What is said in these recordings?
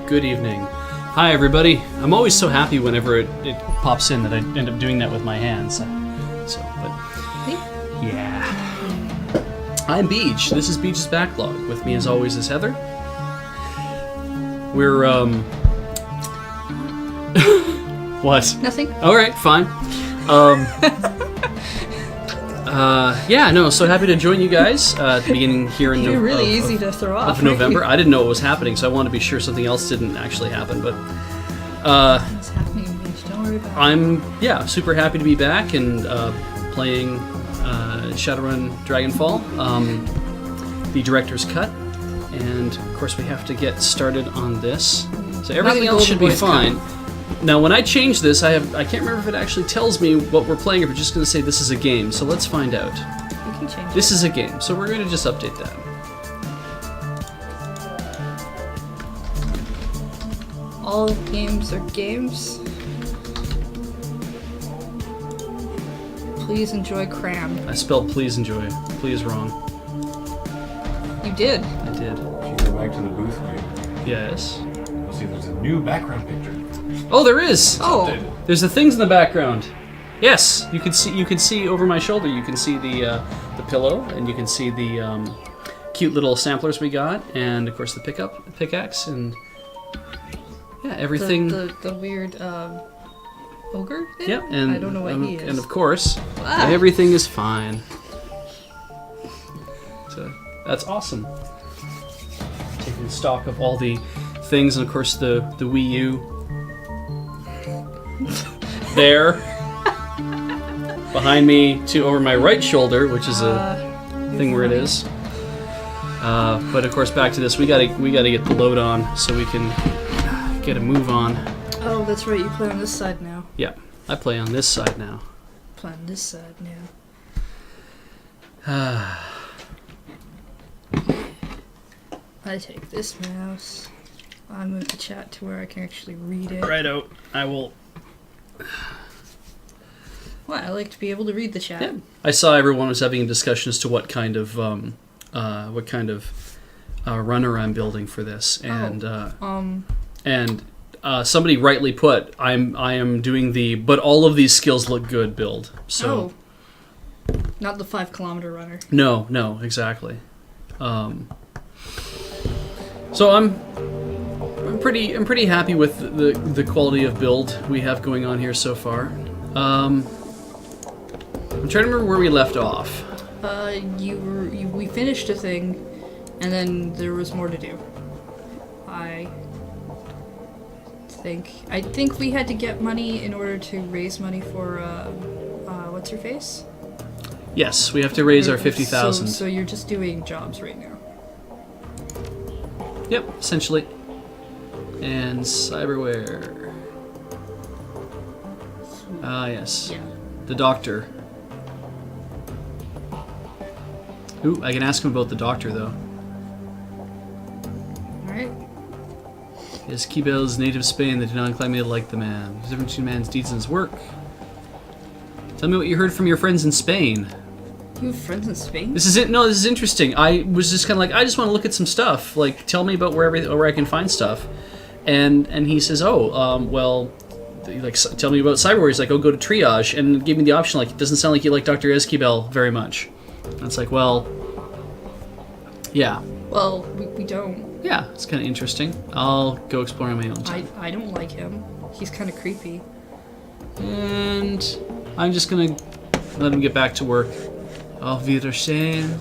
Good evening. Hi, everybody. I'm always so happy whenever it pops in that I end up doing that with my hands. Yeah. I'm Beej. This is Beej's Backlog. With me, as always, is Heather. We're, What? Nothing. All right, fine. So happy to join you guys at the beginning here in You're really easy to throw off. Of November. I didn't know what was happening, so I wanted to be sure something else didn't actually happen. But What's happening, Beej? Don't worry about it. I'm super happy to be back and playing Shadowrun Dragonfall, the director's cut, and of course we have to get started on this. So everything else should be fine. Now, when I change this, I can't remember if it actually tells me what we're playing, or if it's just going to say this is a game. So let's find out. You can change This is a game, so we're going to just update that. All games are games. Please enjoy Cram. I spelled please enjoy. Please wrong. You did. I did. If you go back to the booth view, Yes. you'll see there's a new background picture. Oh, there is! Oh. Updated. There's the things in the background. Yes, you can see over my shoulder. You can see the pillow, and you can see the cute little samplers we got, and of course the pickaxe, and yeah, everything. The weird ogre thing? Yep, and I don't know what he is. And of course, Ah. everything is fine. So that's awesome. Taking stock of all the things, and of course the Wii U. There. Behind me, over my right shoulder, which is a thing where it is. But of course, back to this. We gotta get the load on so we can get a move on. Oh, that's right. You play on this side now. Yeah, I play on this side now. Play on this side now. I take this mouse. I move the chat to where I can actually read it. Righto, I will. Well, I like to be able to read the chat. Yeah. I saw everyone was having a discussion as to what kind of runner I'm building for this, and somebody rightly put, I am doing the but all of these skills look good build. So not the 5 kilometer runner. no, exactly. So I'm pretty happy with the quality of build we have going on here so far. I'm trying to remember where we left off. We finished a thing, and then there was more to do. I think we had to get money in order to raise money for what's her face? Yes, we have to raise our 50,000. So you're just doing jobs right now. Yep, essentially. And cyberware. Ah, yes. Yeah. The doctor. Ooh, I can ask him about the doctor, though. Alright. Yes, Kibel is native Spain. They do not incline me to like the man. There's a difference between man's deeds and his work. Tell me what you heard from your friends in Spain. You have friends in Spain? This is it. No, this is interesting. I was just kind of like, I just want to look at some stuff. Like, tell me about where I can find stuff. And he says, well, like, tell me about cyberware. He's like, go to triage, and give me the option. Like, it doesn't sound like you like Dr. Esquivel very much. And it's like, well, yeah. Well, we don't. Yeah, it's kind of interesting. I'll go explore on my own time. I don't like him. He's kind of creepy. And I'm just gonna let him get back to work. Auf Wiedersehen.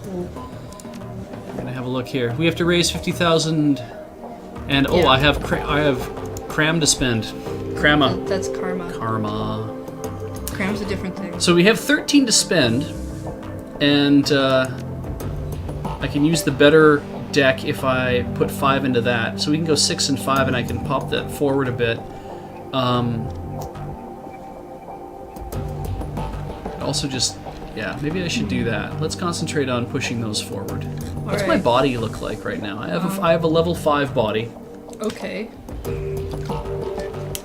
I'm gonna have a look here. We have to raise 50,000, and Yeah. I have cram to spend. Crama. That's karma. Karma. Cram's a different thing. So we have 13 to spend, and I can use the better deck if I put 5 into that. So we can go 6 and 5, and I can pop that forward a bit. Also just, yeah, maybe I should do that. Let's concentrate on pushing those forward. What's my Alright. body look like right now? I have a level 5 body. Okay.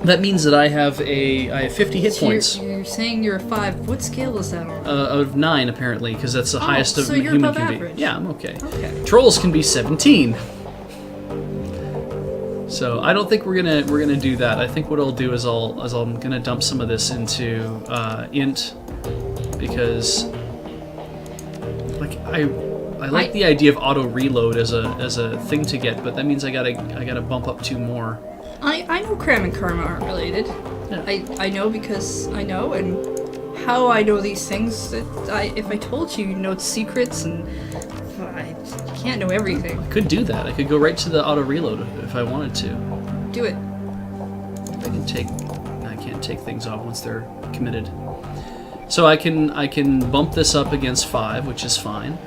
That means that I have 50 hit So points. You're saying you're a 5. What scale is that on? Out of 9, apparently, because that's the highest of so you're human above can average. be. Yeah, I'm okay. Okay. Trolls can be 17. So I don't think we're gonna do that. I think what I'll do is I'm gonna dump some of this into int, because like I like the idea of auto reload as a thing to get, but that means I gotta bump up 2 more. I know Cram and Karma aren't related. Yeah. I know because I know, and how I know these things. If I told you, know secrets, and I can't know everything. I could do that. I could go right to the auto reload if I wanted to. Do it. I can't take things off once they're committed. So I can bump this up against 5, which is fine.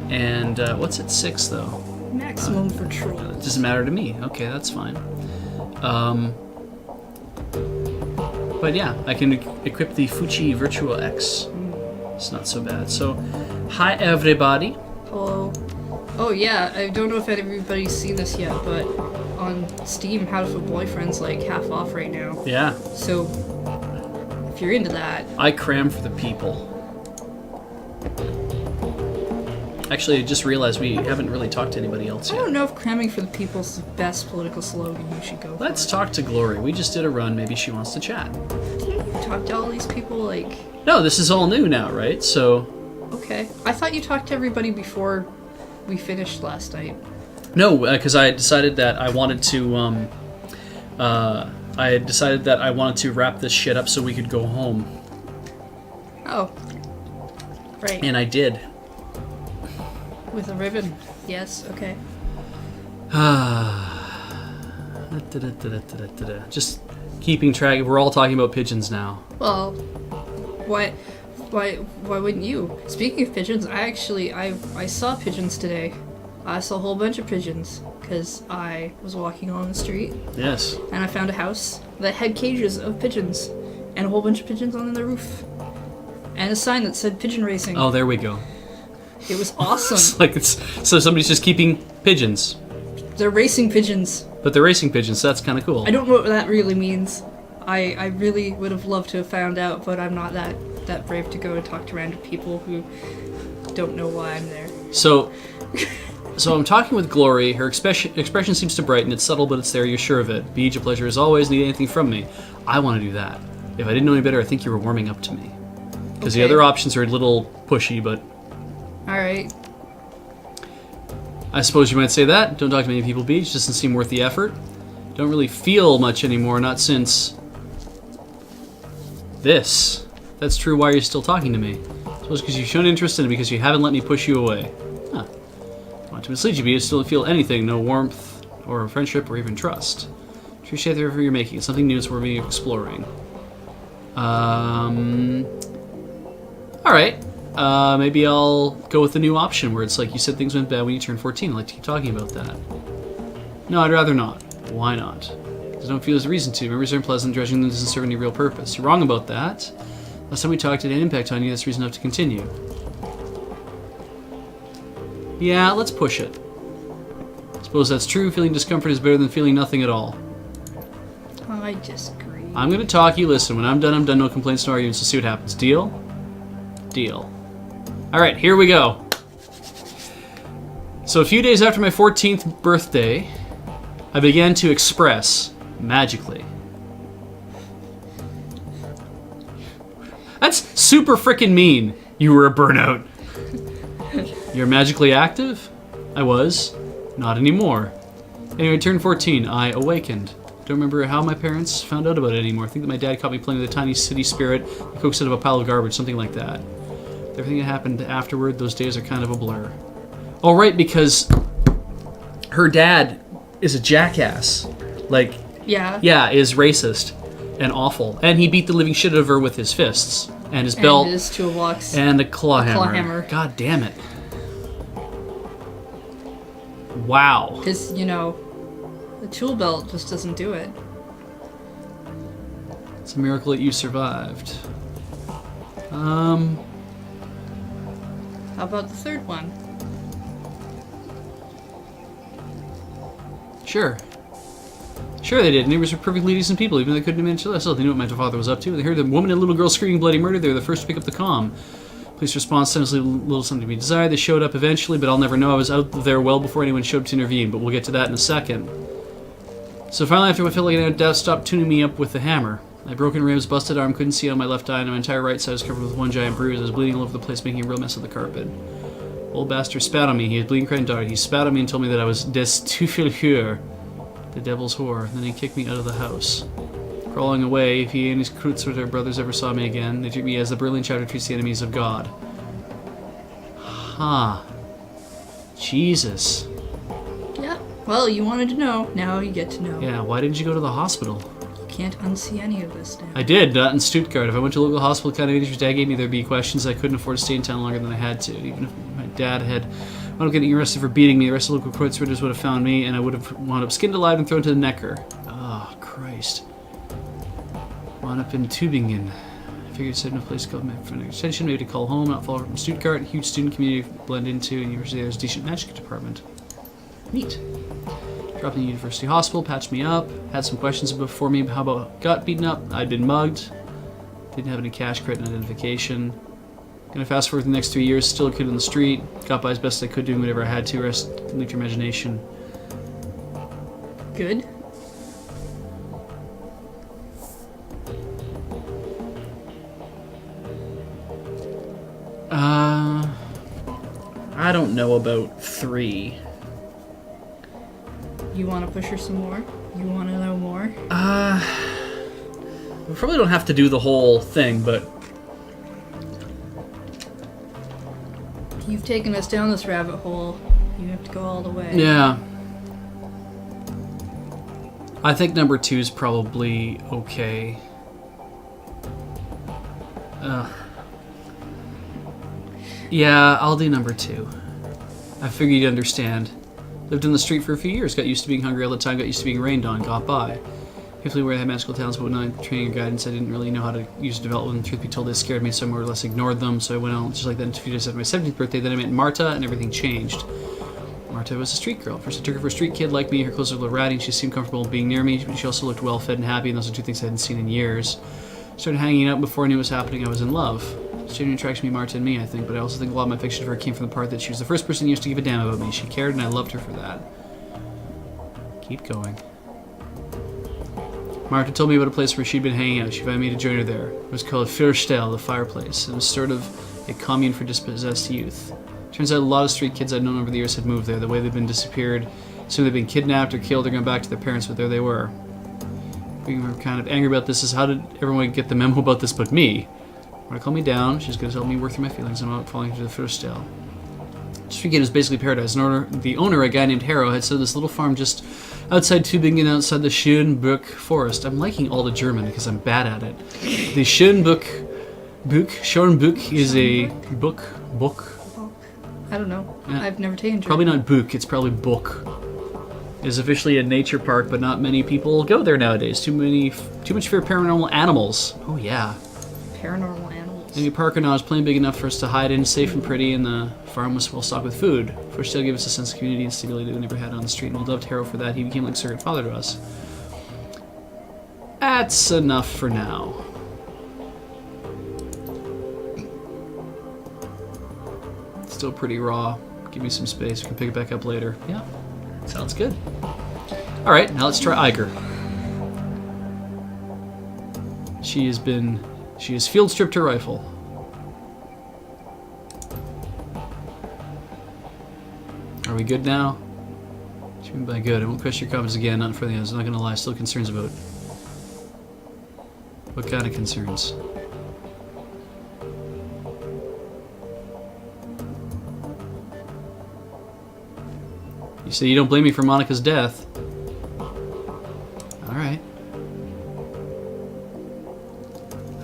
And what's at 6 though? Maximum for It trolls. doesn't matter to me. Okay, that's fine. But yeah, I can equip the Fuchi Virtual X. It's not so bad. So, hi everybody. Hello. Oh yeah, I don't know if everybody's seen this yet, but on Steam, How to Find Boyfriend's like half off right now. Yeah, So if you're into that, I cram for the people. Actually, I just realized we haven't really talked to anybody else I yet. don't know if cramming for the people is the best political slogan you should go for. Let's talk to Glory. We just did a run. Maybe she wants to chat. Didn't you talk to all these people? Like, No, this is all new now, right? So, okay, I thought you talked to everybody before we finished last night. no, because I decided that I wanted to. I had decided that I wanted to wrap this shit up so we could go home, Oh, right. and I did. With a ribbon. Yes. Okay. Just keeping track. We're all talking about pigeons now. Well, why wouldn't you? Speaking of pigeons, I saw pigeons today. I saw a whole bunch of pigeons because I was walking along the street Yes. and I found a house that had cages of pigeons and a whole bunch of pigeons on the roof and a sign that said pigeon racing. Oh, there we go. It was awesome. It's like so somebody's just keeping pigeons, They're racing pigeons. but they're racing pigeons. So that's kind of cool. I don't know what that really means. I really would have loved to have found out, but I'm not that brave to go and talk to random people who don't know why I'm there. So I'm talking with Glory. Her expression seems to brighten. It's subtle, but it's there. You're sure of it. Beej, a pleasure as always. Need anything from me? I want to do that. If I didn't know any better, I think you were warming up to me. Because the Okay. other options are a little pushy, but Alright. I suppose you might say that. Don't talk to many people, Beej. Doesn't seem worth the effort. Don't really feel much anymore, not since this. That's true. Why are you still talking to me? I suppose because you've shown interest in it, because you haven't let me push you away. Huh. I want to mislead you, Beej. Still don't feel anything. No warmth, or friendship, or even trust. Appreciate the effort you're making. It's something new. It's worth me exploring. Alright. Maybe I'll go with the new option where it's like you said things went bad when you turned 14. I'd like to keep talking about that. No, I'd rather not. Why not? Because I don't feel there's a reason to. Memories are unpleasant, dredging them doesn't serve any real purpose. You're wrong about that. Last time we talked, it had an impact on you. That's reason enough to continue. Yeah, let's push it. Suppose that's true. Feeling discomfort is better than feeling nothing at all. I disagree. I'm gonna talk, you listen. When I'm done, I'm done. No complaints, no arguments. So see what happens. Deal? Deal. Alright, here we go. So a few days after my 14th birthday, I began to express magically. That's super frickin' mean. You were a burnout. You're magically active? I was. Not anymore. Anyway, I turned 14. I awakened. Don't remember how my parents found out about it anymore. I think that my dad caught me playing with a tiny city spirit that coaxed out of a pile of garbage, something like that. Everything that happened afterward, those days are kind of a blur. Oh, right, because her dad is a jackass. Like, Yeah. yeah, is racist and awful. And he beat the living shit out of her with his fists and his belt And his toolbox. and the claw hammer. hammer. God damn it. Wow. Because, you know, the tool belt just doesn't do it. It's a miracle that you survived. How about the third one? Sure. Sure they did. Neighbors were perfectly decent people, even though they couldn't have managed to let us. They knew what my father was up to. They heard the woman and little girl screaming bloody murder. They were the first to pick up the comm. Police response times leave a little something to be desired. They showed up eventually, but I'll never know. I was out there well before anyone showed up to intervene, but we'll get to that in a second. So finally, after what felt like an hour, Death stopped tuning me up with the hammer. My broken ribs, busted arm, couldn't see on my left eye, and my entire right side was covered with one giant bruise. I was bleeding all over the place, making a real mess of the carpet. Old bastard spat on me. He was bleeding, crying, died. He spat on me and told me that I was des Teufel, the devil's whore. Then he kicked me out of the house. Crawling away, if he and his Kreuzritter brothers ever saw me again, they treat me as the brilliant chapter treats the enemies of God. Huh. Jesus. Yeah. Well, you wanted to know. Now you get to know. Yeah, why didn't you go to the hospital? You can't unsee any of this now. I did, not in Stuttgart. If I went to a local hospital, kind of your dad gave me, there'd be questions. I couldn't afford to stay in town longer than I had to. Even if my dad had wound up getting arrested for beating me, the rest of the local Kreuzritters would have found me, and I would have wound up skinned alive and thrown to the Neckar. Oh, Christ. Wound up in Tübingen. I figured it's a place called for an extension, maybe to call home, not far from Stuttgart. Huge student community to blend into, and university there's a decent magic department. Neat. Dropped in the university hospital, patched me up, had some questions before me. How about got beaten up? I'd been mugged. Didn't have any cash, credit, and identification. Gonna fast forward the next 3 years, still a kid on the street. Got by as best I could, doing whatever I had to. Rest, leave your imagination. Good. I don't know about 3. You want to push her some more? You want to know more? We probably don't have to do the whole thing, but You've taken us down this rabbit hole. You have to go all the way. yeah. I think number 2 is probably okay. Yeah, I'll do number 2. I figured you'd understand. Lived on the street for a few years, got used to being hungry all the time, got used to being rained on, got by. Hopefully where I had magical talents, but not training or guidance, I didn't really know how to use development. Truth be told, they scared me, so I more or less ignored them, so I went on just like that. A few days after my 17th birthday, then I met Marta, and everything changed. Marta was a street girl. First I took her for a street kid like me, her clothes were a little ratty, and she seemed comfortable being near me, but she also looked well-fed and happy, and those are 2 things I hadn't seen in years. Started hanging out before I knew what was happening, I was in love. Genuine attraction to Marta and me, I think, but I also think a lot of my affection for her came from the part that she was the first person who used to give a damn about me. She cared, and I loved her for that. Keep going. Marta told me about a place where she'd been hanging out. She invited me to join her there. It was called Fürstell, the fireplace. It was sort of a commune for dispossessed youth. Turns out a lot of street kids I'd known over the years had moved there. The way they'd been disappeared, so they'd been kidnapped or killed or gone back to their parents, but there they were. We were kind of angry about this is how did everyone get the memo about this but me? Marta called me down. She was going to help me work through my feelings about falling into the Fürstell. Street Gate is basically paradise. The owner, a guy named Harrow, had set this little farm just outside Tübingen, outside the Schönbuch forest. I'm liking all the German because I'm bad at it. The Schönbuch is a book. I don't know. Yeah. I've never taken German. Probably not Buch, it's probably Book. Is officially a nature park, but not many people go there nowadays. Too much fear of paranormal animals. Oh yeah. Paranormal animals. Maybe Parker now is plain big enough for us to hide in, safe and pretty, and the farm was well stocked with food. First, still gave us a sense of community and stability that we never had on the street, and we loved Harrow for that. He became like a surrogate father to us. That's enough for now. Still pretty raw. Give me some space. We can pick it back up later. Yeah, sounds good. All right, now let's try Iger. She has field stripped her rifle. Are we good now? What do you mean by good? I won't question your comments again, not for the others. I'm not gonna lie, still concerns about. What kind of concerns? You say you don't blame me for Monica's death. Alright.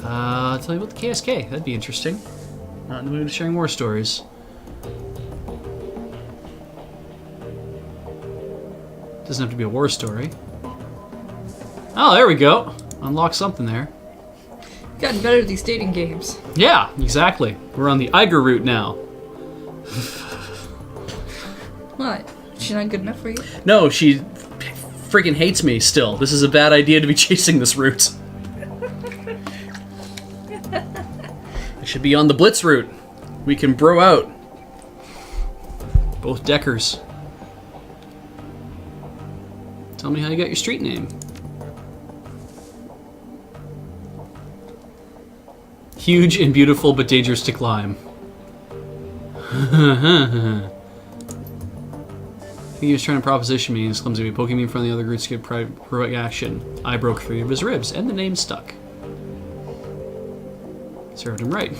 I'll tell you about the KSK. That'd be interesting. Not in the mood of sharing war stories. Doesn't have to be a war story. Oh, there we go. Unlock something there. Gotten better at these dating games. Yeah, exactly. We're on the Iger route now. What? She's not good enough for you? No, she freaking hates me still. This is a bad idea to be chasing this route. I should be on the Blitz route. We can bro out. Both deckers. Tell me how you got your street name. Huge and beautiful, but dangerous to climb. I think he was trying to proposition me and was clumsy, poking me in front of the other groups to get heroic action. I broke 3 of his ribs, and the name stuck. Served him right.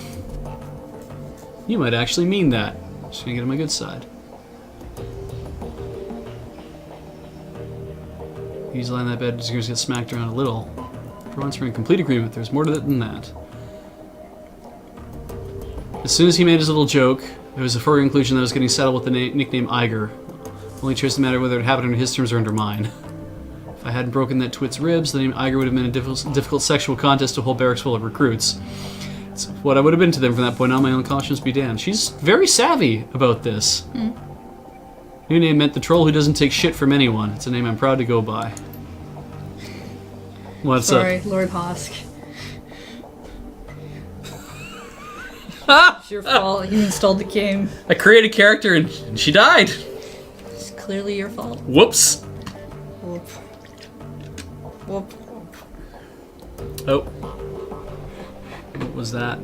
You might actually mean that. Just gonna get on my good side. He's lying in that bed, just gonna get smacked around a little. For once, we're in complete agreement. There's more to it than that. As soon as he made his little joke, it was a foregone conclusion that I was getting settled with the nickname Iger. Only choice to matter whether it happened under his terms or under mine. If I hadn't broken that twit's ribs, the name Iger would have been a difficult sexual contest to a whole barracks full of recruits. It's what I would have been to them from that point on. My own conscience be damned. She's very savvy about this. New name meant the troll who doesn't take shit from anyone. It's a name I'm proud to go by. What's up? Sorry, Lord Hosk. It's your fault. You installed the game. I created a character and she died. It's clearly your fault. Whoops. Whoop. Whoop. Oh. What was that?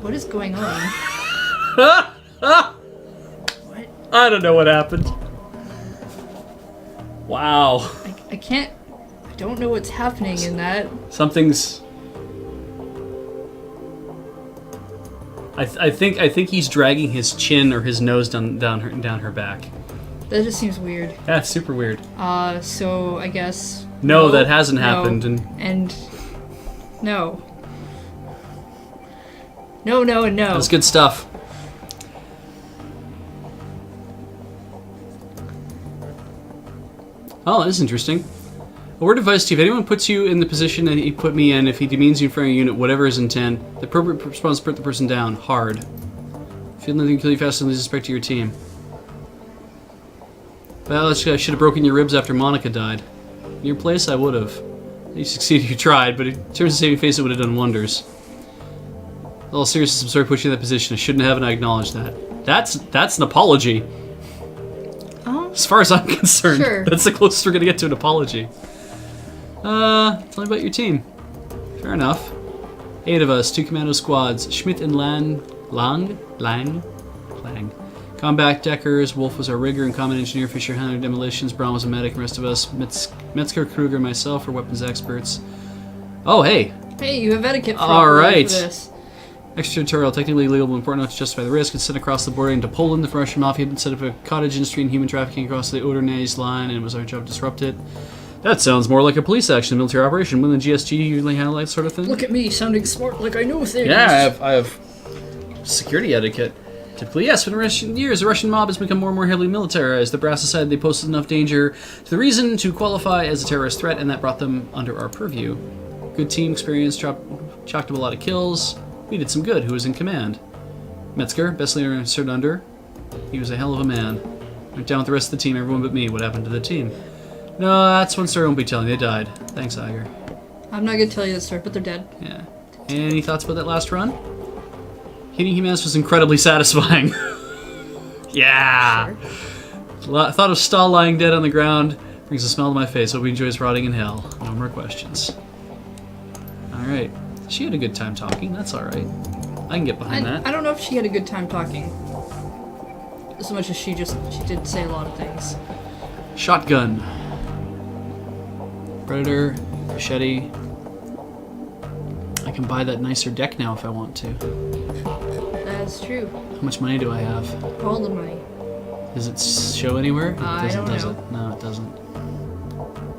What is going on? What? I don't know what happened. Wow. I can't... I don't know what's happening in that. Something's... I think he's dragging his chin or his nose down her back. That just seems weird. That's super weird. So I guess... No, that hasn't happened. And... No. No, no, and no. That's good stuff. Oh, that's interesting. A word of advice to you: if anyone puts you in the position that he put me in, if he demeans you in front of your unit, whatever his intent, the appropriate response is to put the person down, hard. Feel nothing can kill you faster than lose respect to your team. Well, I should have broken your ribs after Monica died. In your place, I would have. You succeeded, you tried, but in terms of saving face, it would have done wonders. In all seriousness, I'm sorry to put you in that position. I shouldn't have, and I acknowledge that. That's an apology. As far as I'm concerned, sure. That's the closest we're gonna get to an apology. Tell me about your team. Fair enough. 8 of us, 2 commando squads. Schmidt and Lang. Combat deckers. Wolf was our rigger and combat engineer. Fisher handled demolitions. Braun was a medic. And the rest of us, Metzger, Kruger, and myself, are weapons experts. Oh, hey. Hey, you have etiquette for this. Extraterritorial, technically illegal, but important enough to justify the risk. It's sent across the border into Poland. The Russian mafia had set up a cottage industry and human trafficking across the Oder-Neisse line, and it was our job to disrupt it. That sounds more like a police action, military operation. Wouldn't the GSG usually handle that sort of thing? Look at me, sounding smart like I know things. Yeah, I have security etiquette. Typically, yes, but in recent years, the Russian mob has become more and more heavily militarized. The brass decided they posed enough danger to the reason to qualify as a terrorist threat, and that brought them under our purview. Good team experience, chalked up a lot of kills. We did some good. Who was in command? Metzger, best leader I served under. He was a hell of a man. Went down with the rest of the team, everyone but me. What happened to the team? No, that's one story I won't be telling. They died. Thanks, Iger. I'm not gonna tell you the story, but they're dead. Yeah. Any thoughts about that last run? Hitting Humanis was incredibly satisfying. Yeah! Sure. Thought of Stahl lying dead on the ground brings a smile to my face. Hope he enjoys rotting in hell. No more questions. Alright. She had a good time talking. That's alright. I can get behind that. I don't know if she had a good time talking. As much as she did say a lot of things. Shotgun. Predator. Machete. I can buy that nicer deck now if I want to. That's true. How much money do I have? All the money. Does it show anywhere? I don't know. It? No, it doesn't.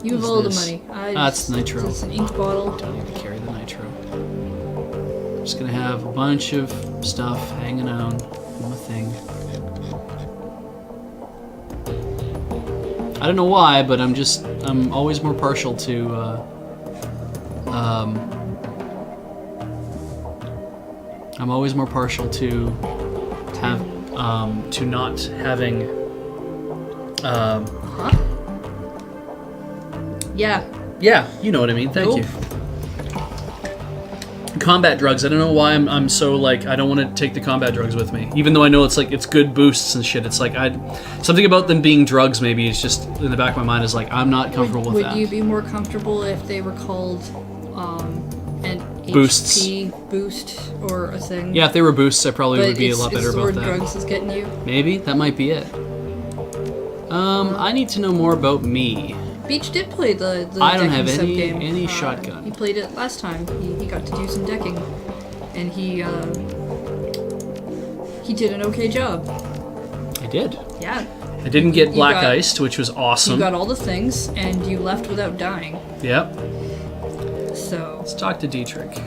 You have all the money. That's nitro. It's an ink bottle. I don't even carry the nitro. I'm just gonna have a bunch of stuff hanging on my thing. I don't know why, but I'm always more partial to I'm always more partial to not having Huh? Yeah. Yeah, you know what I mean. Thank you. combat drugs. I don't know why I'm so like I don't want to take the combat drugs with me, even though I know it's good boosts and shit. It's like something about them being drugs. Maybe it's just in the back of my mind is like I'm not comfortable with that. Would you be more comfortable if they were called an Boosts. HP boost or a thing? Yeah, if they were boosts, I probably would be a lot better the about word that. drugs is getting you. Maybe that might be it. I need to know more about me. Beej did play the I don't decking have sub-game. any shotgun. He played it last time. He got to do some decking, and he did an okay job. I did. Yeah. I didn't get You black got- iced, which was awesome. You got all the things, and you left without dying. Yep. So Let's talk to Dietrich.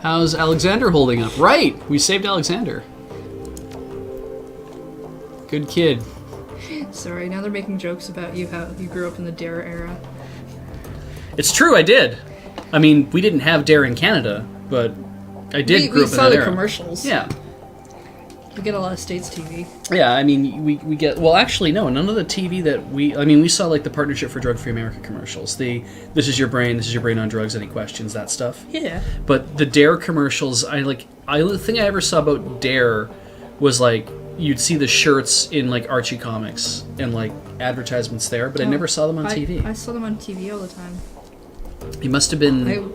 How's Alexander holding up? Right, we saved Alexander. Good kid. sorry. Now they're making jokes about you how you grew up in the Dare era. It's true, I did. I mean, we didn't have Dare in Canada, but I did grow We up in saw that the era. commercials. Yeah. We get a lot of States TV. Yeah, I mean, we get... Well, actually, no, none of the TV that we... I mean, we saw, like, the Partnership for Drug Free America commercials. This is your brain on drugs, any questions, that stuff. Yeah. But the Dare commercials, the thing I ever saw about Dare was, like, you'd see the shirts in, like, Archie comics and, like, advertisements there, but I never saw them on TV. I saw them on TV all the time. You must have been...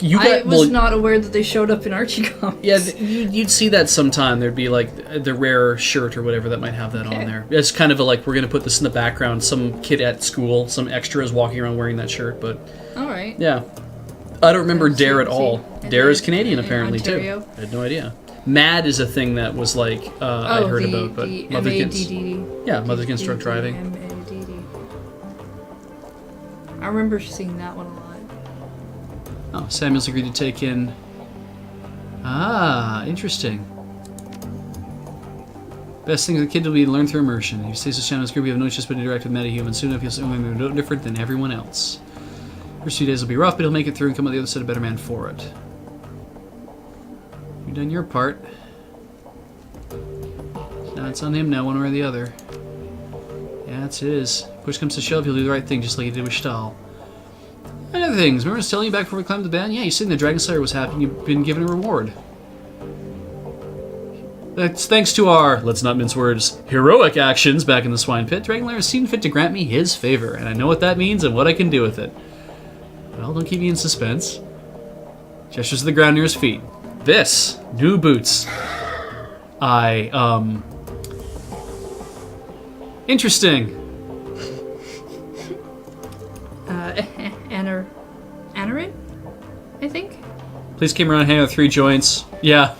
I was not aware that they showed up in Archie comics. Yeah, you'd see that sometime. There'd be like the rare shirt or whatever that might have that on there. It's kind of like we're going to put this in the background. Some kid at school, some extra is walking around wearing that shirt. But all right. Yeah, I don't remember Dare at all. See, Dare is Canadian apparently Ontario. too. I had no idea. MAD is a thing that was like I'd heard about, but the Mother's MADD. yeah, Mother's Against Drug Driving. MADD. I remember seeing that one a lot. Oh, Samuel's agreed to take in. Ah, interesting. Best thing for the kid will be to learn through immersion. If he stays with Shannon's group, we have no choice but to interact with metahumans. Soon enough, he'll be no different than everyone else. First few days will be rough, but he'll make it through and come out the other side a better man for it. You've done your part. Now it's on him now, one way or the other. Yeah, it's his. Push comes to shove, he'll do the right thing, just like he did with Stahl. And other things. Remember I was telling you back before we climbed the band? Yeah, you said the Dragon Slayer was happy and you've been given a reward. That's thanks to our, let's not mince words, heroic actions back in the swine pit. Dragon Slayer has seen fit to grant me his favor, and I know what that means and what I can do with it. Well, don't keep me in suspense. Gestures to the ground near his feet. This, new boots. Interesting. Anarin? I think? Please came around hanging out 3 joints. Yeah.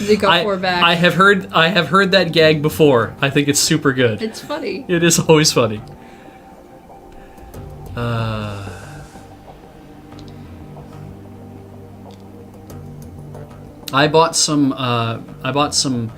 They got 4 back. I have heard that gag before. I think it's super good. It's funny. It is always funny. I bought some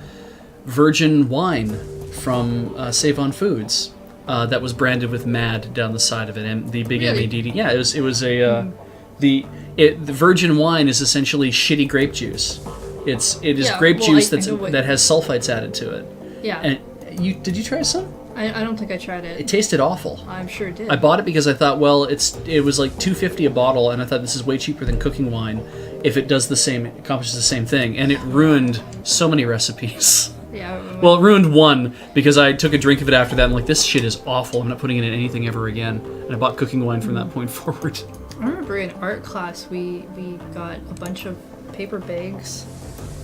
virgin wine from Save On Foods that was branded with MAD down the side of it, and the big Really? MADD. Yeah, it was a the virgin wine is essentially shitty grape juice. It is Yeah, grape well, juice I know what- that has sulfites added to it. Yeah. And did you try some? I don't think I tried it. It tasted awful. I'm sure it did. I bought it because I thought, well, it was like $2.50 a bottle, and I thought this is way cheaper than cooking wine if it accomplishes the same thing, and it ruined so many recipes. Yeah. Well, it ruined one because I took a drink of it after that. And I'm like, this shit is awful. I'm not putting it in anything ever again. And I bought cooking wine from that point forward. I remember in art class we got a bunch of paper bags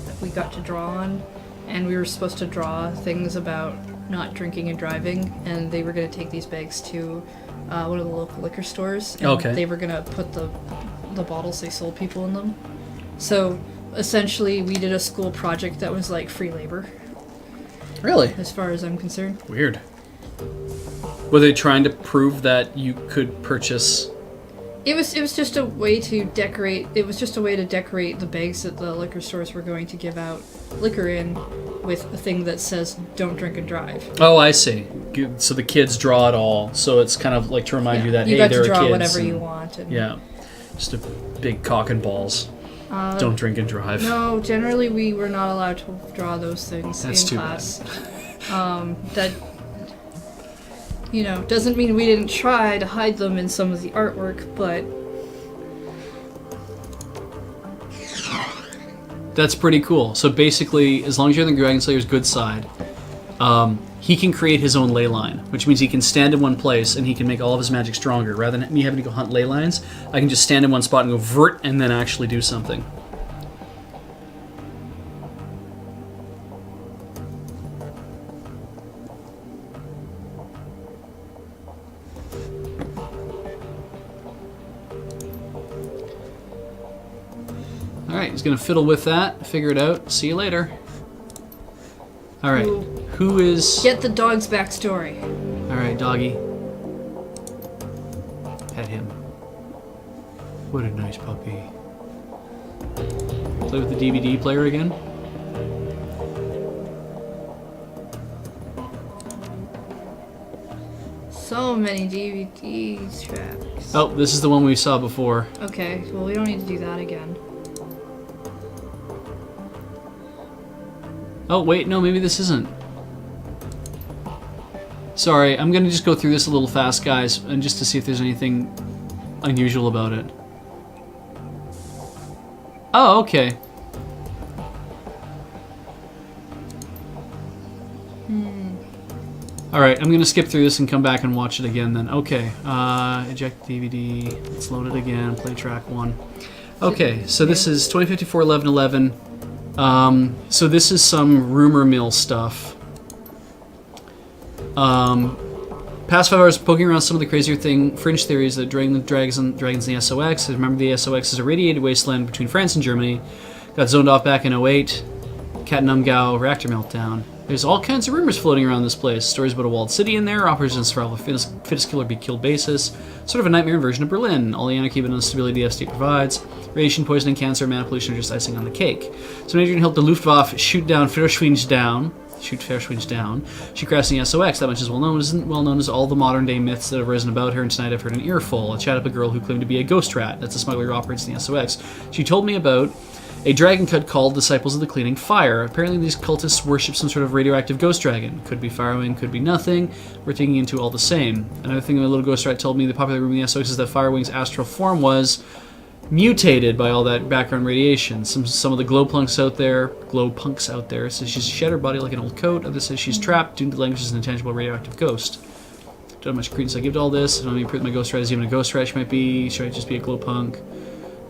that we got to draw on, and we were supposed to draw things about not drinking and driving, and they were going to take these bags to one of the local liquor stores, and Okay. they were going to put the bottles they sold people in them. So essentially we did a school project that was like free labor, Really? as far as I'm concerned. Weird. Were they trying to prove that you could purchase... It was just a way to decorate. It was just a way to decorate the bags that the liquor stores were going to give out liquor in, with a thing that says "Don't drink and drive." Oh, I see. So the kids draw it all. So it's kind of like to remind you that, you hey, got there to are draw kids. whatever and- you want. And, Yeah. Just a big cock and balls. Don't drink and drive. No, generally we were not allowed to draw those things That's in too class. That You know, doesn't mean we didn't try to hide them in some of the artwork, but... That's pretty cool. So basically, as long as you're on the Dragon Slayer's good side, he can create his own ley line, which means he can stand in one place and he can make all of his magic stronger. Rather than me having to go hunt ley lines, I can just stand in one spot and go vert and then actually do something. Alright, he's gonna fiddle with that, figure it out. See you later. Alright, who is... Get the dog's backstory. Alright, doggy. Pet him. What a nice puppy. Play with the DVD player again. So many DVD tracks. Oh, this is the one we saw before. Okay, well we don't need to do that again. Oh, wait, no, maybe this isn't. Sorry, I'm gonna just go through this a little fast, guys, and just to see if there's anything unusual about it. Oh, okay. Alright, I'm gonna skip through this and come back and watch it again then. Okay, eject DVD, let's load it again, play track 1. Okay, so this is 2054 1111. So this is some rumor mill stuff. Past 5 hours poking around some of the crazier fringe theories that dragons in the SOX. Remember, the SOX is a radiated wasteland between France and Germany. Got zoned off back in 08. Katnumgau reactor meltdown. There's all kinds of rumors floating around this place. Stories about a walled city in there, operations survival fittest killer be killed basis. Sort of a nightmare version of Berlin. All the anarchy but instability the state provides. Radiation, poisoning, cancer, mana pollution are just icing on the cake. So Adrian helped the Luftwaffe shoot Verschwinds down. She crashed in the SOX. That much is well known. Isn't well known as all the modern day myths that have risen about her. And tonight I've heard an earful. I chatted up a girl who claimed to be a ghost rat. That's a smuggler who operates in the SOX. She told me about a dragon cult called Disciples of the Cleaning Fire. Apparently these cultists worship some sort of radioactive ghost dragon. Could be Firewing, could be nothing. We're taking into all the same. Another thing my little ghost rat told me, the popular rumor in the SOX is that Firewing's astral form was mutated by all that background radiation. Some of the glow punks out there says she's shed her body like an old coat. Others say she's trapped due to the language as an intangible radioactive ghost. Don't have much credence I give to all this. I don't even prove my ghost rat is even a ghost rat. She might just be a glow punk.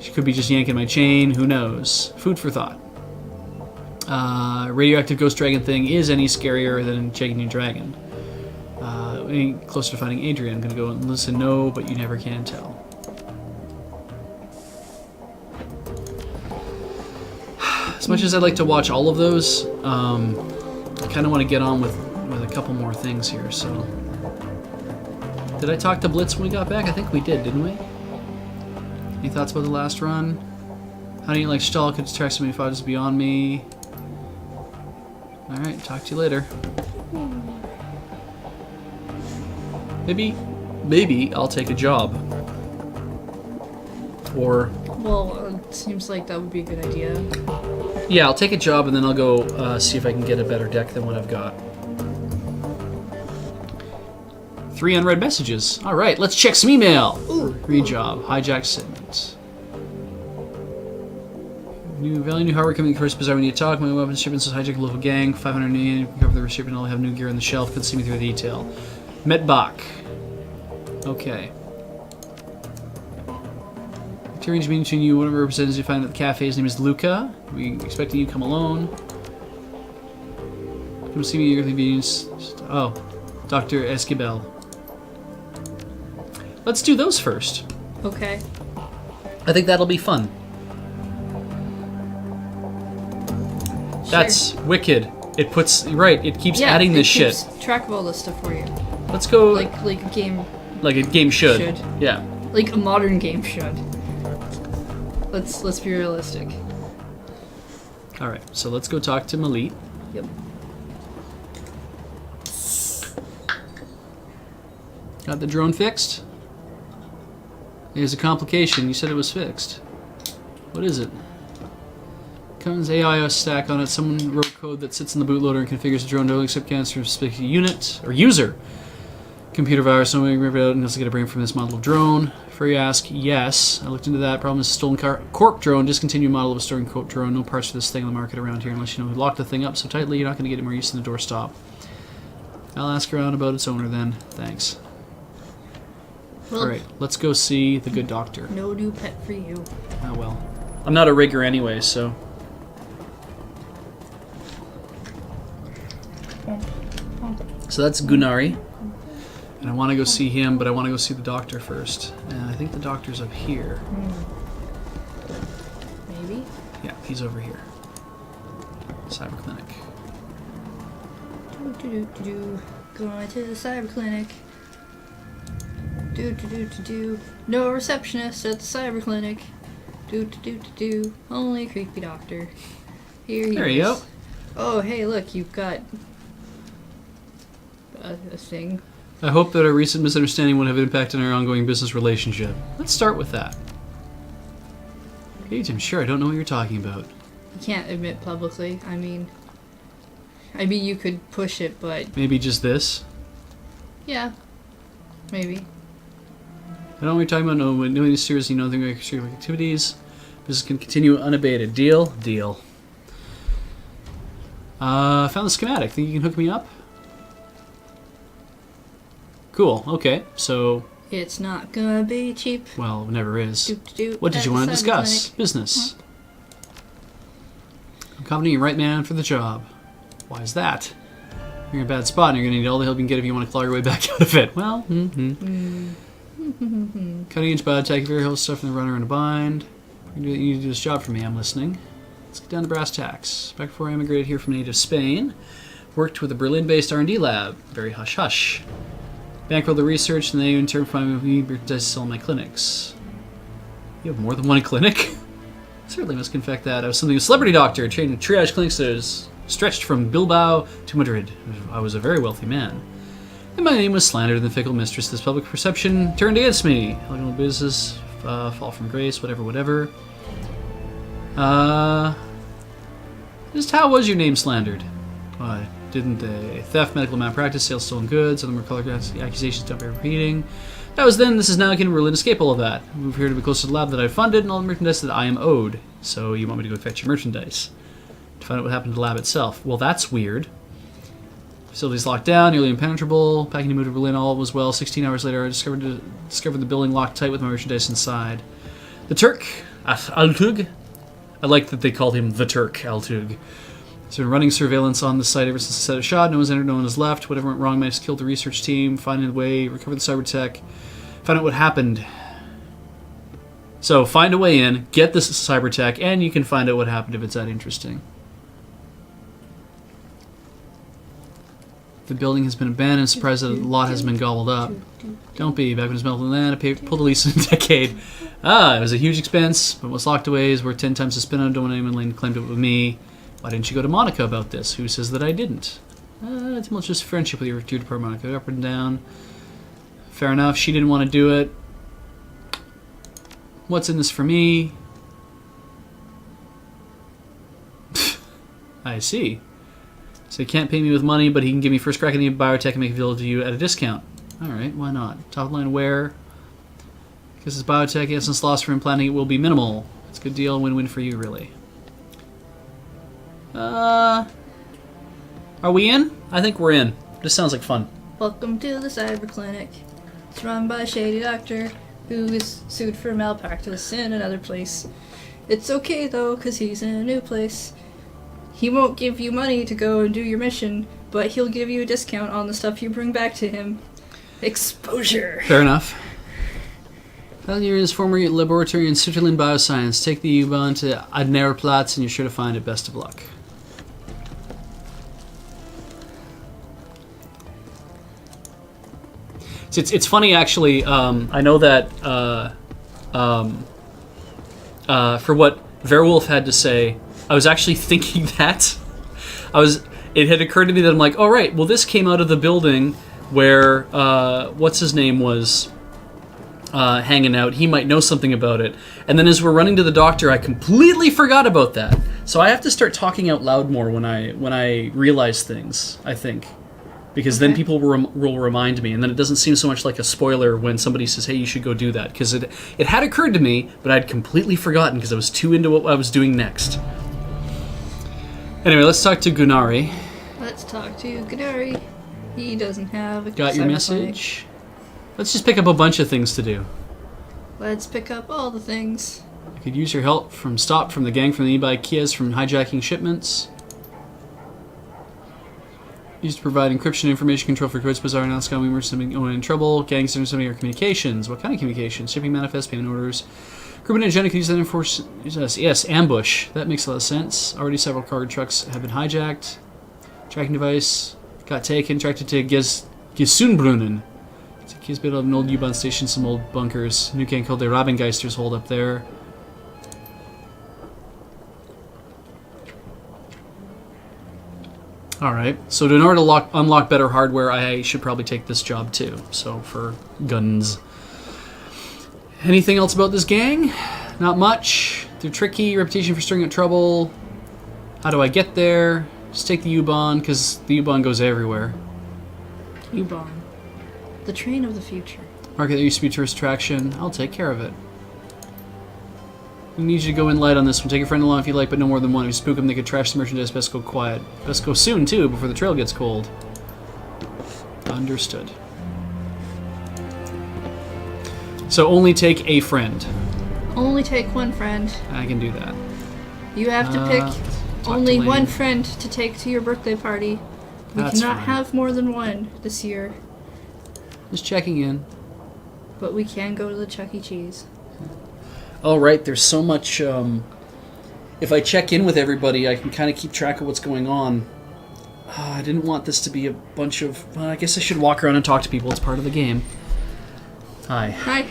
She could be just yanking my chain. Who knows? Food for thought. Radioactive ghost dragon thing is any scarier than checking your dragon. Any closer to finding Adrian. I'm gonna go and listen. No, but you never can tell. As much as I'd like to watch all of those, I kind of want to get on with a couple more things here. So, did I talk to Blitz when we got back? I think we did, didn't we? Any thoughts about the last run? How do you like Stahl? Could track so many fighters beyond me. Alright, talk to you later. Maybe I'll take a job. Or... Well, it seems like that would be a good idea. Yeah, I'll take a job and then I'll go see if I can get a better deck than what I've got. 3 unread messages. Alright, let's check some email. Ooh. Green job. Hijack segment. New hardware coming first bizarre we need to talk. My weapons shipments is hijack a local gang. 500 million. Cover the shipment. I'll have new gear on the shelf. Couldn't see me through the detail. Metbach. Okay. To arrange a meeting between you, one of our representatives you find at the cafe. His name is Luca. We expecting you to come alone. Come see me at your convenience. Oh, Dr. Esquivel. Let's do those first. Okay. I think that'll be fun. Sure. That's wicked. It puts it keeps adding this shit. Track of all this stuff for you. Let's go like a game. Like a game should. Yeah. Like a modern game should. Let's be realistic. All right. So let's go talk to Malit. Yep. Got the drone fixed? There's a complication. You said it was fixed. What is it? Comes AIO stack on it. Someone wrote code that sits in the bootloader and configures the drone to accept cancer from a specific unit or user. Computer virus, no way to rip it out unless I get a brain from this model of drone. Furry ask, yes. I looked into that. Problem is a stolen corp drone. Discontinue model of a stolen corp drone. No parts for this thing on the market around here unless you know who locked the thing up so tightly you're not going to get any more use than the doorstop. I'll ask around about its owner then. Thanks. Well, Alright, let's go see the good doctor. no new pet for you. Oh well. I'm not a rigger anyway, so... So that's Gunari. And I want to go see him, but I want to go see the doctor first. And I think the doctor's up here. Maybe? Yeah, he's over here. Cyber clinic. Going to the cyber clinic. No receptionist at the cyber clinic. Only creepy doctor. Here he is. There you go. Oh, hey, look, you've got a thing. I hope that our recent misunderstanding won't have an impact on our ongoing business relationship. Let's start with that. Beej, I'm sure I don't know what you're talking about. You can't admit publicly. I mean, you could push it, but Maybe just this? yeah, maybe. I don't know what you're talking about. No, when doing this seriously, nothing like extreme activities. Business can continue unabated. Deal? Deal. Found the schematic. Think you can hook me up? Cool. Okay. So, It's not gonna be cheap. well, it never is. What did at you the want to cyber discuss? clinic. Business. I'm confident you're the right man for the job. Why is that? You're in a bad spot and you're going to need all the help you can get if you want to claw your way back out of it. Well, Cutting edge biotech, very whole stuff in the runner in a bind. You need to do this job for me, I'm listening. Let's get down to brass tacks. Back before I immigrated here from native Spain, worked with a Berlin-based R&D lab. Very hush-hush. Bankrolled the research, and they in turn find me to sell my clinics. You have more than one clinic? Certainly must confess that. I was something of a celebrity doctor, trained in triage clinics that was stretched from Bilbao to Madrid. I was a very wealthy man. And my name was slandered, and the fickle mistress of this public perception turned against me. Illegal business, fall from grace, whatever. Just how was your name slandered? Why, didn't they? Theft, medical malpractice, sales stolen goods, other more color accusations don't bear repeating. That was then, this is now, I can really escape all of that. Move here to be close to the lab that I funded and all the merchandise that I am owed. So you want me to go fetch your merchandise? To find out what happened to the lab itself. Well, that's weird. Facilities locked down, nearly impenetrable. Packing to move to Berlin, all was well. 16 hours later, I discovered the building locked tight with my merchandise inside. The Turk, Altug. I like that they called him the Turk, Altug. He's been running surveillance on the site ever since the set of shot. No one's entered, no one has left. Whatever went wrong might have killed the research team. Find a way, recover the cyber tech. Find out what happened. So, find a way in, get this cyber tech, and you can find out what happened if it's that interesting. The building has been abandoned. Surprised that a lot has been gobbled up. Don't be. Back when it was melted land, I pulled the lease in a decade. It was a huge expense, but what's locked away is worth 10 times the spin on. Don't want anyone claimed it with me. Why didn't you go to Monica about this? Who says that I didn't? It's a malicious friendship with your department, Monica. Up and down. Fair enough. She didn't want to do it. What's in this for me? I see. So he can't pay me with money, but he can give me first crack at the biotech and make it available to you at a discount. Alright, why not? Top line where? Because it's biotech, essence loss for implanting it will be minimal. It's a good deal, win-win for you, really. Are we in? I think we're in. This sounds like fun. Welcome to the cyber clinic. It's run by a shady doctor who is sued for malpractice in another place. It's okay though, because he's in a new place. He won't give you money to go and do your mission, but he'll give you a discount on the stuff you bring back to him. Exposure. Fair enough. Failure is former laboratory in Switzerland Bioscience. Take the U-Bahn to Adnerplatz and you're sure to find it. Best of luck. It's funny, actually. I know that for what Werewolf had to say, I was actually thinking that. It had occurred to me that I'm like, oh, right, well, this came out of the building where, what's his name was hanging out. He might know something about it. And then as we're running to the doctor, I completely forgot about that. So I have to start talking out loud more when I realize things, I think. Because then Okay. people will remind me, and then it doesn't seem so much like a spoiler when somebody says, hey, you should go do that. Because it had occurred to me, but I'd completely forgotten because I was too into what I was doing next. Anyway, let's talk to Gunnari. Let's talk to Gadari. He doesn't have a Got your cyberpunk. message? Let's just pick up a bunch of things to do. Let's pick up all the things. I could use your help from the gang from the e-bike Kias from hijacking shipments. Used to provide encryption information control for Codes Bazaar and Alaska. We were in trouble. Gangs doing some of your communications. What kind of communications? Shipping manifest, payment orders. Group and agenda could use that enforce. Yes, ambush. That makes a lot of sense. Already several cargo trucks have been hijacked. Tracking device got taken. Tracked it to Gisunbrunnen. It's a Kias built up an old U-Bahn station, some old bunkers. New gang called the Rabengeisters hold up there. Alright, so in order to unlock better hardware, I should probably take this job too. So, for guns. Anything else about this gang? Not much. They're tricky, reputation for stirring up trouble. How do I get there? Just take the U-Bahn, because the U-Bahn goes everywhere. U-Bahn. The train of the future. Market that used to be tourist attraction. I'll take care of it. We need you to go in light on this one. Take your friend along if you like, but no more than one. If you spook them, they could trash the merchandise. Best go quiet. Best go soon, too, before the trail gets cold. Understood. So only take a friend. Only take one friend. I can do that. You have to pick talk only to one Lane. friend to take to your birthday party. We That's cannot fine. have more than one this year, Just checking in. but we can go to the Chuck E. Cheese. Oh, right, there's so much... if I check in with everybody, I can kind of keep track of what's going on. I didn't want this to be a bunch of... I guess I should walk around and talk to people. It's part of the game. Hi. Hi.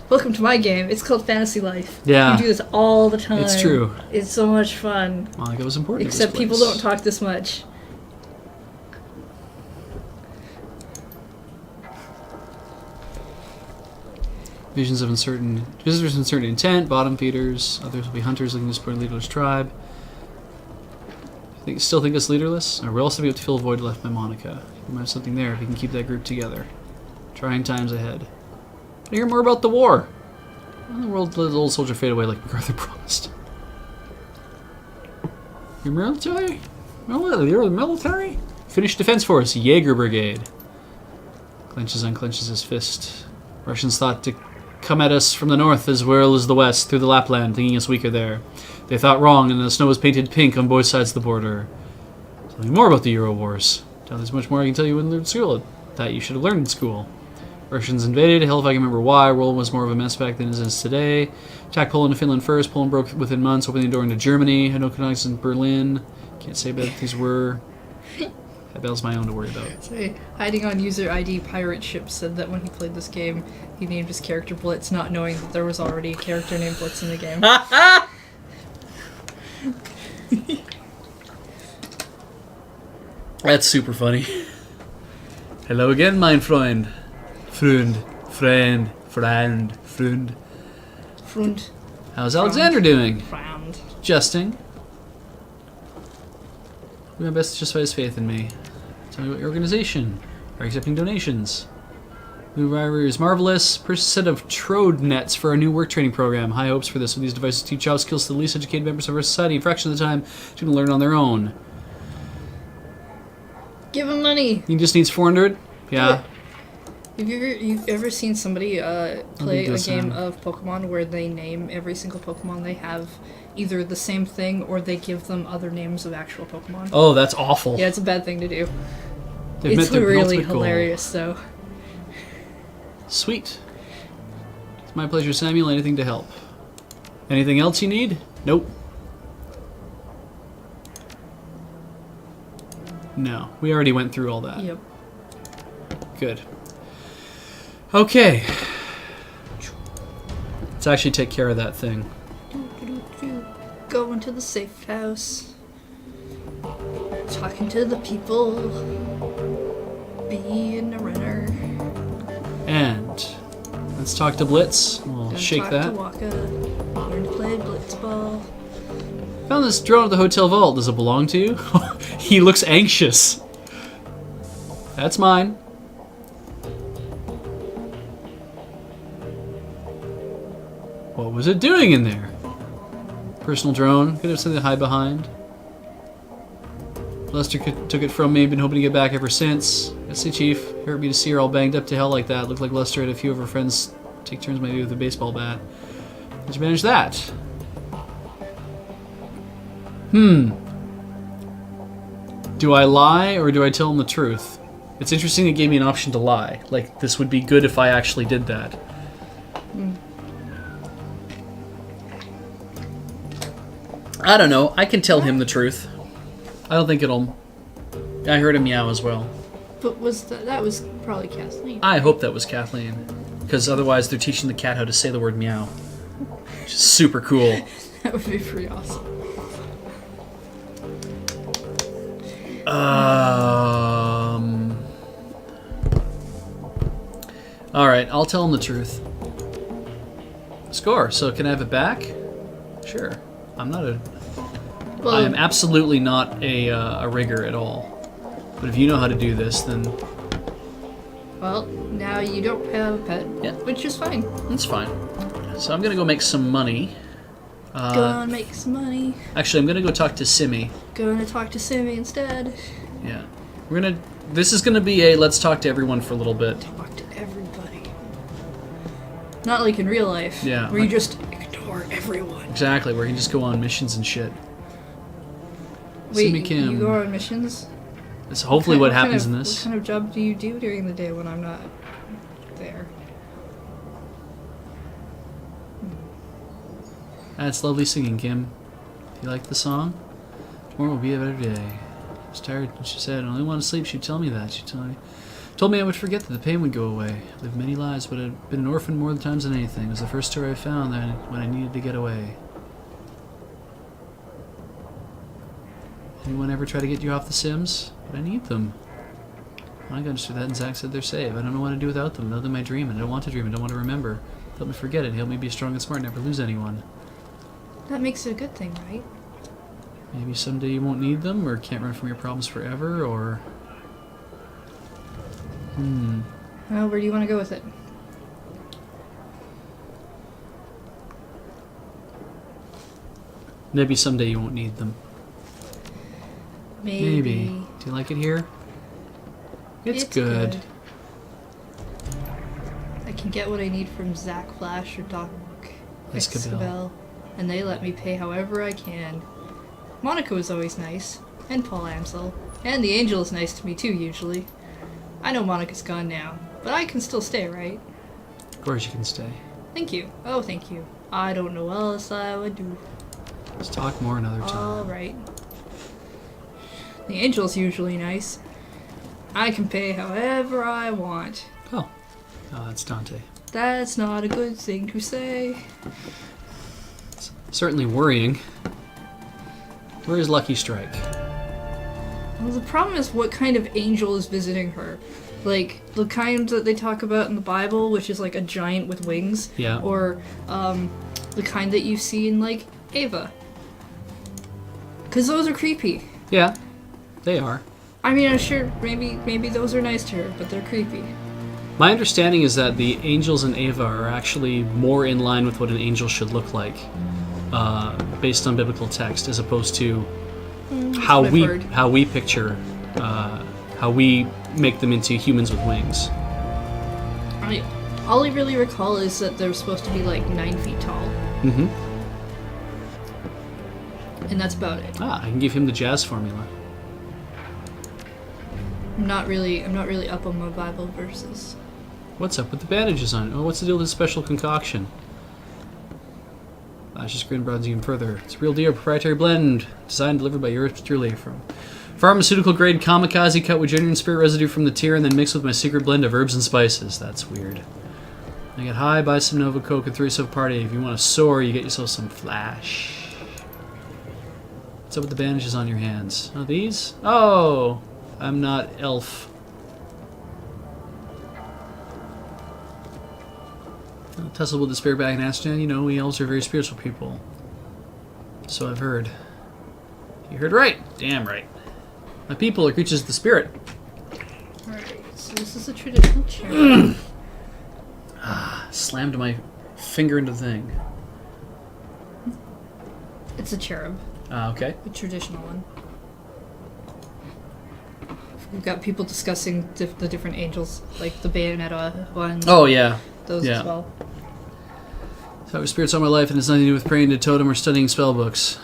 Welcome to my game. It's called Fantasy Life. Yeah. You do this all the time. It's true. It's so much fun. Well, it was important. to Except this people place. don't talk this much. Visitors of uncertain intent, bottom feeders. Others will be hunters looking to support a leaderless tribe. Still think it's leaderless? Or we'll also be able to fill a void left by Monica. You might have something there if you can keep that group together. Trying times ahead. I hear more about the war. Well, the world let the old soldier fade away like MacArthur promised. Your military? Oh, you're the military? Finnish Defense Force, Jaeger Brigade. Unclenches his fist. Russians thought to come at us from the north as well as the west, through the Lapland, thinking us weaker there. They thought wrong, and the snow was painted pink on both sides of the border. Tell me more about the Euro Wars. There's much more I can tell you in school that you should have learned in school. Russians invaded, hell if I can remember why. World was more of a mess back then as it is today. Attacked Poland and Finland first. Poland broke within months, opening the door into Germany. Had no connections in Berlin. Can't say what these were. That battle's my own to worry about. So, hiding on user ID Pirate Ship said that when he played this game, he named his character Blitz, not knowing that there was already a character named Blitz in the game. That's super funny. Hello again, mein Freund. Freund. Frund. How's Alexander doing? Frowned. Justing. Do my best to justify his faith in me. Tell me about your organization. Are you accepting donations? New rivalry is marvelous. First set of Trode nets for our new work training program. High hopes for this. With these devices teach job skills to the least educated members of our society. A fraction of the time, to learn on their own. Give him money! He just needs 400? Yeah. Have you ever seen somebody play a does game sound- of Pokemon where they name every single Pokemon they have either the same thing or they give them other names of actual Pokemon? Oh, that's awful. Yeah, it's a bad thing to do. They've It's met their really ultimate goal. hilarious, though. Sweet. It's my pleasure, Samuel. Anything to help. Anything else you need? Nope. No. We already went through all that. Yep. Good. Okay. Let's actually take care of that thing. Going to the safe house. Talking to the people. Being a runner. And let's talk to Blitz. We'll Gonna shake talk that. to Waka. Learn to play blitzball. Found this drone at the hotel vault. Does it belong to you? He looks anxious. That's mine. What was it doing in there? Personal drone. Could have something to hide behind. Lester took it from me. Been hoping to get back ever since. I say, Chief. Hurt me to see her all banged up to hell like that. Looked like Lester had a few of her friends take turns maybe with a baseball bat. How'd you manage that? Do I lie or do I tell him the truth? It's interesting it gave me an option to lie. Like, this would be good if I actually did that. I don't know. I can tell him the truth. I don't think it'll... I heard him meow as well. But that was probably Kathleen. I hope that was Kathleen. Because otherwise they're teaching the cat how to say the word meow. Which is super cool. That would be pretty awesome. Alright, I'll tell him the truth. Score. So can I have it back? Sure. I'm not a... Well, I am absolutely not a rigger at all. But if you know how to do this, then... Well, now you don't have a pet, Yeah. which is fine. That's fine. So I'm gonna go make some money. Gonna make some money. Actually, I'm gonna go talk to Simi. Gonna talk to Sammy instead. Yeah. We're gonna... This is gonna be a let's talk to everyone for a little bit. Talk to everybody. Not like in real life. Yeah, Where like- you just ignore everyone. Exactly, where you can just go on missions and shit. Wait, Simi Kim. you go on missions? That's hopefully what kind happens of- in this. What kind of job do you do during the day when I'm not there? That's lovely singing, Kim. Do you like the song? Tomorrow will be a better day. I was tired, and she said, I only want to sleep. She'd tell me that. She'd told me I would forget that the pain would go away. I lived many lives, but I'd been an orphan more times than anything. It was the first story I found when I needed to get away. Anyone ever try to get you off the Sims? But I need them. I got through that, and Zach said they're safe. I don't know what to do without them. Without them, I dream, and I don't want to dream. I don't want to remember. Help me forget it. Help me be strong and smart, and never lose anyone. That makes it a good thing, right? Maybe someday you won't need them, or can't run from your problems forever, or... Well, where do you want to go with it? Maybe someday you won't need them. Maybe. Do you like it here? It's good. I can get what I need from Zach Flash or Doc Escabel. Escabel, and they let me pay however I can. Monica was always nice, and Paul Ansel, and the Angel is nice to me too, usually. I know Monica's gone now, but I can still stay, right? Of course you can stay. Thank you. Oh, thank you. I don't know what else I would do. Let's talk more another time. Alright. The Angel's usually nice. I can pay however I want. Oh, that's Dante. That's not a good thing to say. It's certainly worrying. Where is Lucky Strike? Well, the problem is what kind of angel is visiting her. Like, the kind that they talk about in the Bible, which is like a giant with wings. Yeah. Or, the kind that you see in, like, Ava. Because those are creepy. Yeah, they are. I mean, I'm sure maybe those are nice to her, but they're creepy. My understanding is that the angels in Ava are actually more in line with what an angel should look like, based on biblical text, as opposed to how what I've heard. we picture, how we make them into humans with wings. All I really recall is that they're supposed to be like 9 feet tall, Mm-hmm. and that's about it. I can give him the jazz formula. I'm not really up on my Bible verses. What's up with the bandages on? Oh, what's the deal with this special concoction? Flash's grin broadens even further. It's a real deal proprietary blend, designed and delivered by yours truly from pharmaceutical grade kamikaze cut with genuine spirit residue from the tier and then mixed with my secret blend of herbs and spices. That's weird. I get high, buy some Nova Coke, and throw yourself a party. If you want to soar, you get yourself some Flash. What's up with the bandages on your hands? Oh, these? Oh, I'm not elf. Tussle with the spirit bag and Aston, you know, we elves are very spiritual people. So I've heard. You heard right. Damn right. My people are creatures of the spirit. Alright. This is a traditional cherub. Slammed my finger into the thing. It's a cherub. Okay. A traditional one. We've got people discussing the different angels, like the Bayonetta ones. Oh, yeah. Those yeah. as well. So I was spirits all my life, and it's nothing to do with praying to totem or studying spell books.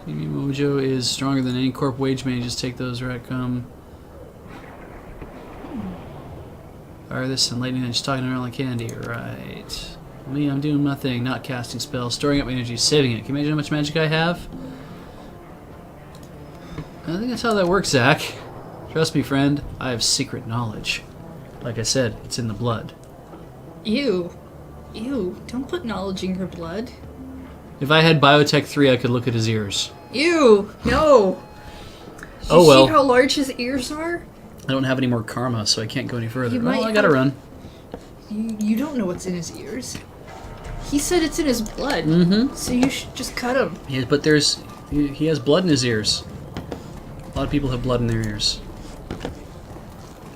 Amy Mojo is stronger than any corp wage man. Just take those Ratcom. Fire this and lightning and just talking around like candy. Right. Me, I'm doing my thing, not casting spells, storing up my energy, saving it. Can you imagine how much magic I have? I think that's how that works, Zach. Trust me, friend. I have secret knowledge. Like I said, it's in the blood. Ew. Ew. Don't put knowledge in your blood. If I had Biotech 3, I could look at his ears. Ew. No. Oh, well. See how large his ears are? I don't have any more karma, so I can't go any further. You Oh, might I gotta have- run. You don't know what's in his ears. He said it's in his blood. Mm-hmm. So you should just cut him. Yeah, but he has blood in his ears. A lot of people have blood in their ears.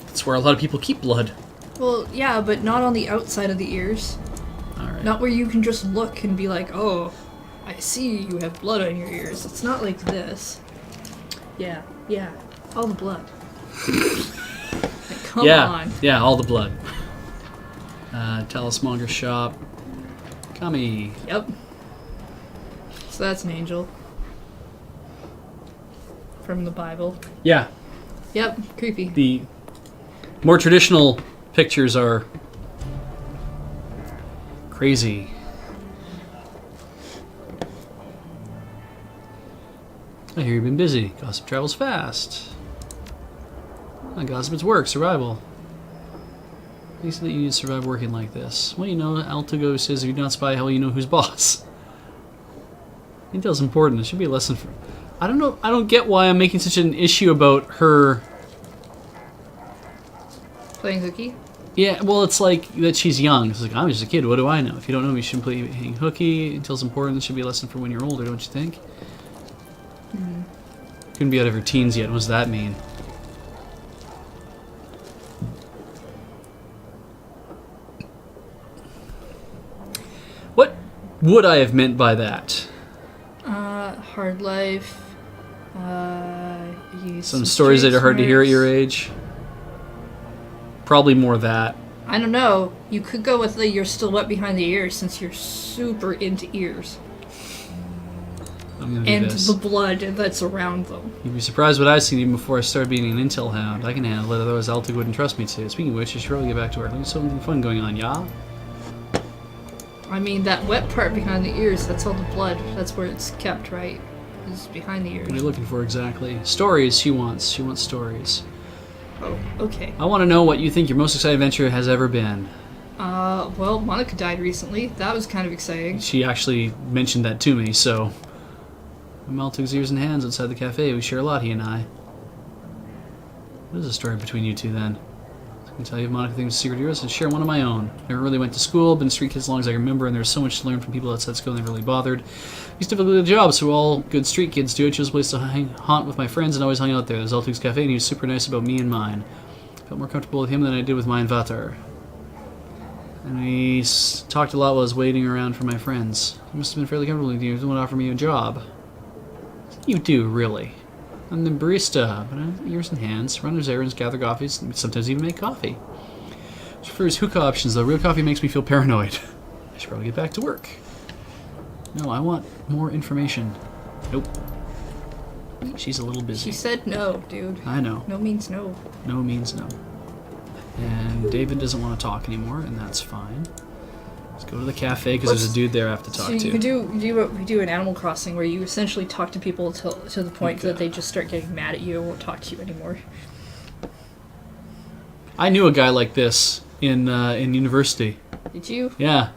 That's where a lot of people keep blood. Well, yeah, but not on the outside of the ears. Alright. Not where you can just look and be like, oh, I see you have blood on your ears. It's not like this. Yeah, all the blood. Like, come on. Yeah, all the blood. Talismonger shop. Kami. Yep. So that's an angel. From the Bible. Yeah, Yep, creepy. the more traditional pictures are crazy. I hear you've been busy. Gossip travels fast. Gossip, it's work, survival. You said that you need to survive working like this. Well, you know, Altugo says if you do not spy, hell, you know who's boss. Intel's important. It should be a lesson for... I don't know. I don't get why I'm making such an issue about her... Playing hooky? Yeah, well, it's like that she's young. It's like, I'm just a kid. What do I know? If you don't know me, you shouldn't play hooky. Intel's important. It should be a lesson for when you're older, don't you think? Couldn't be out of her teens yet. What does that mean? What would I have meant by that? Hard life. Some stories that are hard to hear at your age? Probably more that. I don't know. You could go with the you're still wet behind the ears since you're super into ears. I'm gonna do And this. the blood that's around them. You'd be surprised what I've seen even before I started being an intel hound. I can handle it, otherwise Altig wouldn't trust me to. Speaking of which, I should probably get back to work. There's something fun going on, yeah? I mean, that wet part behind the ears, that's all the blood. That's where it's kept, right? Is behind the ears. What are you looking for exactly? Stories she wants. She wants stories. Oh, okay. I want to know what you think your most exciting adventure has ever been. Well, Monica died recently. That was kind of exciting. She actually mentioned that to me, so... I'm Altig's ears and hands outside the cafe. We share a lot, he and I. What is the story between you two, then? I can tell you Monica thinks it's secret yours and share one of my own. Never really went to school, been a street kid as long as I can remember, and there's so much to learn from people outside school I never really bothered. Used to have a good job, so all good street kids do. I chose a place to haunt with my friends and always hung out there. There's Altig's Cafe, and he was super nice about me and mine. Felt more comfortable with him than I did with my Vatar. And we talked a lot while I was waiting around for my friends. He must have been fairly comfortable with you. He didn't want to offer me a job. You do, really. I'm the barista, but I have ears and hands, run his errands, gather coffees, and sometimes even make coffee. As for his hookah options, though, real coffee makes me feel paranoid. I should probably get back to work. No, I want more information. Nope. She's a little busy. She said no, dude. I know. No means no. No means no. And David doesn't want to talk anymore, and that's fine. Let's go to the cafe, because there's a dude there I have to talk So you to. could do what we do in Animal Crossing, where you essentially talk to people to the point that they just start getting mad at you and won't talk to you anymore. I knew a guy like this in university. Did you? Yeah.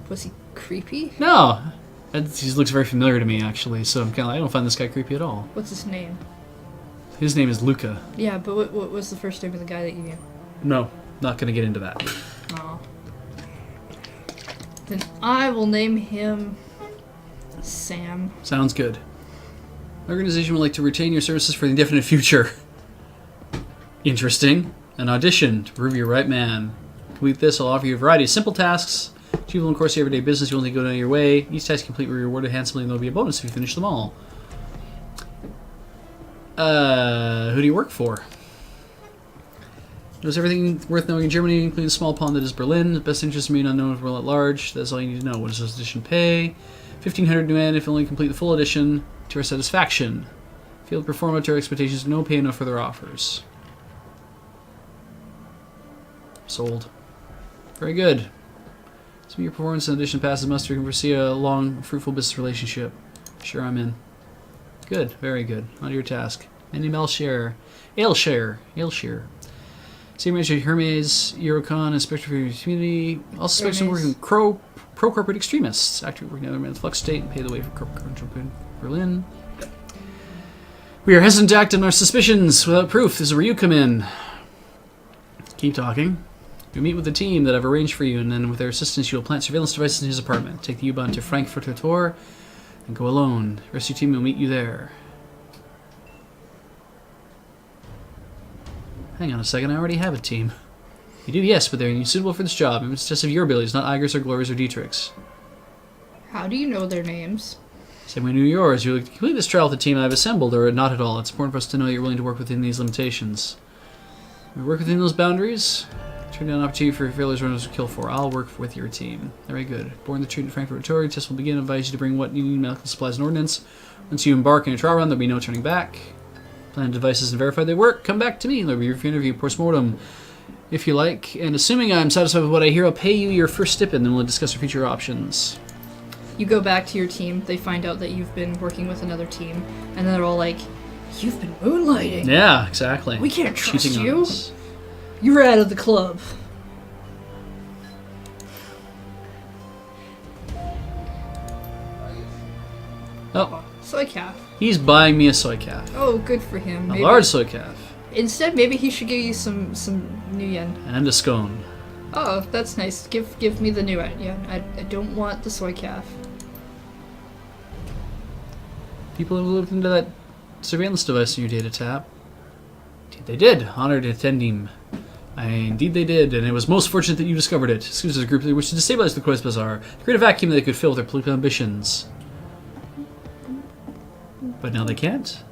Was he creepy? No. He looks very familiar to me, actually, so I'm kind of like, I don't find this guy creepy at all. What's his name? His name is Luca. Yeah, but what was the first name of the guy that you knew? No, not going to get into that. Oh. Then I will name him Sam. Sounds good. The organization would like to retain your services for the indefinite future. Interesting. An audition to prove you're right man. Complete this, I'll offer you a variety of simple tasks. Achievable in the course of your everyday business, you only go down your way. Each task complete will be rewarded handsomely and there'll be a bonus if you finish them all. Who do you work for? Knows everything worth knowing in Germany, including the small pond that is Berlin. The best interest in being unknown world at large. That's all you need to know. What does this edition pay? 1,500 yuan if you only complete the full edition to our satisfaction. Failed to perform up to our expectations, no pay, no further offers. Sold. Very good. Some of your performance in addition passes muster. You can foresee a long, fruitful business relationship. Sure, I'm in. Good, very good. On to your task. Animal share. Ailshare. Senior Manager Hermes, Eurocon, Inspector for your community. Also suspects of working with pro-corporate extremists. Active working in the flux state and pay the way for corporate control in Berlin. We are hesitant to act on our suspicions without proof. This is where you come in. Keep talking. You meet with the team that I've arranged for you, and then with their assistance, you will plant surveillance devices in his apartment. Take the U-Bahn to Frankfurter Tor, and go alone. The rest of your team will meet you there. Hang on a second, I already have a team. You do, yes, but they're suitable for this job. It's just of your abilities, not Iger's or Glory's or Dietrich's. How do you know their names? Same way I knew yours. You will complete this trial with the team I've assembled, or not at all. It's important for us to know you're willing to work within these limitations. We work within those boundaries. Turn down an opportunity for failures runners to kill for. I'll work with your team. Very good. Born the treat in Frankfurt Tor, test will begin. Advise you to bring what you need, medical supplies and ordnance. Once you embark in a trial run, there'll be no turning back. Plan devices and verify they work. Come back to me. There'll be your interview post-mortem if you like. And assuming I'm satisfied with what I hear, I'll pay you your first stipend, then we'll discuss our future options. You go back to your team, they find out that you've been working with another team, and they're all like, "You've been moonlighting. Yeah, exactly. We can't trust Cheating on you. us. You're out of the club." Oh, Soy calf. he's buying me a soy calf. Oh, good for him. A large soy calf. Instead, maybe he should give you some new yen. And a scone. Oh, that's nice. Give me the new yen. I don't want the soy calf. People have looked into that surveillance device in your data tab. Indeed they did. Honored attending. Indeed they did, and it was most fortunate that you discovered it. Excuse us, a group that wished to destabilize the Quest Bazaar, to create a vacuum that they could fill with their political ambitions. But now they can't.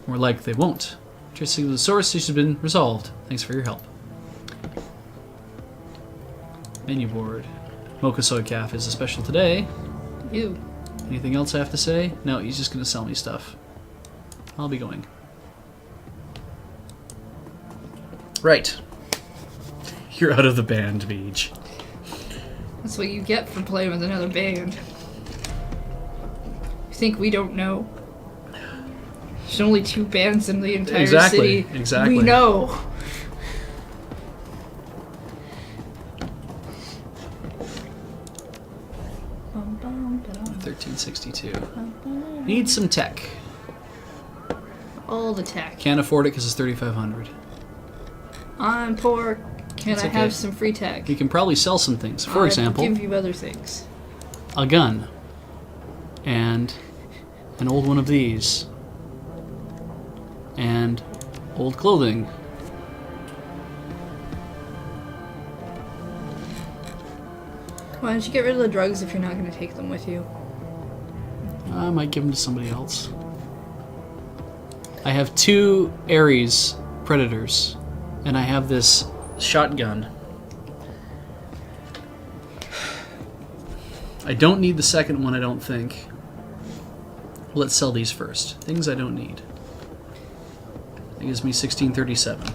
More like they won't. Tracing to the source issue has been resolved. Thanks for your help. Menu board. Mocha soy calf is a special today. Ew. Anything else I have to say? No, he's just going to sell me stuff. I'll be going. Right. You're out of the band, Beej. That's what you get for playing with another band. You think we don't know? There's only 2 bands in the entire city. Exactly. We know. $13.62. Need some tech. All the tech. Can't afford it because it's $3,500. I'm poor. Can It's I okay. have some free tech? We can probably sell some things. For example, give you other things. a gun. And an old one of these. And old clothing. Why don't you get rid of the drugs if you're not going to take them with you? I might give them to somebody else. I have 2 Ares Predators. And I have this shotgun. I don't need the second one, I don't think. Let's sell these first. Things I don't need. That gives me 1637.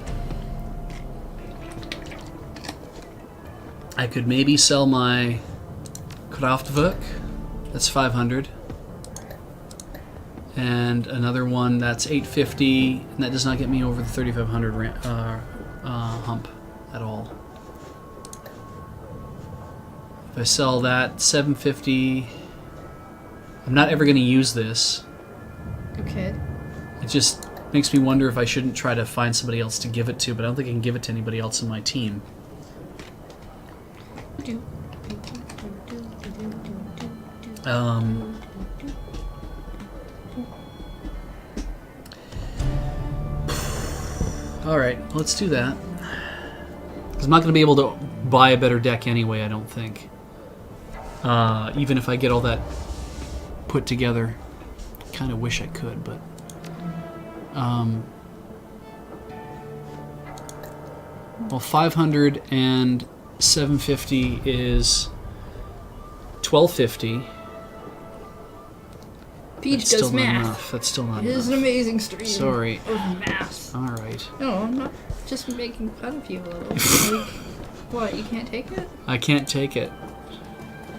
I could maybe sell my Kraftwerk. That's 500. And another one that's 850, and that does not get me over the 3500 hump at all. If I sell that, 750. I'm not ever going to use this. Okay. It just makes me wonder if I shouldn't try to find somebody else to give it to, but I don't think I can give it to anybody else in my team. All right, let's do that. 'Cause I'm not going to be able to buy a better deck anyway, I don't think. Even if I get all that put together. Kind of wish I could, but... well, 500 and 750 is 1250. Beej That's does still not math. enough. That's still not It is an enough. amazing stream. Sorry. Of math. All right. No, I'm not just making fun of you a little. Like, what? You can't take it? I can't take it.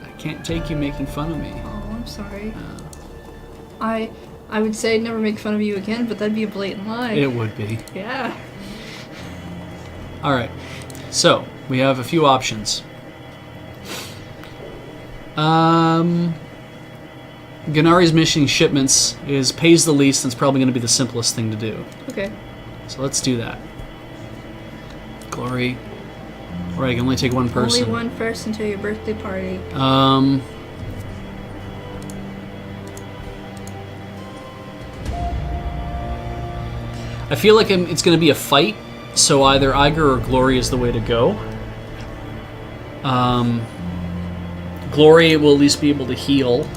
I can't take you making fun of me. Oh, I'm sorry. I would say never make fun of you again, but that'd be a blatant lie. It would be. Yeah. All right. So we have a few options. Gennari's missing shipments pays the least, and it's probably going to be the simplest thing to do. Okay. So let's do that. Glory. All right, I can only take one person. Only one person to your birthday party. I feel like it's going to be a fight, so either Iger or Glory is the way to go. Glory will at least be able to heal.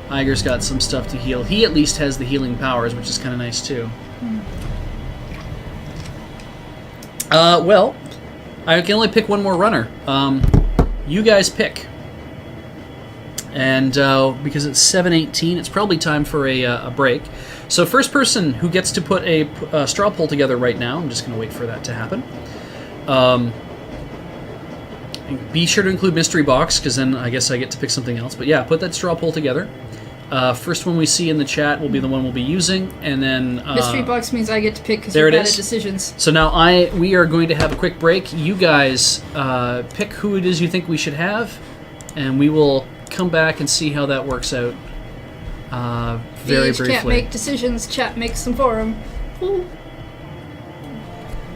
Iger's got some stuff to heal. He at least has the healing powers, which is kind of nice too. Well, I can only pick one more runner. You guys pick. And because it's 7:18, it's probably time for a break. So first person who gets to put a straw poll together right now, I'm just going to wait for that to happen. Be sure to include mystery box, because then I guess I get to pick something else. But yeah, put that straw poll together. First one we see in the chat will be the one we'll be using, and then... Mystery box means I get to pick because there you're it bad is. at decisions. So now we are going to have a quick break. You guys pick who it is you think we should have, and we will come back and see how that works out very Beej briefly. can't make decisions, chat makes them for him. Ooh.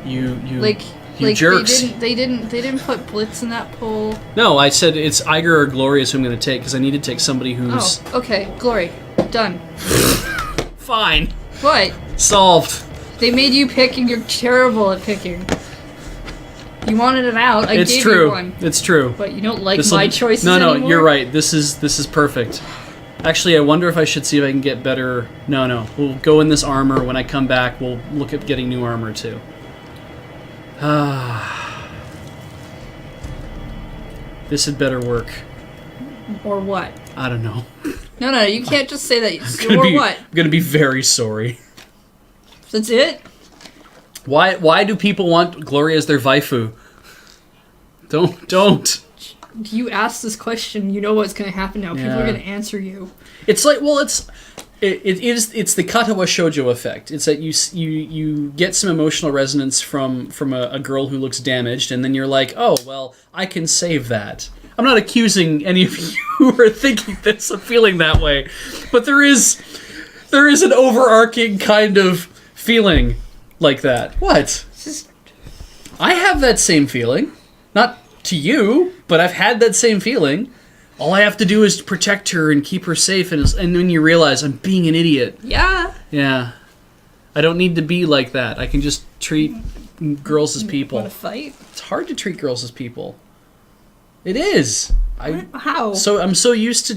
You Like jerks. They didn't put Blitz in that poll. No, I said it's Iger or Glorious who I'm going to take, because I need to take somebody who's... Oh, okay. Glory. Done. Fine. What? Solved. They made you pick and you're terrible at picking. You wanted it out. I It's gave true. you one. It's true. But you don't like This'll my be- choices No, anymore? you're right. This is perfect. Actually, I wonder if I should see if I can get better... No. We'll go in this armor. When I come back, we'll look at getting new armor, too. This had better work. Or what? I don't know. No, you can't just say that. Or what? I'm gonna be very sorry. That's it? Why do people want Gloria as their waifu? Don't. You asked this question, you know what's going to happen now. People Yeah. are going to answer you. It's like, well, it's the Katawa Shoujo effect. It's that you get some emotional resonance from a girl who looks damaged, and then you're like, oh well, I can save that. I'm not accusing any of you who are thinking this of feeling that way, but there is an overarching kind of feeling like that. What? I have that same feeling. Not to you, but I've had that same feeling. All I have to do is protect her and keep her safe, and then you realize I'm being an idiot. Yeah. Yeah. I don't need to be like that. I can just treat girls as people. Want to fight? It's hard to treat girls as people. It is. How? I was so used to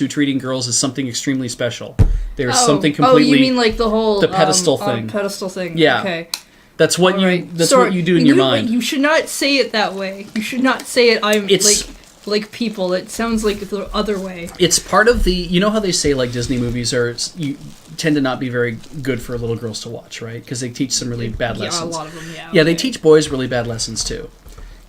treating girls as something extremely special. There's something completely... Oh, you mean like the whole... the pedestal thing. Pedestal thing. Yeah. Okay. That's what what you do in your mind. You should not say it that way. You should not say it. Like people. It sounds like the other way. It's part of the... You know how they say like Disney movies tend to not be very good for little girls to watch, right? Because they teach some really bad lessons. Yeah, a lot of them, yeah. Yeah, they teach boys really bad lessons too.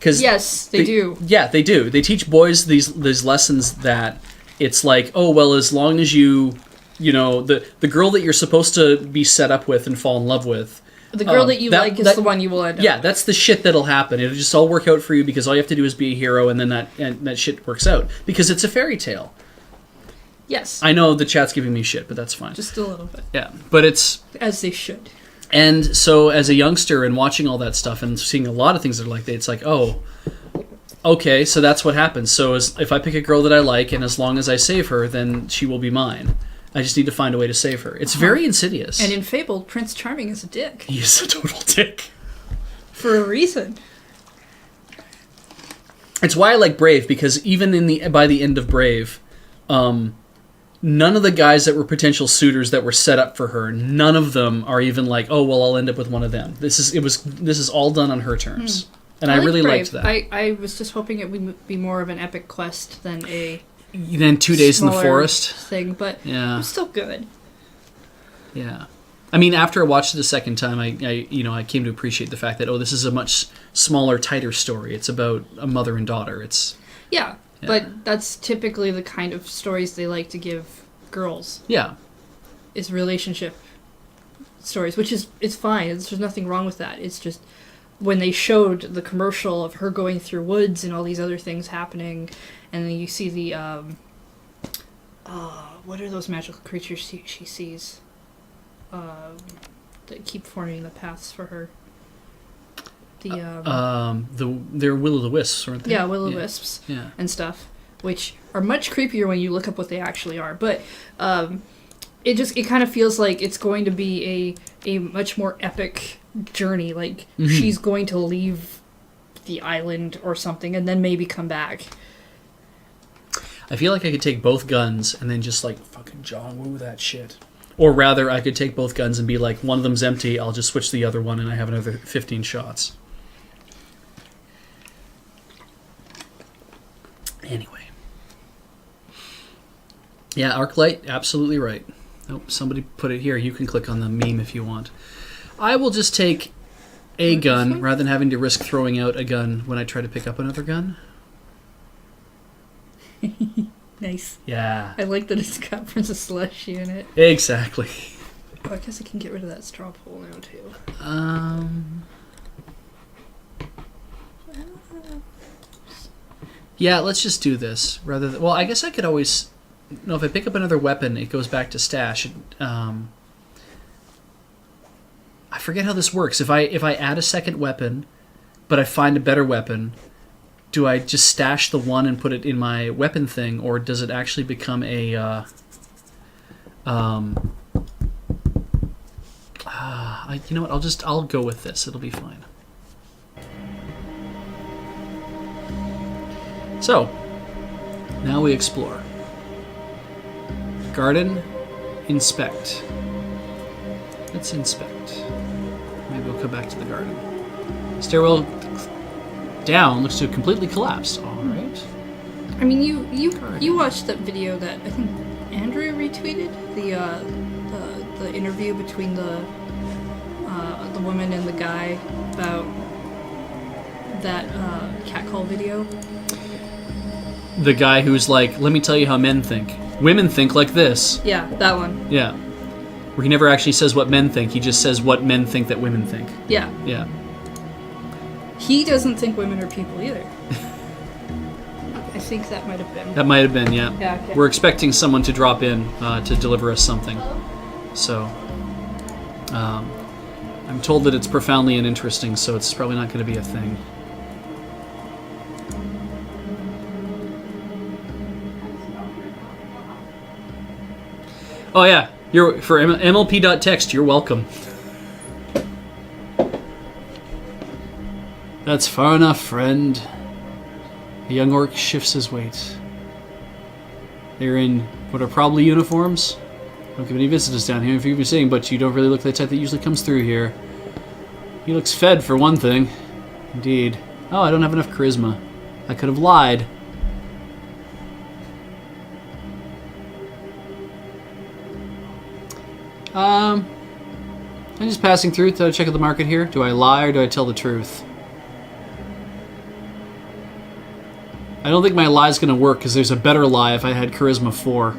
Yes, they do. Yeah, they do. They teach boys these lessons that it's like, oh, well, as long as you know, the girl that you're supposed to be set up with and fall in love with, The girl that you like is the one you will end up yeah, with. that's the shit that'll happen. It'll just all work out for you because all you have to do is be a hero, and then that shit works out. Because it's a fairy tale. Yes. I know the chat's giving me shit, but that's fine. Just a little bit. Yeah, but it's... As they should. And so as a youngster and watching all that stuff and seeing a lot of things that are like that, it's like, oh, okay, so that's what happens. So if I pick a girl that I like, and as long as I save her, then she will be mine. I just need to find a way to save her. It's very insidious. And in Fable, Prince Charming is a dick. He is a total dick. For a reason. It's why I like Brave, because even by the end of Brave, none of the guys that were potential suitors that were set up for her, none of them are even like, oh well, I'll end up with one of them. This is all done on her terms, and I really liked that. I was just hoping it would be more of an epic quest than a 2 days in the forest thing, but yeah, it was still good. Yeah. I mean, after I watched it a second time, I came to appreciate the fact that, this is a much smaller, tighter story. It's about a mother and daughter. Yeah, but that's typically the kind of stories they like to give girls. Yeah. Is relationship stories, which it's fine. There's nothing wrong with that. It's just when they showed the commercial of her going through woods and all these other things happening, and then you see the, what are those magical creatures she sees? That keep forming the paths for her. They're will-o'-the-wisps, aren't they? Yeah, will-o'-wisps and stuff, which are much creepier when you look up what they actually are. But it kind of feels like it's going to be a much more epic journey. Like she's going to leave the island or something, and then maybe come back. I feel like I could take both guns and then just like fucking John Woo that shit. Or rather, I could take both guns and be like, one of them's empty, I'll just switch the other one and I have another 15 shots. Anyway. Yeah, Arclight, absolutely right. Oh, somebody put it here. You can click on the meme if you want. I will just take a gun rather than having to risk throwing out a gun when I try to pick up another gun. Nice. Yeah. I like that it's got Princess Celestia in it. Exactly. Oh, I guess I can get rid of that straw poll now, too. Yeah, let's just do this. Well, I guess I could always... No, if I pick up another weapon, it goes back to stash. I forget how this works. If I add a second weapon, but I find a better weapon... Do I just stash the one and put it in my weapon thing, or does it actually become a... you know what? I'll go with this. It'll be fine. So, now we explore. Garden, inspect. Let's inspect. Maybe we'll come back to the garden. Stairwell down looks to have completely collapsed. All right. I mean, you watched that video that I think Andrew retweeted, the interview between the woman and the guy about that catcall video. The guy who's like, let me tell you how men think. Women think like this. Yeah, that one. Yeah. Where he never actually says what men think. He just says what men think that women think. Yeah. Yeah. He doesn't think women are people either. I think that might have been. That might have been, yeah. Yeah, okay. We're expecting someone to drop in to deliver us something. So, I'm told that it's profoundly uninteresting, so it's probably not going to be a thing. Oh yeah, you're for MLP.text. You're welcome. That's far enough, friend. The young orc shifts his weight. They're in what are probably uniforms. Don't give any visitors down here if you've been seeing, but you don't really look like the type that usually comes through here. He looks fed, for one thing. Indeed. Oh, I don't have enough charisma. I could have lied. I'm just passing through to check out the market here. Do I lie or do I tell the truth? I don't think my lie's gonna work because there's a better lie if I had charisma 4.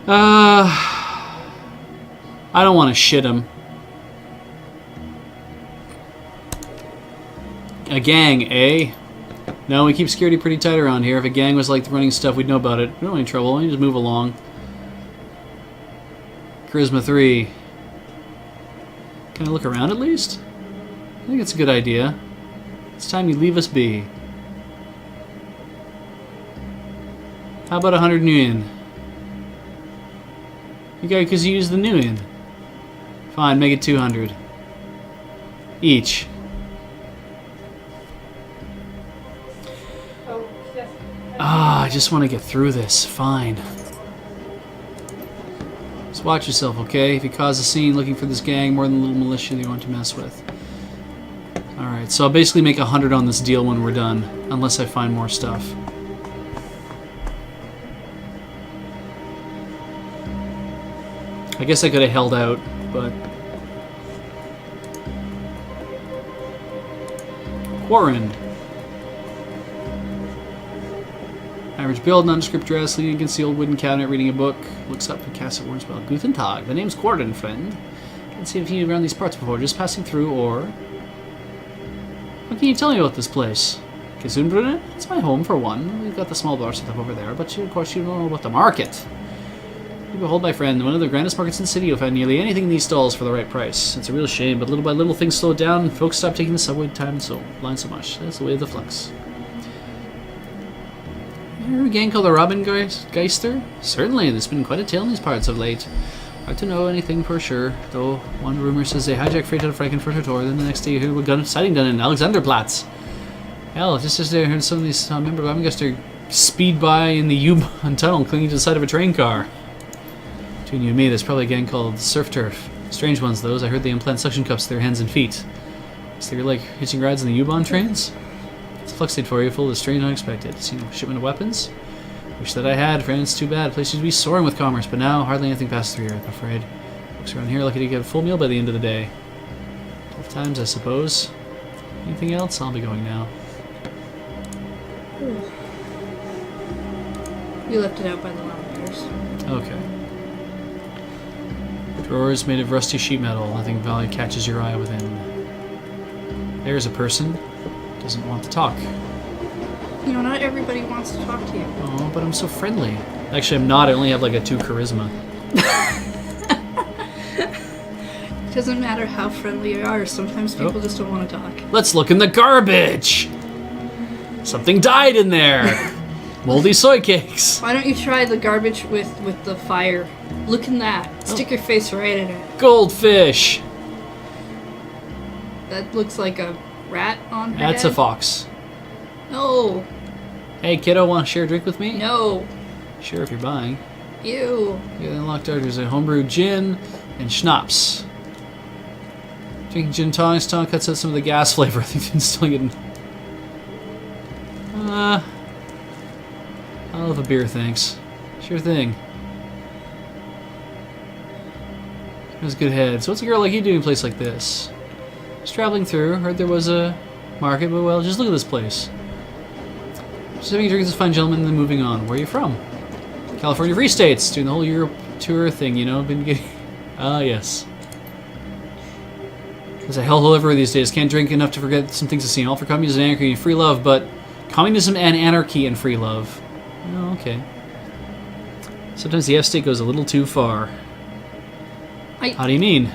I don't want to shit him. A gang, eh? No, we keep security pretty tight around here. If a gang was like running stuff, we'd know about it. We don't have any trouble. We just move along. Charisma 3. Can I look around at least? I think it's a good idea. It's time you leave us be. How about 100 nuyen? You got because you used the nuyen. Fine, make it 200. Each. Ah, I just want to get through this. Fine. Just watch yourself, okay? If you cause a scene looking for this gang more than a little militia you want to mess with. Alright, so I'll basically make 100 on this deal when we're done. Unless I find more stuff. I guess I could have held out, but... Quarren. Average build, nondescript dress, leaning against the old wooden cabinet, reading a book. Looks up and casts a warm spell. Guten Tag. The name's Quarren, friend. Can't see if you've been around these parts before. Just passing through, or... What can you tell me about this place? Gesundbrunnen? It's my home, for one. We've got the small bar set up over there, but of course you don't know about the market. You behold, my friend, one of the grandest markets in the city. You'll find nearly anything in these stalls for the right price. It's a real shame, but little by little things slow down, and folks stop taking the subway line so much. That's the way of the flux. You heard of a gang called the Robin Geister? Certainly, there's been quite a tale in these parts of late. Hard to know anything for sure, though one rumor says they hijacked freight out of Frankfurt Tor, then the next day you hear a gun sighting done in Alexanderplatz. Hell, just yesterday I heard some of these member Robin Geister speed by in the U-Bahn tunnel clinging to the side of a train car. Between you and me, there's probably a gang called Surf Turf. Strange ones, those. I heard they implant suction cups to their hands and feet. So you're like hitching rides in the U-Bahn trains? It's a flux state for you, full of strange and unexpected. Seen a shipment of weapons? Wish that I had, friend. It's too bad. Place used to be soaring with commerce, but now hardly anything passes through here, I'm afraid. Folks around here lucky to get a full meal by the end of the day. Tough times, I suppose. Anything else? I'll be going now. You left it out by the lavenders. Okay. Drawers made of rusty sheet metal. Nothing of value catches your eye within. There's a person. Doesn't want to talk. You know, not everybody wants to talk to you. Oh, but I'm so friendly. Actually, I'm not. I only have like a 2 charisma. It doesn't matter how friendly you are. Sometimes people just don't want to talk. Let's look in the garbage! Something died in there! Moldy soy cakes! Why don't you try the garbage with the fire? Look in that. Stick your face right in it. Goldfish! That looks like a rat on her That's head. a fox. No. Hey, kiddo, want to share a drink with me? No. Sure, if you're buying. Ew. Yeah, the unlocked there's a homebrewed gin and schnapps. Drinking gin tonics, cuts out some of the gas flavor. I think it's still getting... I'll have a beer, thanks. Sure thing. Has a good head. So what's a girl like you doing in a place like this? Just traveling through. Heard there was a market, but well, just look at this place. Just having a drink with this fine gentleman and then moving on. Where are you from? California Free States. Doing the whole Europe tour thing, you know? Been getting... Ah, yes. There's a hellhole everywhere these days. Can't drink enough to forget some things to see. All for communism and anarchy and free love, but... Communism and anarchy and free love. Oh, okay. Sometimes the F-state goes a little too far. How do you mean?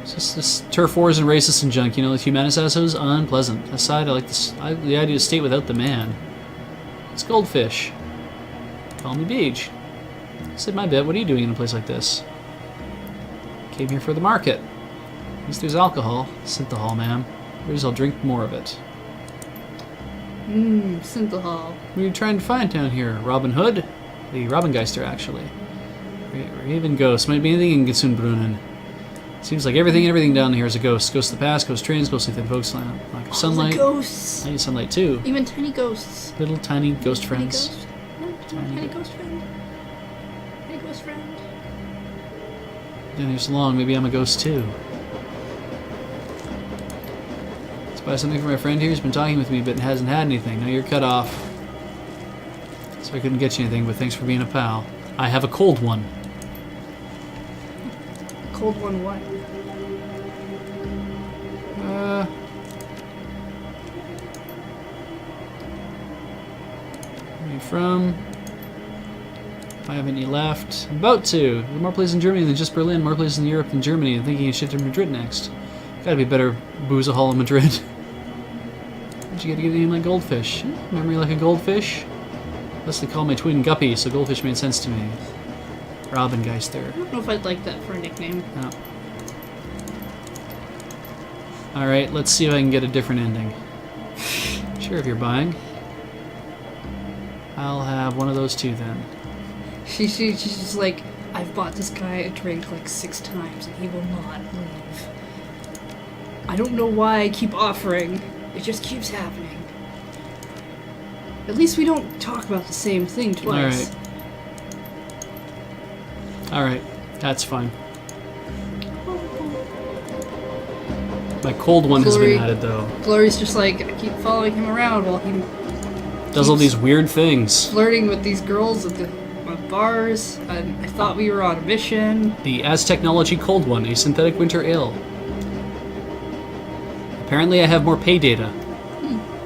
It's just this turf wars and racist and junk, you know, the humanist assholes, unpleasant. Aside, I like this, the idea of state without the man. It's goldfish. Call me Beej. Said my bet, what are you doing in a place like this? Came here for the market. At least there's alcohol. Synthahol, ma'am. Here's I'll drink more of it. Synthahol. What are you trying to find down here? Robin Hood? The Robin Geister, actually. Raven Ghost. Might be anything in Gesundbrunnen. Seems like everything down here is a ghost. Ghosts of the past, ghost trains, ghostly thin folks, lack of sunlight. The ghosts. I need sunlight too. Even tiny ghosts. Little tiny ghost friends. Tiny ghost friend. Tiny ghost friend. Been here so long, maybe I'm a ghost too. Let's buy something for my friend here. He's been talking with me, but hasn't had anything. Now you're cut off. So I couldn't get you anything, but thanks for being a pal. I have a cold one. Cold one what? Where are you from? I haven't any left. I'm about to. There are more places in Germany than just Berlin. More places in Europe than Germany. I'm thinking of shifting to Madrid next. Gotta be better booze-a-hole in Madrid. Where'd you get a name like Goldfish? Memory like a goldfish? Leslie called my twin Guppy, so Goldfish made sense to me. Robingeister. I don't know if I'd like that for a nickname. Oh. Alright, let's see if I can get a different ending. Sure, if you're buying. I'll have one of those two then. She's just like, I've bought this guy a drink like 6 times and he will not leave. I don't know why I keep offering. It just keeps happening. At least we don't talk about the same thing twice. Alright, that's fine. My cold one has been added though. Glory's just like, I keep following him around while he Does all these weird things. flirting with these girls at the bars. And I thought we were on a mission. The As Technology Cold One, a synthetic winter ale. Apparently I have more pay data.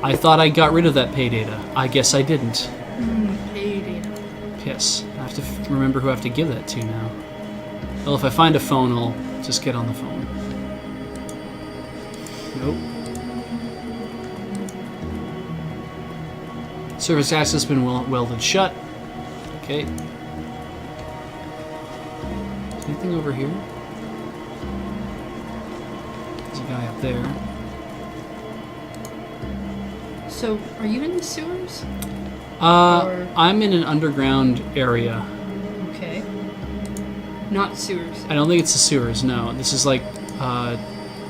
I thought I got rid of that pay data. I guess I didn't. Hey, data. Piss. I have to remember who I have to give that to now. Well, if I find a phone, I'll just get on the phone. Nope. Service access has been welded shut. Okay. Is anything over here? There's a guy up there. So, are you in the sewers? I'm in an underground area. Okay. Not sewers. I don't think it's the sewers, no. This is like,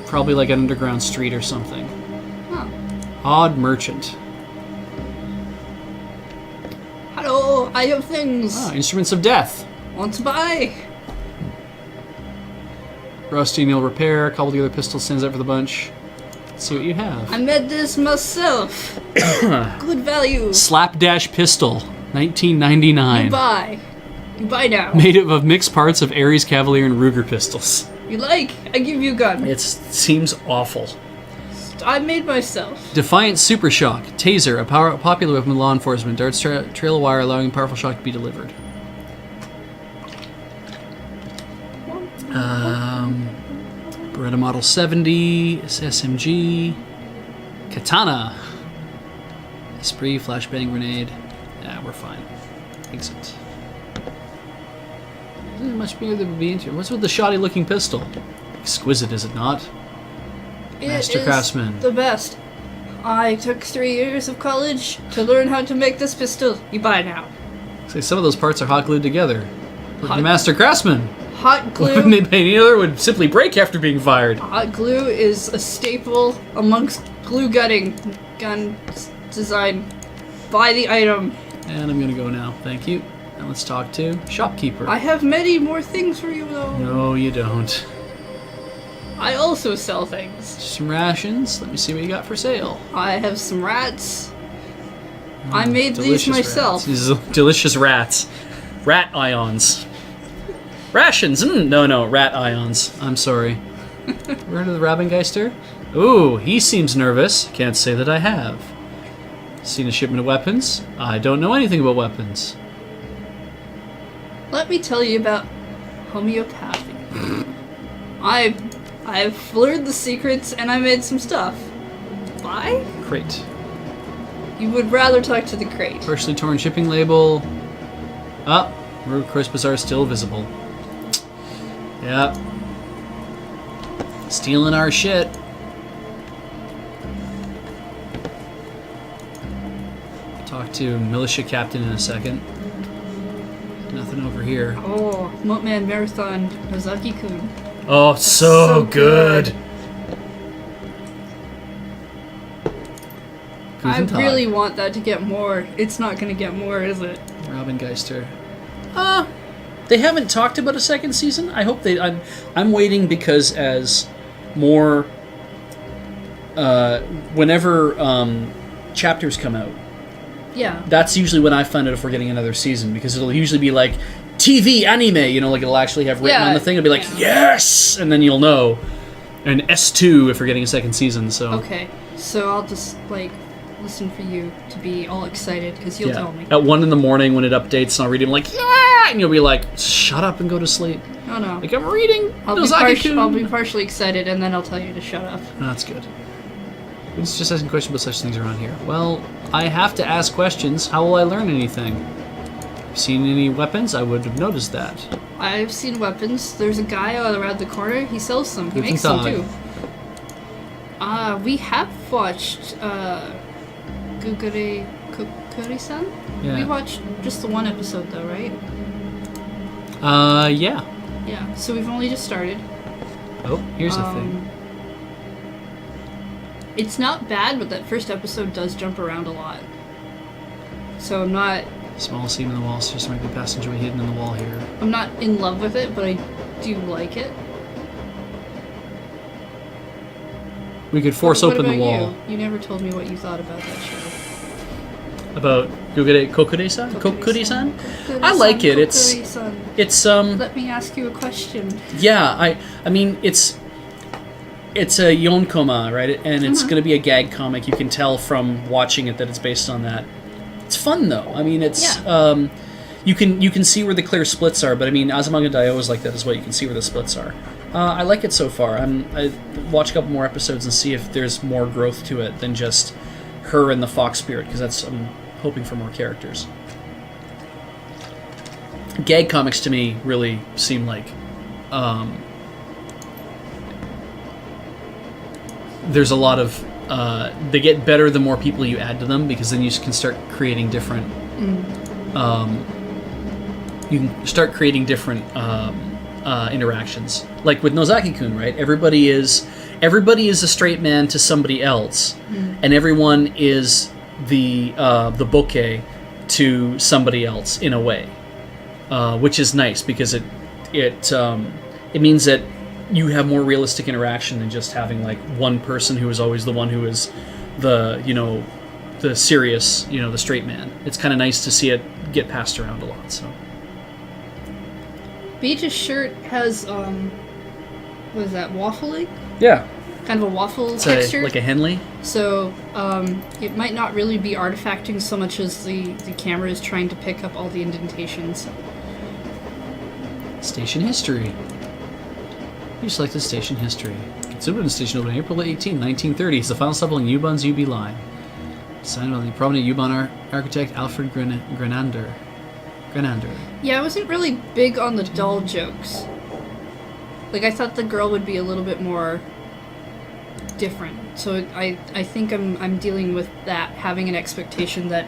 probably like an underground street or something. Huh. Odd merchant. Hello, I have things. Ah, instruments of death. Want to buy? Rusty nail repair, cobble together pistol, sends out for the bunch. Let's see what you have. I made this myself. Good value. Slapdash pistol, 1999. You buy. You buy now. Made up of mixed parts of Ares Cavalier and Ruger pistols. You like? I give you a gun. It seems awful. I made myself. Defiant Super Shock, taser, a popular weapon with law enforcement. Darts trail of wire, allowing powerful shock to be delivered. Beretta Model 70, SMG, Katana, Spree, flashbang grenade. Yeah, we're fine. Exit. Isn't much bigger than be into. What's with the shoddy looking pistol? Exquisite, is it not? Master Craftsman. The best. I took 3 years of college to learn how to make this pistol. You buy now. Say some of those parts are hot glued together. Look at Hot- the Master Craftsman. Hot Wouldn't glue. they any other would simply break after being fired. Hot glue is a staple amongst glue gun design. Buy the item. And I'm gonna go now. Thank you. And let's talk to shopkeeper. I have many more things for you though. No, you don't. I also sell things. Some rations. Let me see what you got for sale. I have some rats. I made these Delicious myself. Rats. These are delicious rats. Rat ions. Rations. No, rat ions. I'm sorry. Where to the Rabengeister? Ooh, he seems nervous. Can't say that I have. Seen a shipment of weapons? I don't know anything about weapons. Let me tell you about homeopathy. I've learned the secrets and I made some stuff. Buy? Crate. You would rather talk to the crate. Partially torn shipping label. Ah, Road Course Bazaar still visible. Yep. Stealing our shit. Talk to militia captain in a second. Nothing over here. Oh, Moatman Marathon Nozaki-kun. Oh, so good. I really want that to get more. It's not gonna get more, is it? Robengeister. They haven't talked about a second season. I hope they. I'm waiting because as more. Whenever chapters come out, Yeah. that's usually when I find out if we're getting another season, because it'll usually be like TV anime, you know, like it'll actually have written on the thing. It'll be like yes, and then you'll know. And S2 if we're getting a second season. So Okay, so I'll just like listen for you to be all excited because you'll tell me. At 1 in the morning when it updates, and I'll read it, I'm like yeah, and you'll be like shut up and go to sleep. Oh no. Like I'm reading. I'll be partially excited and then I'll tell you to shut up. Oh, that's good. It's just asking questions about such things around here. Well, I have to ask questions. How will I learn anything? Seen any weapons? I would have noticed that. I've seen weapons. There's a guy around the corner. He sells them. He Who makes can them talk? too. We have watched Gugure Kokuri-san? Yeah. We watched just the one episode though, right? Yeah. Yeah. So we've only just started. Oh, here's the thing. It's not bad, but that first episode does jump around a lot. So I'm not Small seam in the wall, so just might be passageway hidden in the wall here. in love with it, but I do like it. We could force What open the about wall. You never told me what you thought about that show. About Kokure-san? Kokuri-san? I like it. Kokuri-san. It's Let me ask you a question. yeah, I mean it's a yonkoma, right? And it's going to be a gag comic. You can tell from watching it that it's based on that. It's fun though. I mean, it's you can see where the clear splits are, but I mean, Azumanga Daioh is like that as well. You can see where the splits are. I like it so far. I watch a couple more episodes and see if there's more growth to it than just her and the fox spirit, because I'm hoping for more characters. Gag comics to me really seem like there's a lot of they get better the more people you add to them, because then you can start creating different interactions, like with Nozaki-kun, right? Everybody is a straight man to somebody else, and everyone is the bouquet to somebody else in a way, which is nice because it means that you have more realistic interaction than just having like one person who is always the one who is the serious, the straight man. It's kind of nice to see it get passed around a lot. So Beej's shirt has what is that, waffling? yeah, Kind of a waffle it's texture. like a Henley. So it might not really be artifacting so much as the camera is trying to pick up all the indentations. Station history. You selected station history. Kitsubun Station opened April 18, 1930. It's the final stop along Ubon's UB line. Signed by the prominent Ubon architect Alfred Grenander. Yeah, I wasn't really big on the doll jokes. Like, I thought the girl would be a little bit more different. So I think I'm dealing with that, having an expectation that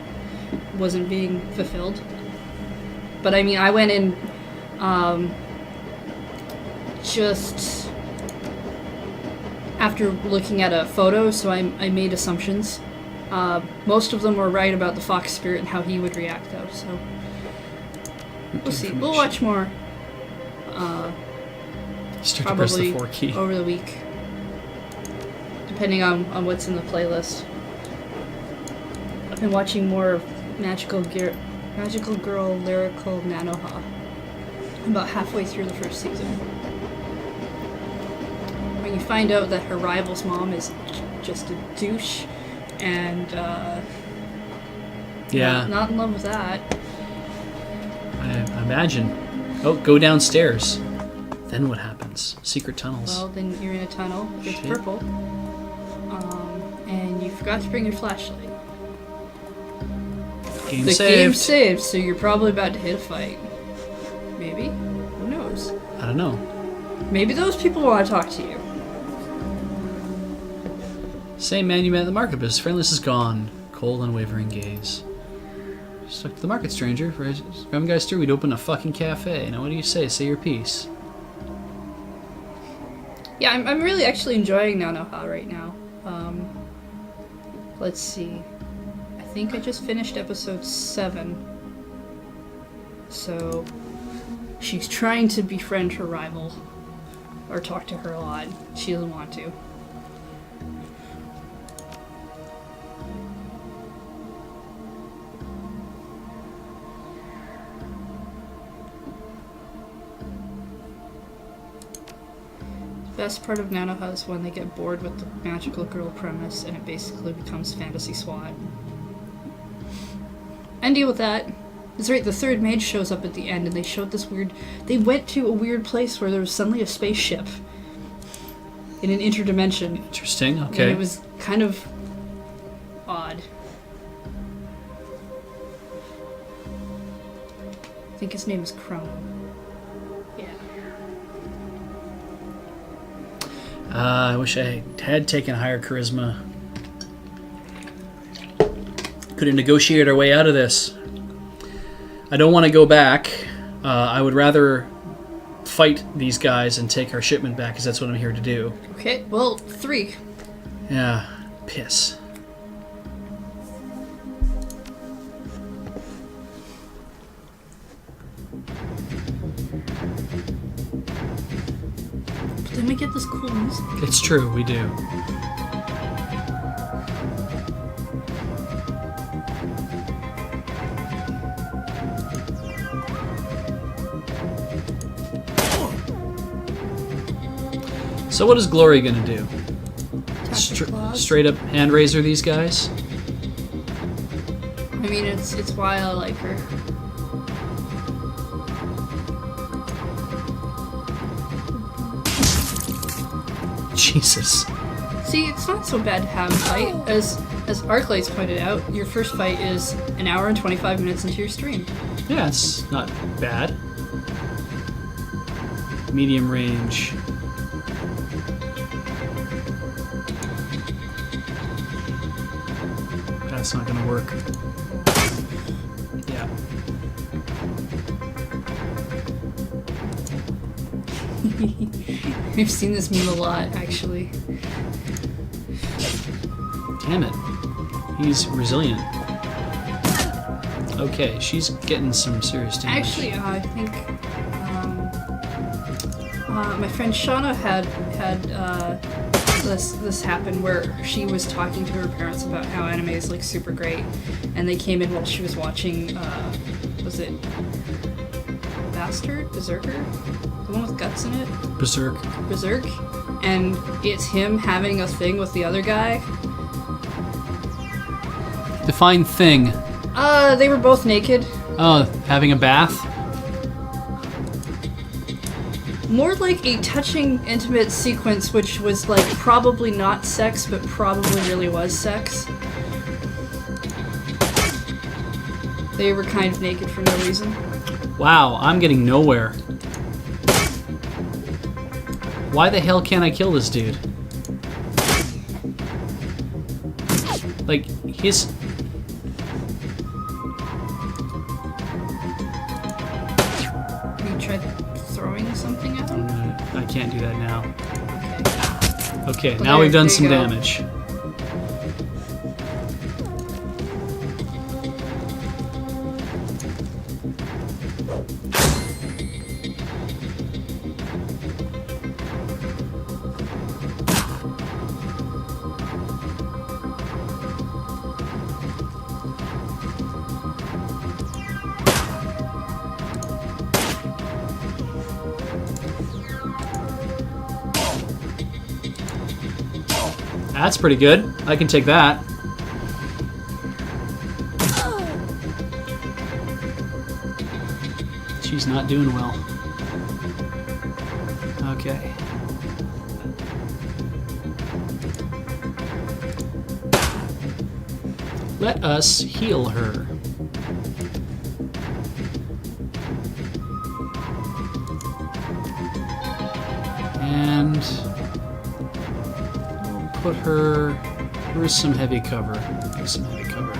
wasn't being fulfilled. But I mean, I went in just after looking at a photo, so I made assumptions. Most of them were right about the fox spirit and how he would react, though, so we'll see. We'll watch more Start to press the probably 4 key. over the week, depending on what's in the playlist. I've been watching more of Magical Girl Lyrical Nanoha. I'm about halfway through the first season. When you find out that her rival's mom is just a douche, and Yeah, not in love with that. I imagine. Oh, go downstairs. Then what happens? Secret tunnels. Well, then you're in a tunnel. It's Shit. purple, and you forgot to bring your flashlight. Game The saved. game saved, so you're probably about to hit a fight. Maybe. Who knows? I don't know. Maybe those people want to talk to you. Same man you met at the market, but his friendliness is gone. Cold, unwavering gaze. Stuck to the market, stranger. For grabbing guys through, we'd open a fucking cafe. Now what do you say? Say your piece. Yeah, I'm really actually enjoying Nanoha right now. Let's see. I think I just finished episode 7. So she's trying to befriend her rival, or talk to her a lot. She doesn't want to. Best part of Nanoha is when they get bored with the magical girl premise and it basically becomes fantasy SWAT. And deal with that. That's right, the third mage shows up at the end and they showed this weird... They went to a weird place where there was suddenly a spaceship in an interdimension. Interesting, And okay. it was kind of odd. think his name is Chrome. Yeah. I wish I had taken higher charisma. Could have negotiated our way out of this. I don't want to go back. I would rather fight these guys and take our shipment back, because that's what I'm here to do. Okay, well, 3. Yeah, piss. But then we get this cool music. It's true, we do. So what is Glory gonna do? Straight up hand razor these guys? I mean, it's why I like her. Jesus. See, it's not so bad to have a fight. As Arclights pointed out, your first fight is an hour and 25 minutes into your stream. Yeah, it's not bad. Medium range. That's not gonna work. Yeah. We've seen this meme a lot, actually. Damn it. He's resilient. Okay, she's getting some serious damage. Actually, I think my friend Shauna had this happen where she was talking to her parents about how anime is like super great, and they came in while she was watching. Was it Berserker, the one with guts in it? Berserk. And it's him having a thing with the other guy. Define thing. They were both naked. Oh, having a bath? More like a touching, intimate sequence, which was like probably not sex, but probably really was sex. They were kind of naked for no reason. Wow, I'm getting nowhere. Why the hell can't I kill this dude? Like, his... You tried throwing something at him? I can't do that now. Okay. Okay, Well, now we've done there some you go. damage. That's pretty good. I can take that. She's not doing well. Okay. Let us heal her. And we'll put her... Where's some heavy cover? There's some heavy cover.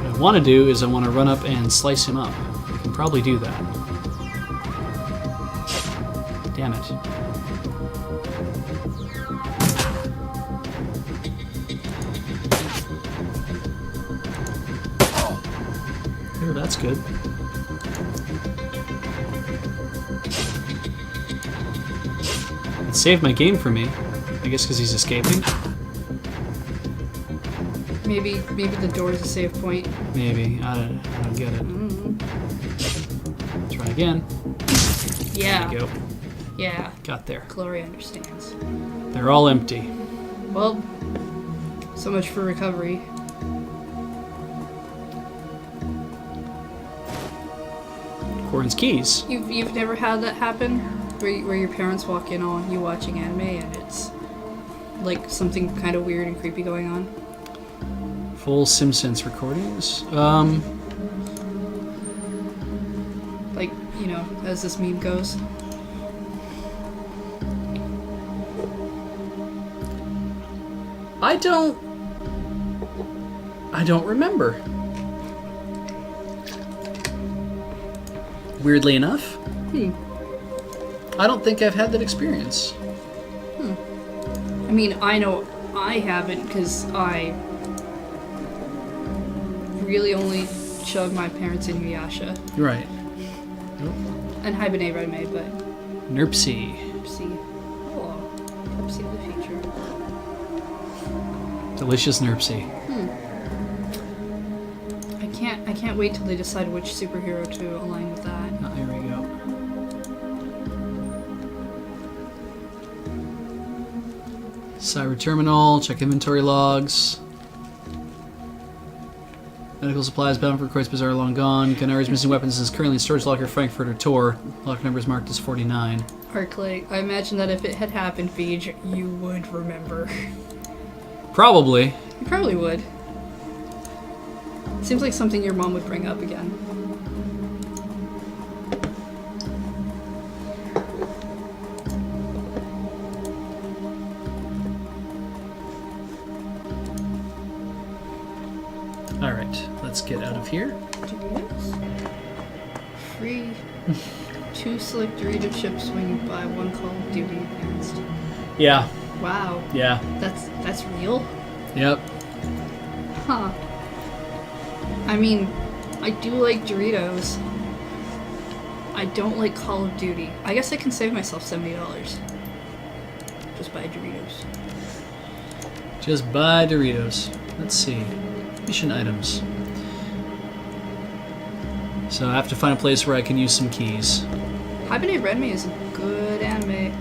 What I want to do is I want to run up and slice him up. I can probably do that. Damn it. Oh, that's good. It saved my game for me. I guess because he's escaping. Maybe the door is a save point. Maybe. I don't get it. Try again. Yeah. There you go. Yeah. Got there. Glory understands. They're all empty. Well, so much for recovery. Corin's keys. You've never had that happen? Where your parents walk in on you watching anime and it's like something kind of weird and creepy going on? Full SimSense recordings. Like, you know, as this meme goes. I don't remember. Weirdly enough. I don't think I've had that experience. I mean, I know I haven't because I really only showed my parents Inuyasha. Right. And Hibernate Redmay, but... Nerpsy. Pepsi. Oh, Pepsi of the future. Delicious Nerpsy. I can't wait till they decide which superhero to align with that. Oh, here we go. Cyber Terminal, check inventory logs. Medical supplies bound for Croy's Bazaar long gone. Canari's missing weapons is currently in storage locker Frankfurter Tor. Lock number is marked as 49. Arclight, I imagine that if it had happened, Beej, you would remember. Probably. You probably would. Seems like something your mom would bring up again. Alright, let's get out of here. Doritos? Free 2 select Dorito chips when you buy 1 Call of Duty Advanced. Yeah. Wow. Yeah. That's real? Yep. Huh. I mean, I do like Doritos. I don't like Call of Duty. I guess I can save myself $70. Just buy Doritos. Just buy Doritos. Let's see. Mission items. So I have to find a place where I can use some keys. Hibernate Redmay is a good anime.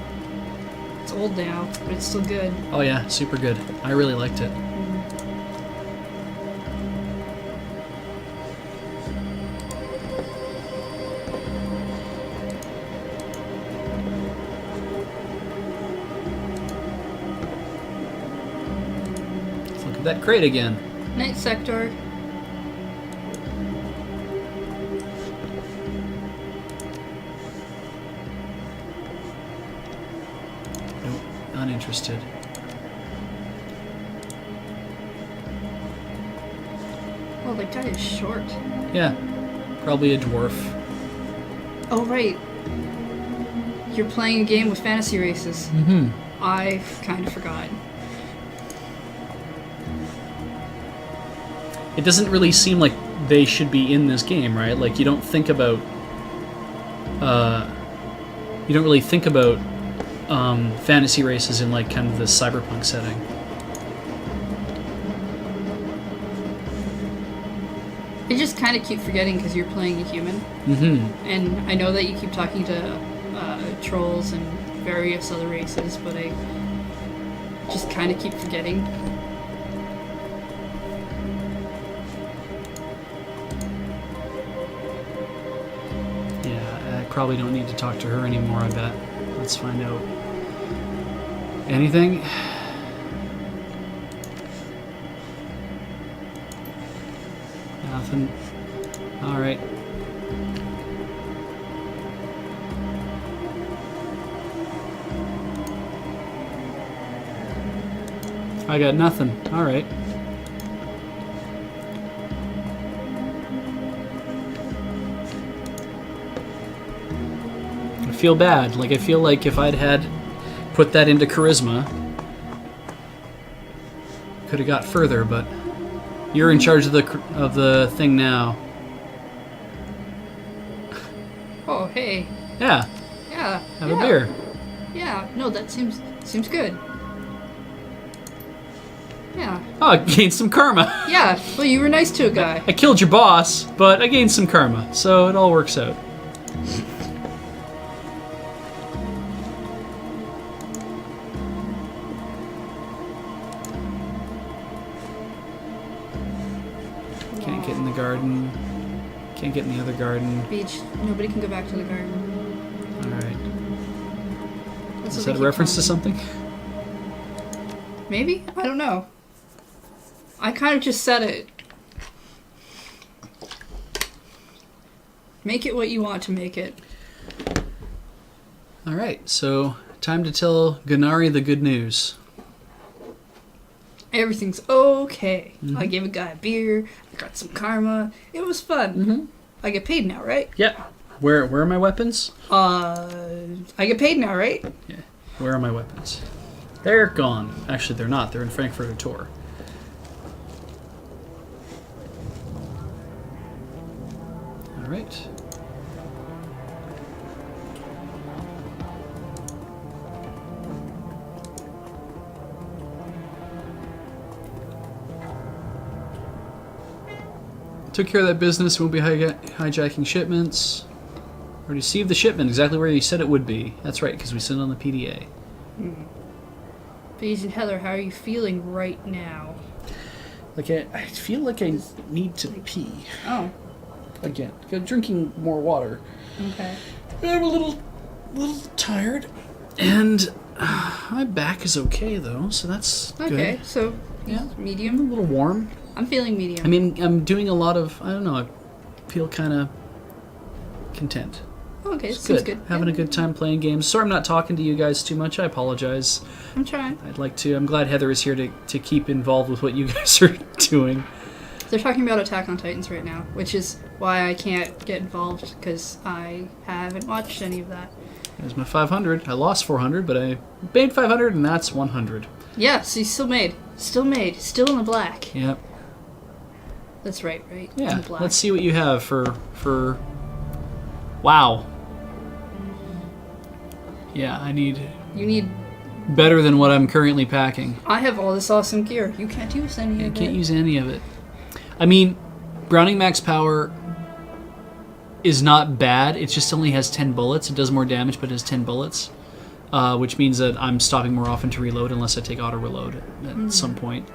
It's old now, but it's still good. Oh yeah, super good. I really liked it. Let's look at that crate again. Night Sector. Nope, uninterested. Oh, that guy is short. Yeah, probably a dwarf. Oh, right. You're playing a game with fantasy races. Mm-hmm. I kind of forgot. It doesn't really seem like they should be in this game, right? Like, you don't think about... you don't really think about fantasy races in, like, kind of the cyberpunk setting. I just kind of keep forgetting because you're playing a human. Mm-hmm. And I know that you keep talking to trolls and various other races, but I just kind of keep forgetting. Yeah, I probably don't need to talk to her anymore, I bet. Let's find out. Anything? Nothing. Alright. I got nothing. Alright. I feel bad. Like, I feel like if I'd had put that into charisma, could have got further, but you're in charge of the thing now. Oh, hey. Yeah, Yeah. have a beer. Yeah. No, that seems good. Yeah. Oh, I gained some karma. Yeah. Well, you were nice to a guy. I killed your boss, but I gained some karma, so it all works out. Can't get in the garden. Can't get in the other garden. Beej. Nobody can go back to the garden. All right. That's Is what that we a keep reference to telling them. something? Maybe? I don't know. I kind of just said it. Make it what you want to make it. All right, so time to tell Gennari the good news. Everything's okay. Mm-hmm. I gave a guy a beer. I got some karma. It was fun. Mm-hmm. I get paid now, right? Yeah. Where are my weapons? I get paid now, right? Yeah. Where are my weapons? They're gone. Actually, they're not. They're in Frankfurter Tor. All right. Took care of that business. Won't be hijacking shipments. Or received the shipment exactly where you said it would be. That's right, because we sent it on the PDA. Beej and Heather, how are you feeling right now? Like I feel like I need to pee Oh, again. Drinking more water. okay. I'm a little tired, and my back is okay though, so that's Okay, good. so Yeah, a medium. little warm. I'm feeling medium. I mean, I'm doing a lot of. I don't know. I feel kind of content. Okay, It's seems good. good. Having Yeah. a good time playing games. Sorry, I'm not talking to you guys too much. I apologize. I'm trying. I'd like to. I'm glad Heather is here to keep involved with what you guys are doing. They're talking about Attack on Titans right now, which is why I can't get involved, because I haven't watched any of that. There's my 500. I lost 400, but I made 500, and that's 100. Yeah, so you still made. Still in the black. Yep. That's right? In Yeah. the black. Let's see what you have for. Wow. Yeah, I need You need... better than what I'm currently packing. I have all this awesome gear. You can't use any I of it. can't use any of it. I mean, Browning Max Power is not bad. It just only has 10 bullets. It does more damage, but it has 10 bullets, which means that I'm stopping more often to reload unless I take auto reload at some point.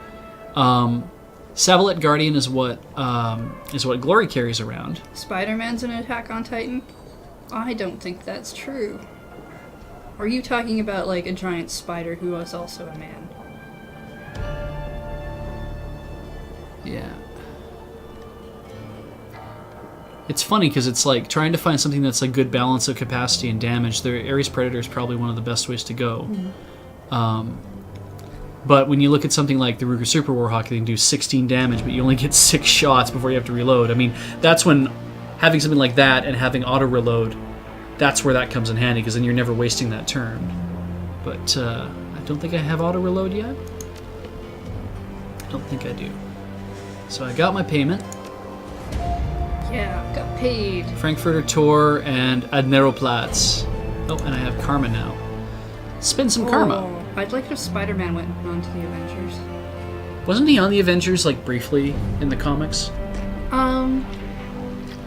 Savalet Guardian is what Glory carries around. Spider-Man's an Attack on Titan? I don't think that's true. Are you talking about, like, a giant spider who was also a man? Yeah. It's funny because it's like trying to find something that's a good balance of capacity and damage. The Ares Predator is probably one of the best ways to go. But when you look at something like the Ruger Super Warhawk, they can do 16 damage, but you only get 6 shots before you have to reload. I mean, that's when having something like that and having auto reload, that's where that comes in handy, because then you're never wasting that turn. But I don't think I have auto reload yet. I don't think I do. So I got my payment. Yeah, got paid. Frankfurter Tor and Adneroplatz. Oh, and I have Karma now. Spend some Karma. Oh, I'd like if Spider-Man went on to the Avengers. Wasn't he on the Avengers, like, briefly in the comics?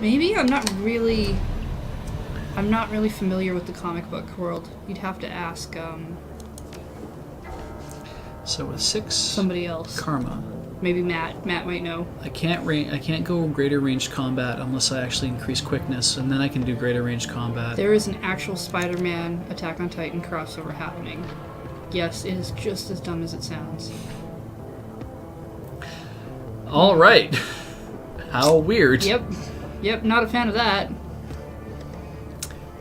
Maybe? I'm not really familiar with the comic book world. You'd have to ask, So with 6 somebody else. Karma, Maybe Matt. Matt might know. I can't go greater range combat unless I actually increase quickness, and then I can do greater range combat. There is an actual Spider-Man Attack on Titan crossover happening. Yes, it is just as dumb as it sounds. All right. How weird. Yep, not a fan of that.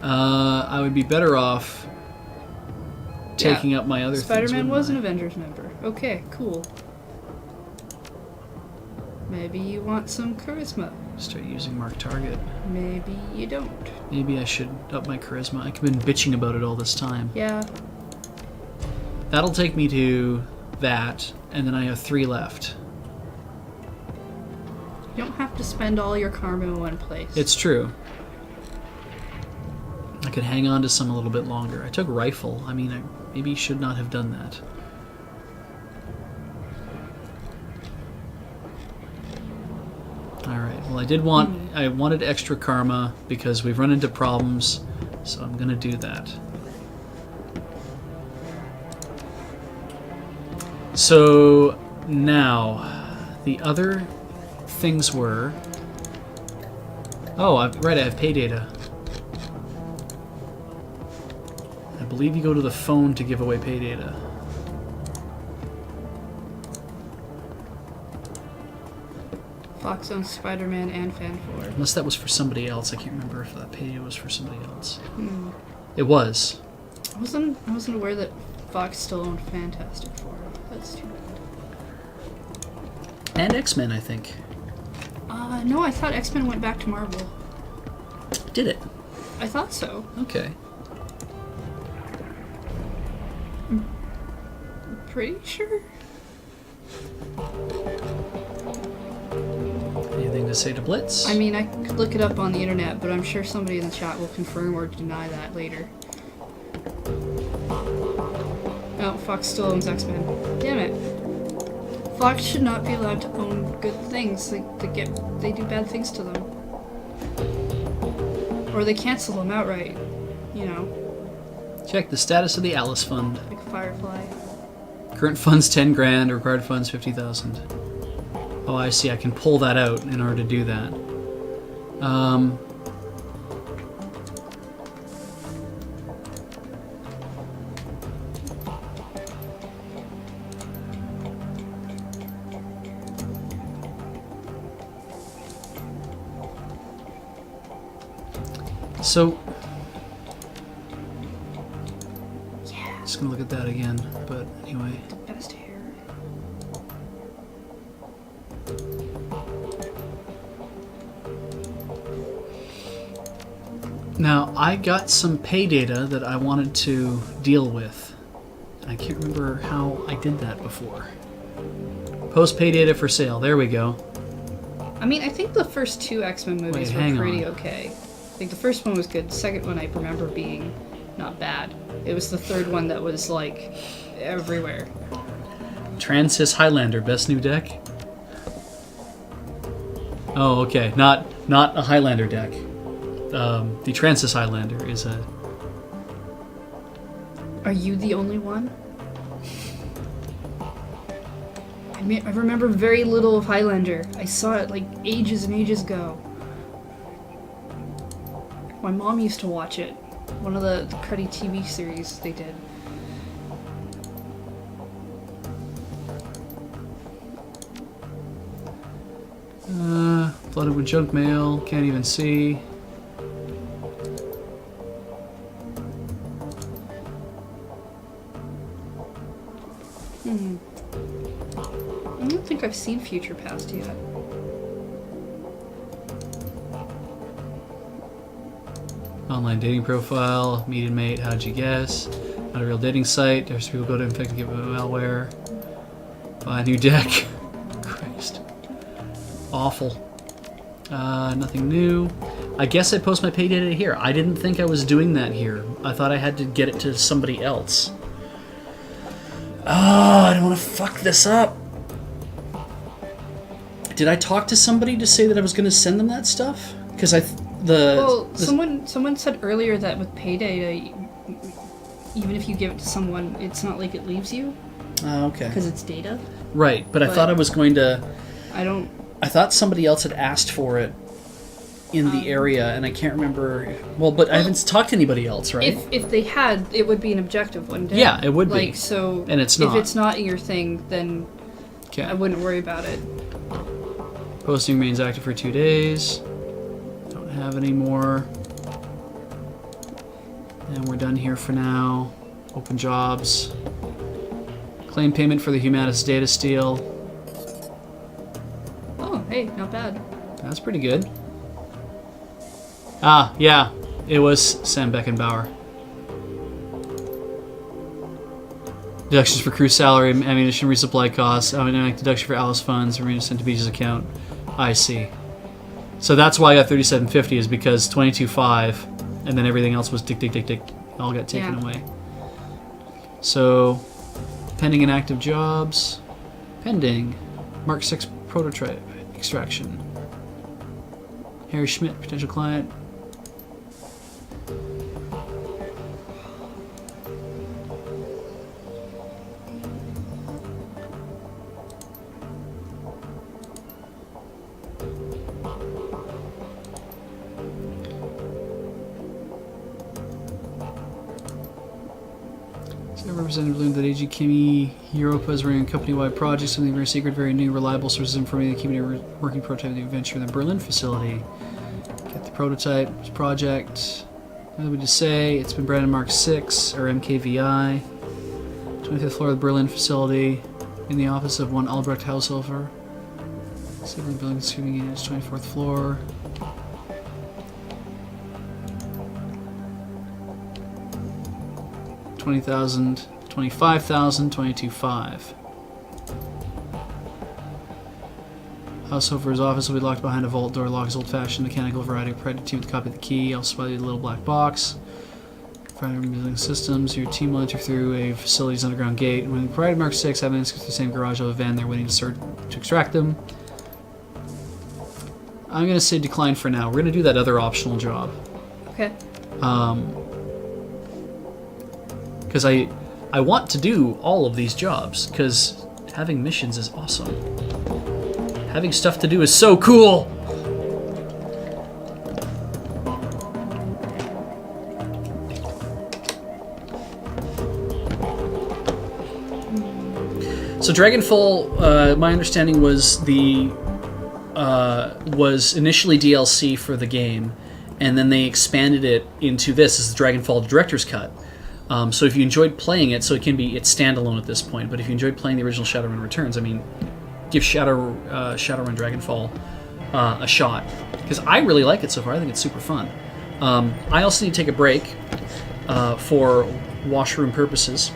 I would be better off taking up my other things. Spider-Man was an wouldn't Avengers member. Okay, cool. Maybe you want some charisma. I? Start using Mark Target. Maybe you don't. Maybe I should up my charisma. I've been bitching about it all this time. Yeah. That'll take me to that, and then I have 3 left. You don't have to spend all your karma in one place. It's true. I could hang on to some a little bit longer. I took rifle. I mean, I maybe should not have done that. Alright, well I wanted extra karma because we've run into problems, so I'm gonna do that. So now, the other things were Oh, right, I have pay data. I believe you go to the phone to give away pay data. Fox owns Spider-Man and Fan 4. Unless that was for somebody else. I can't remember if that pay data was for somebody else. Hmm. It was. I wasn't aware that Fox still owned Fantastic Four. That's too bad. And X-Men, I think. No, I thought X-Men went back to Marvel. Did it? I thought so. Okay. Pretty sure. Anything to say to Blitz? I mean, I could look it up on the internet, but I'm sure somebody in the chat will confirm or deny that later. Oh, Fox still owns X-Men. Damn it. Fox should not be allowed to own good things. They do bad things to them. Or they cancel them outright. You know. Check the status of the Alice Fund. Like Firefly. Current funds 10 grand, required funds 50,000. Oh, I see. I can pull that out in order to do that. So, Yeah. just gonna look at that again, but anyway. The best hair. Now, I got some pay data that I wanted to deal with. And I can't remember how I did that before. Post pay data for sale. There we go. I mean, I think the first two X-Men movies Wait, were hang pretty on. okay. Like, the first one was good. The second one I remember being not bad. It was the third one that was, like, everywhere. Transys Highlander, best new deck? Oh, okay. Not a Highlander deck. The Transys Highlander is a... Are you the only one? I mean, I remember very little of Highlander. I saw it, like, ages and ages ago. My mom used to watch it. One of the cruddy TV series they did. Flooded with junk mail. Can't even see. I don't think I've seen Future Past yet. Online dating profile. Meet and mate. How'd you guess? Not a real dating site. There's people go to infect and get malware. Buy a new deck. Christ. Awful. Nothing new. I guess I post my pay data here. I didn't think I was doing that here. I thought I had to get it to somebody else. Oh, I don't want to fuck this up. Did I talk to somebody to say that I was going to send them that stuff? Because someone said earlier that with pay data, even if you give it to someone, it's not like it leaves you. Okay. Because it's data. Right, but I thought I was going to... I thought somebody else had asked for it in the area, and I can't remember... Well, but I haven't talked to anybody else, right? If they had, it would be an objective, wouldn't it? Yeah, it would be. Like, so... And it's not. If it's not your thing, then Okay. I wouldn't worry about it. Posting remains active for 2 days. Don't have any more. And we're done here for now. Open jobs. Claim payment for the Humanis data steal. Oh, hey, not bad. That's pretty good. Ah, yeah. It was Sam Beckenbauer. Deductions for crew salary, ammunition resupply costs, automatic deduction for Alice funds, remaining sent to Beej's account. I see. So that's why I got 3750 is because 22.5, and then everything else was tick, tick, tick, tick. All got taken away. So, pending and active jobs. Pending. Mark 6 prototype extraction. Harry Schmidt, potential client. Representative learned that AG Kimi Europa is running a company-wide project, something very secret, very new, reliable sources of information that keep a working prototype of the adventure in the Berlin facility. Get the prototype project. What would you say? It's been branded Mark 6 or MKVI. 25th floor of the Berlin facility, in the office of one Albrecht Haushofer. Civil building consuming units, 24th floor. $20,000, $25,000, $22,500. Haushofer's office will be locked behind a vault door. Lock is old-fashioned, mechanical variety. Provided team with a copy of the key. Also provided a little black box. Provided building systems. Your team will enter through a facility's underground gate. When provided Mark 6, have to the same garage of a van they're waiting to extract them. I'm going to say decline for now. We're going to do that other optional job. Okay. Because I want to do all of these jobs, because having missions is awesome. Having stuff to do is so cool! So Dragonfall, my understanding was was initially DLC for the game, and then they expanded it into this as the Dragonfall Director's Cut. So if you enjoyed playing it, so it's standalone at this point, but if you enjoyed playing the original Shadowrun Returns, I mean, give Shadowrun Dragonfall a shot, because I really like it so far. I think it's super fun. I also need to take a break for washroom purposes.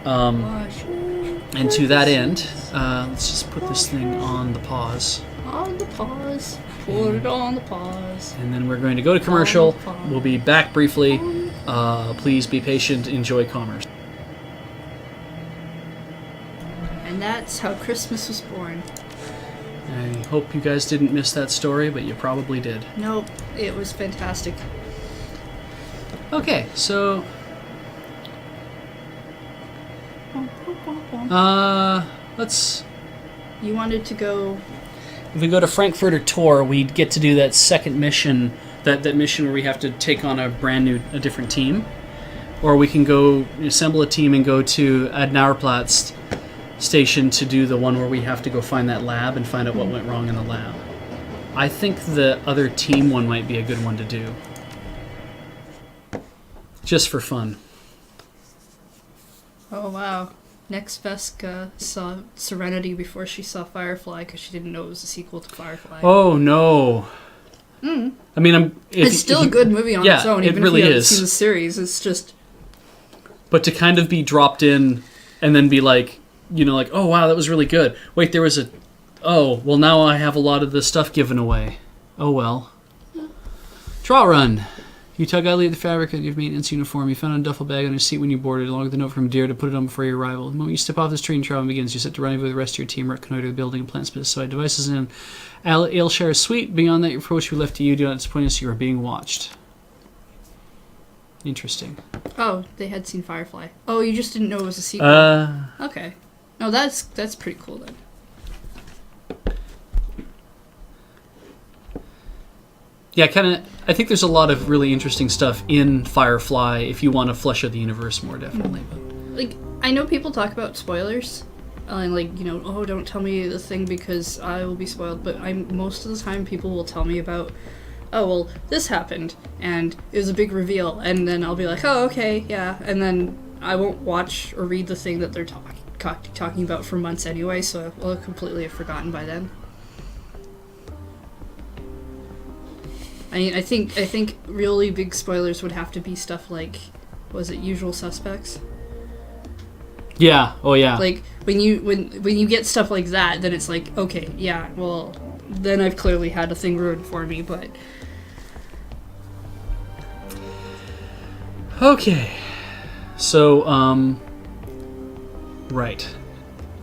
And to that end, let's just put this thing on the pause. On the pause. Put it on the pause. And then we're going to go to commercial. We'll be back briefly. Please be patient. Enjoy commerce. And that's how Christmas was born. I hope you guys didn't miss that story, but you probably did. Nope, it was fantastic. Okay, so... let's... You wanted to go... If we go to Frankfurter Tor, we'd get to do that second mission, that mission where we have to take on a different team. Or we can go assemble a team and go to Adnauerplatz station to do the one where we have to go find that lab and find out what went wrong in the lab. I think the other team one might be a good one to do. Just for fun. Oh, wow. Next Veska saw Serenity before she saw Firefly because she didn't know it was a sequel to Firefly. Oh, no. I mean, it's still a good movie on its own, even really if you haven't seen the series. It's just... But to kind of be dropped in and then be like, oh, wow, that was really good. Wait, there was a... Oh, well, now I have a lot of the stuff given away. Oh, well. Draw run. You tug idly at the fabric of your maintenance uniform. You found a duffel bag on your seat when you boarded, along with a note from Deer to put it on before your arrival. The moment you step off this train, travel begins. You set to rendezvous with the rest of your team, reconnoiter the building, and plant specified devices in Ailshire's suite. Beyond that, your approach will be left to you. Do not disappoint us. You are being watched. Interesting. Oh, they had seen Firefly. Oh, you just didn't know it was a sequel. Okay. No, that's pretty cool then. Yeah, I think there's a lot of really interesting stuff in Firefly if you want to flesh out the universe more, definitely. Like, I know people talk about spoilers, and oh, don't tell me the thing because I will be spoiled, but most of the time people will tell me about, oh, well, this happened, and it was a big reveal, and then I'll be like, oh, okay, yeah, and then I won't watch or read the thing that they're talking about for months anyway, so I'll completely have forgotten by then. I mean, I think really big spoilers would have to be stuff like, was it Usual Suspects? Yeah. Oh yeah. Like when you get stuff like that, then it's like, okay, yeah, well, then I've clearly had a thing ruined for me. But okay, so right.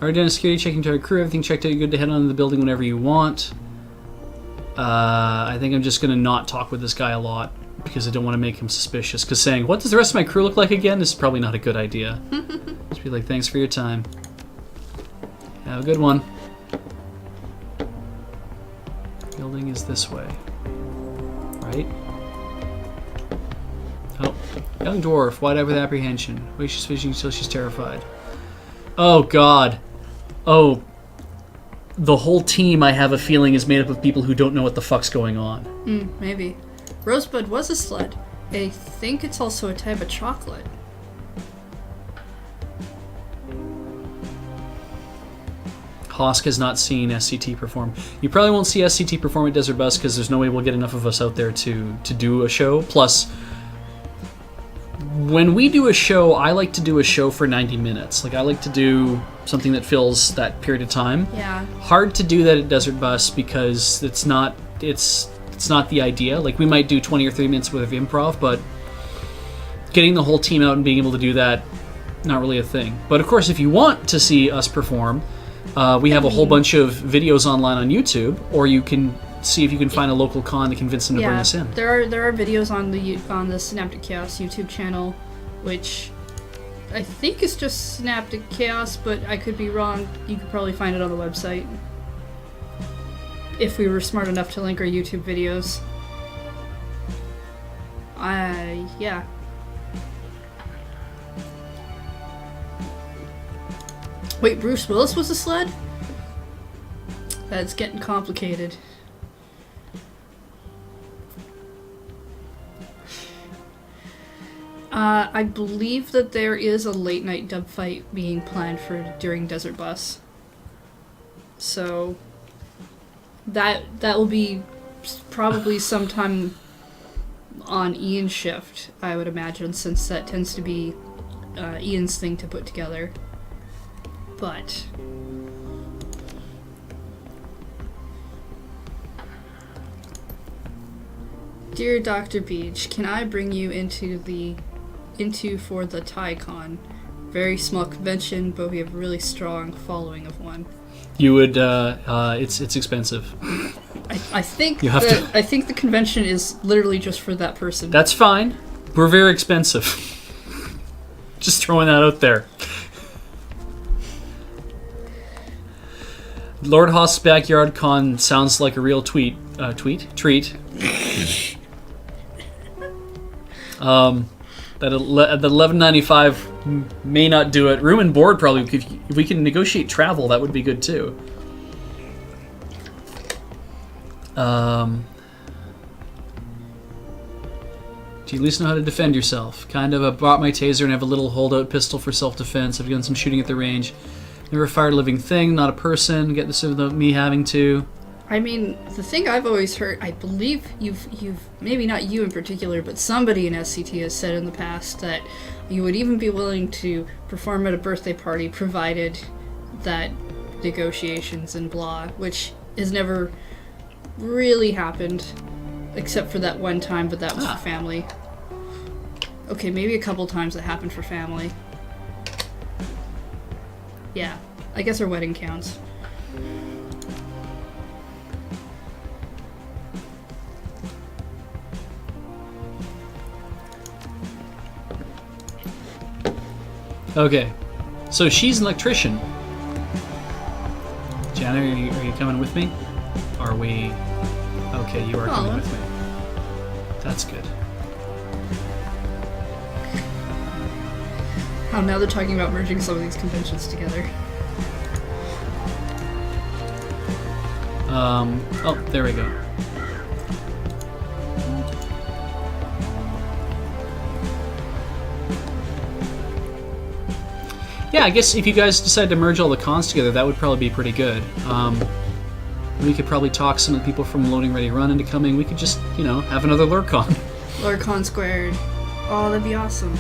Already done a security check into our crew. Everything checked out. You're good to head on to the building whenever you want. I think I'm just going to not talk with this guy a lot because I don't want to make him suspicious. Because saying, what does the rest of my crew look like again, is probably not a good idea. Just be like, thanks for your time. Have a good one. Building is this way. Right? Oh, young dwarf, wide-eyed with apprehension. Wait, she's fishing until she's terrified. Oh, God. Oh, the whole team, I have a feeling, is made up of people who don't know what the fuck's going on. Maybe. Rosebud was a sled. I think it's also a type of chocolate. Hosk has not seen SCT perform. You probably won't see SCT perform at Desert Bus because there's no way we'll get enough of us out there to do a show. Plus, when we do a show, I like to do a show for 90 minutes. Like, I like to do something that fills that period of time. Yeah. Hard to do that at Desert Bus because it's not the idea. Like, we might do 20 or 30 minutes worth of improv, but getting the whole team out and being able to do that, not really a thing. But of course, if you want to see us perform, we have a whole bunch of videos online on YouTube, or you can see if you can find a local con to convince them to bring us in. There are videos on the Synaptic Chaos YouTube channel, which I think is just Synaptic Chaos, but I could be wrong. You could probably find it on the website if we were smart enough to link our YouTube videos. Yeah. Wait, Bruce Willis was a sled? That's getting complicated. I believe that there is a late night dub fight being planned for during Desert Bus. So that will be probably sometime on Ian's shift, I would imagine, since that tends to be Ian's thing to put together. But dear Dr. Beej, can I bring you into for the TyCon? Very small convention, but we have a really strong following of one. You would. It's expensive. I think You have to. I think the convention is literally just for that person. That's fine. We're very expensive. Just throwing that out there. Lord Haas's Backyard Con sounds like a real treat. That $11.95 may not do it. Room and board probably. If we can negotiate travel, that would be good too. Do you at least know how to defend yourself? Kind of. I brought my taser and have a little holdout pistol for self-defense. I've done some shooting at the range. Never fired a living thing, not a person. Get this without me having to. I mean, the thing I've always heard, I believe you've maybe not you in particular, but somebody in SCT has said in the past that you would even be willing to perform at a birthday party provided that negotiations and blah, which has never really happened except for that one time, but that was for family. Okay, maybe a couple times that happened for family. Yeah, I guess our wedding counts. Okay, so she's an electrician. Jana, are you coming with me? Are we... Okay, you are coming with me. That's good. Oh, now they're talking about merging some of these conventions together. Oh, there we go. Yeah, I guess if you guys decide to merge all the cons together, that would probably be pretty good. We could probably talk some of the people from Loading Ready Run into coming. We could just, have another LurkCon. LurkCon squared. Oh, that'd be awesome.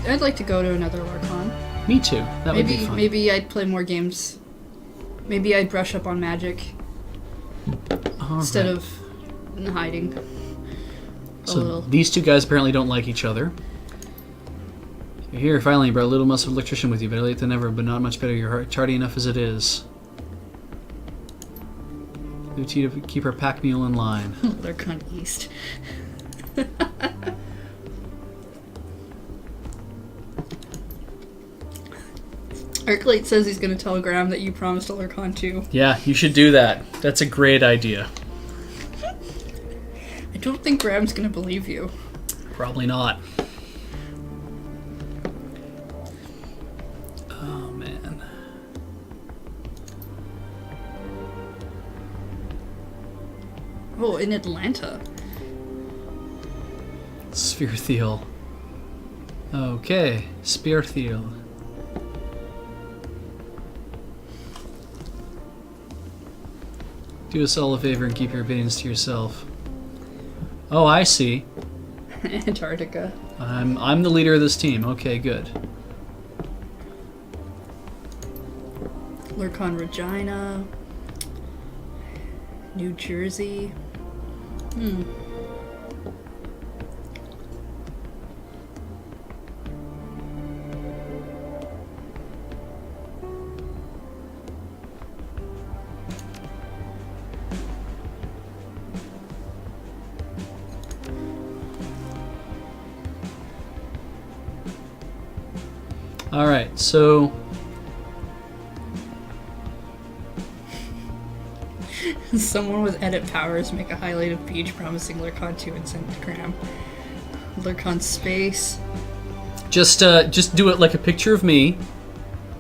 I'd like to go to another LurkCon. Me too. That would be fun. Maybe I'd play more games. Maybe I'd brush up on Magic instead of hiding. So these two guys apparently don't like each other. You're here finally. You brought a little muscle electrician with you. Better late than never, but not much better. You're tardy enough as it is. Leave to you to keep our pack mule in line. LurkCon East. Arclight says he's going to tell Graham that you promised a LurkCon too. Yeah, you should do that. That's a great idea. I don't think Graham's gonna believe you. Probably not. Oh, man. Oh, in Atlanta. Spherethiel. Okay, Spherethiel. Do us all a favor and keep your opinions to yourself. Oh, I see. Antarctica. I'm the leader of this team. Okay, good. Lurkon Regina. New Jersey. All right, so Someone with edit powers make a highlight of Beej promising Lurkon 2 and send it to Graham. Lurkon space. just do it like a picture of me,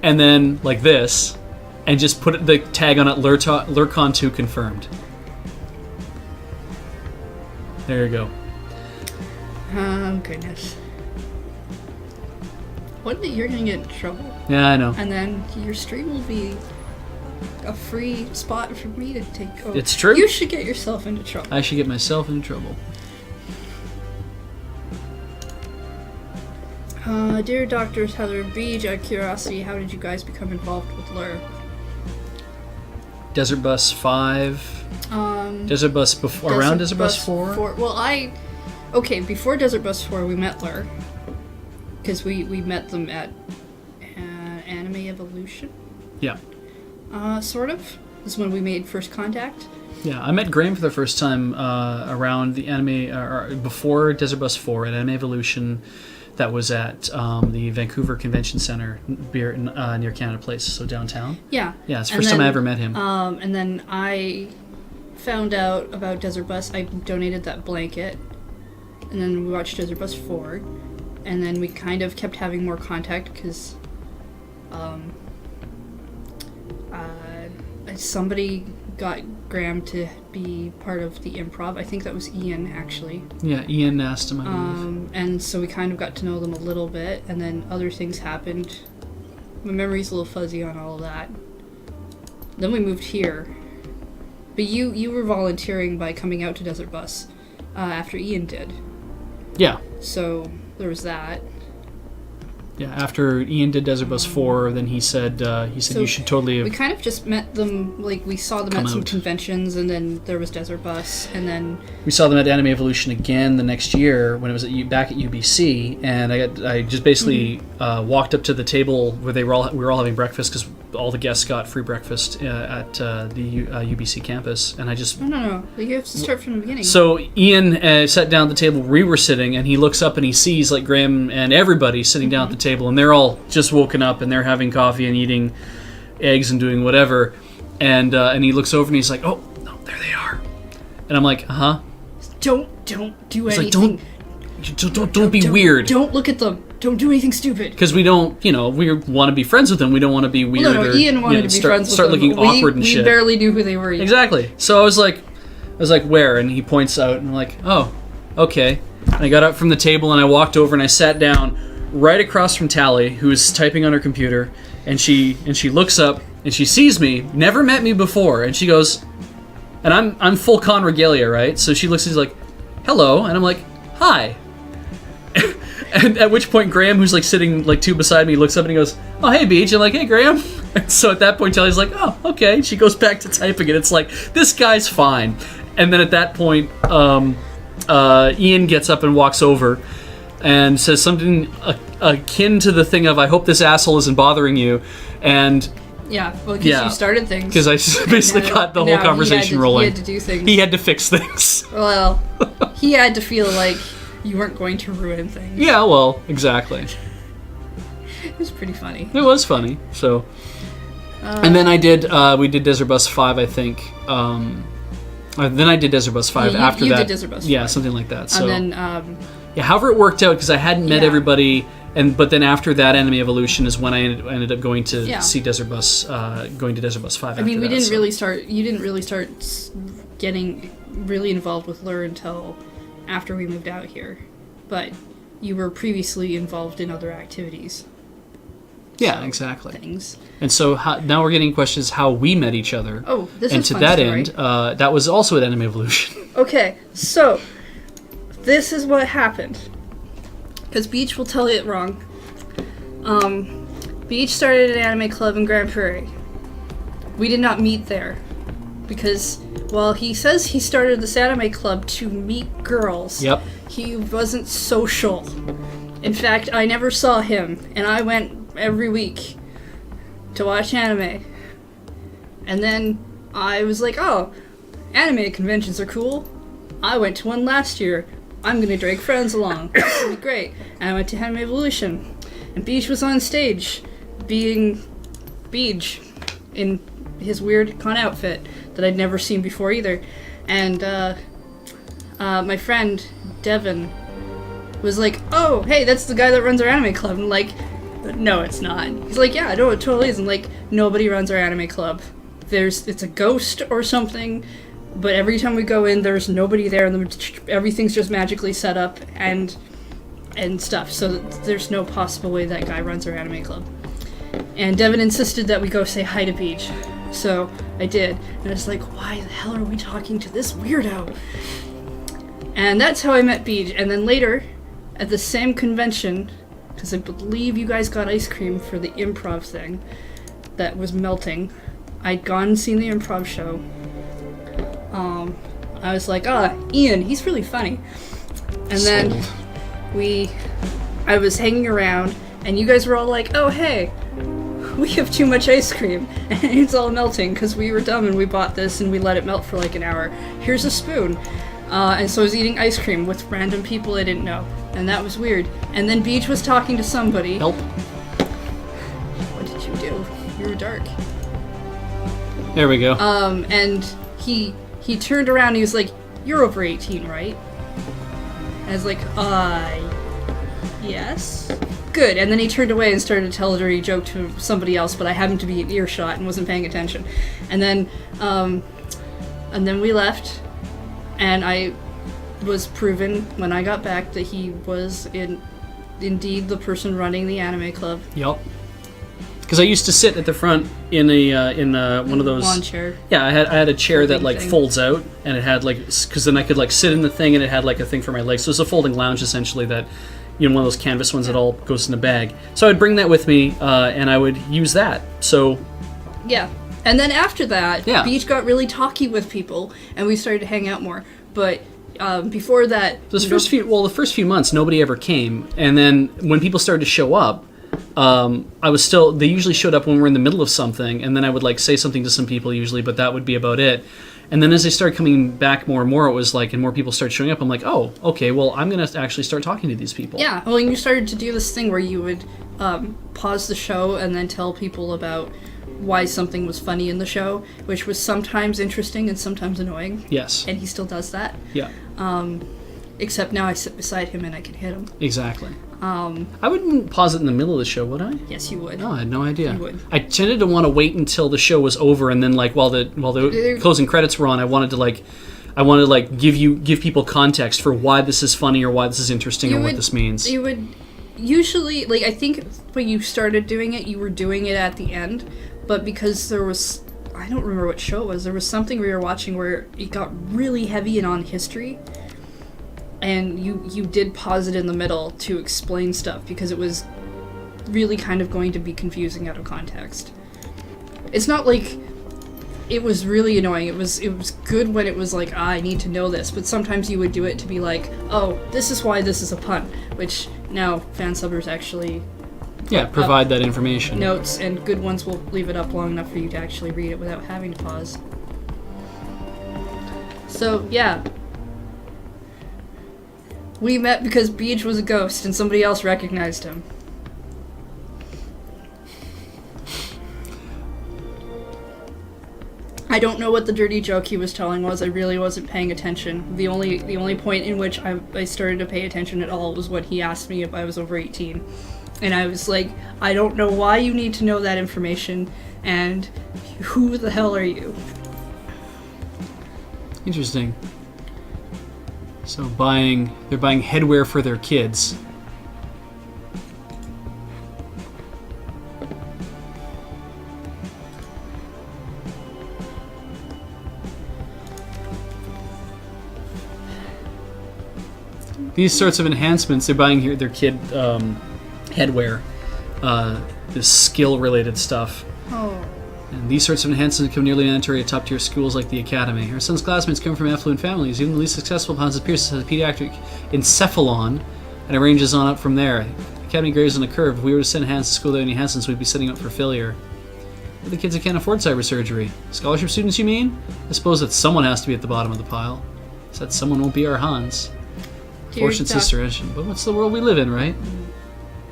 and then like this, and just put the tag on it, Lurkon 2 confirmed. There you go. Oh, goodness. One day you're gonna get in trouble, Yeah, I know. and then your stream will be a free spot for me to take over. It's true. You should get yourself into trouble. I should get myself in trouble. Dear Doctors Heather and Beej, out of curiosity, how did you guys become involved with Lur? Desert Bus 5. Desert Bus before, around Desert Bus 4? Well, okay, before Desert Bus 4, we met Lur. Because we met them at Anime Evolution. Yeah. Sort of. This is when we made first contact. Yeah, I met Graham for the first time around the anime, or before Desert Bus 4 at Anime Evolution. That was at the Vancouver Convention Center near Canada Place, so downtown. Yeah. Yeah, it's the first time I ever met him. And then I found out about Desert Bus. I donated that blanket. And then we watched Desert Bus 4. And then we kind of kept having more contact because somebody got Graham to be part of the improv. I think that was Ian, actually. Yeah, Ian asked him, I believe. And so we kind of got to know them a little bit, and then other things happened. My memory's a little fuzzy on all of that. Then we moved here. But you were volunteering by coming out to Desert Bus after Ian did. Yeah. So there was that. Yeah, after Ian did Desert Bus 4, then he said So you should totally We kind of just met them, like, we saw them Come at some out. conventions, and then there was Desert Bus, and then... We saw them at Anime Evolution again the next year when it was back at UBC, and I just basically walked up to the table where we were all having breakfast because all the guests got free breakfast at the UBC campus, and I just... No. You have to start from the beginning. So Ian sat down at the table where we were sitting, and he looks up and he sees like Graham and everybody sitting down at the table, and they're all just woken up and they're having coffee and eating eggs and doing whatever, and he looks over and he's like, "Oh no, there they are," and I'm like, "Uh huh." Don't do He's anything. like, "Don't be weird." Don't look at them. Don't do anything stupid. Because we don't, we want to be friends with them. We don't want to be weird. No, Ian wanted to be friends with start them. looking awkward and we shit. We barely knew who they were yet. Exactly. So I was like, "Where?" And he points out, and I'm like, "Oh, okay." And I got up from the table and I walked over and I sat down right across from Tally, who is typing on her computer, and she looks up and she sees me, never met me before, and she goes, and I'm full con regalia, right? So she looks and she's like, "Hello," and I'm like, "Hi." And at which point Graham, who's like sitting like two beside me, looks up and he goes, "Oh, hey, Beej." I'm like, "Hey, Graham." And so at that point, Tally's like, "Oh, okay." She goes back to typing and it's like, this guy's fine. And then at that point, Ian gets up and walks over and says something akin to the thing of, "I hope this asshole isn't bothering you." And Yeah, well, because you started things. because I basically got the whole conversation rolling. He had to do things. He had to fix things. Well, he had to feel like you weren't going to ruin things. Yeah, well, exactly. It was pretty funny. It was funny. So, and then we did Desert Bus 5, I think, Then I did Desert Bus 5 You- after you that. did Desert Bus Yeah, 5. something like that. So And then yeah, however it worked out because I hadn't met Yeah. everybody, but then after that Anime Evolution is when I ended up going to Yeah. see Desert Bus, going to Desert Bus 5. I mean, after we that, didn't so. really start. You didn't really start getting really involved with Lure until after we moved out here, but you were previously involved in other activities. Yeah, exactly. Things. And so now we're getting questions how we met each other. Oh, this and is to fun that story. end, that was also at Anime Evolution. Okay, so this is what happened. Because Beej will tell you it wrong. Beej started an anime club in Grand Prairie. We did not meet there. Because, well, he says he started this anime club to meet girls. Yep. He wasn't social. In fact, I never saw him, and I went every week to watch anime. And then I was like, oh, anime conventions are cool. I went to one last year. I'm gonna drag friends along. This will be great. And I went to Anime Evolution. And Beej was on stage being Beej in his weird con outfit that I'd never seen before either. And my friend, Devin, was like, oh, hey, that's the guy that runs our anime club. And I'm like, no, it's not. He's like, yeah, no, it totally is. And like, nobody runs our anime club. It's a ghost or something. But every time we go in, there's nobody there, and everything's just magically set up and stuff. So there's no possible way that guy runs our anime club. And Devin insisted that we go say hi to Beej. So I did. And it's like, why the hell are we talking to this weirdo? And that's how I met Beej. And then later, at the same convention, because I believe you guys got ice cream for the improv thing that was melting, I'd gone and seen the improv show. I was like, Ian, he's really funny. And then I was hanging around, and you guys were all like, oh, hey, we have too much ice cream, and it's all melting, because we were dumb and we bought this and we let it melt for like an hour. Here's a spoon. And so I was eating ice cream with random people I didn't know, and that was weird. And then Beej was talking to somebody. Help. What did you do? You were dark. There we go. And he turned around and he was like, you're over 18, right? And I was like, yes. Good. And then he turned away and started to tell a dirty joke to somebody else, but I happened to be in earshot and wasn't paying attention. And then we left, and I was proven when I got back that he was indeed the person running the anime club. Yep. Because I used to sit at the front in one of those lawn chair. Yeah, I had a chair that Folding like thing. folds out, and it had like, because then I could like sit in the thing, and it had like a thing for my legs. So it was a folding lounge essentially that, one of those canvas ones that all goes in a bag. So I'd bring that with me, and I would use that. So Yeah. And then after that, Yeah. Beej got really talky with people, and we started to hang out more. But before that, the first few months nobody ever came, and then when people started to show up, they usually showed up when we're in the middle of something, and then I would like say something to some people usually, but that would be about it. And then as they started coming back more and more, it was like, and more people started showing up, I'm like, oh, okay, well, I'm going to actually start talking to these people. Yeah, well, you started to do this thing where you would pause the show and then tell people about why something was funny in the show, which was sometimes interesting and sometimes annoying. Yes. And he still does that. Yeah. Except now I sit beside him and I can hit him. Exactly. I wouldn't pause it in the middle of the show, would I? Yes, you would. No, I had no idea. You would. I tended to want to wait until the show was over, and then like while the closing credits were on, I wanted to give people context for why this is funny or why this is interesting or what this means. You would usually, like, I think when you started doing it, you were doing it at the end, but because there was, I don't remember what show it was, there was something we were watching where it got really heavy and on history, and you did pause it in the middle to explain stuff because it was really kind of going to be confusing out of context. It's not like it was really annoying. It was good when it was like, I need to know this, but sometimes you would do it to be like, oh, this is why this is a pun, which now fan subbers actually provide that information. notes, and good ones will leave it up long enough for you to actually read it without having to pause. So, yeah. We met because Beej was a ghost and somebody else recognized him. I don't know what the dirty joke he was telling was. I really wasn't paying attention. The only point in which I started to pay attention at all was when he asked me if I was over 18. And I was like, I don't know why you need to know that information, and who the hell are you? Interesting. So they're buying headwear for their kids. These sorts of enhancements, they're buying here their kid headwear, this skill-related stuff. Oh. And these sorts of enhancements become nearly mandatory at top-tier schools like the Academy. Our son's classmates come from affluent families. Even the least successful Hans Pierce has a pediatric encephalon, and it ranges on up from there. The Academy grades on a curve. If we were to send Hans to school without any Hansons, we'd be setting up for failure. But the kids that can't afford cyber surgery. Scholarship students, you mean? I suppose that someone has to be at the bottom of the pile. So that someone won't be our Hans. Fortunate sister, but what's the world we live in, right?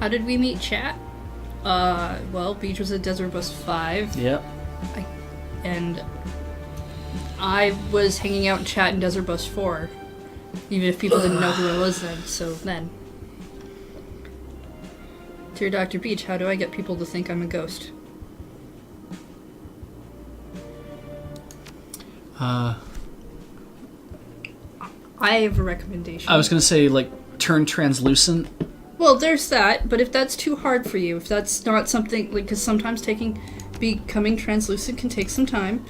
How did we meet Chat? Well, Beej was at Desert Bus 5. Yep. And I was hanging out in Chat in Desert Bus 4. Even if people didn't know who I was then, so then. Dear Dr. Beej, how do I get people to think I'm a ghost? I have a recommendation. I was gonna say, like, turn translucent. Well, there's that, but if that's too hard for you, if that's not something, like, because sometimes becoming translucent can take some time,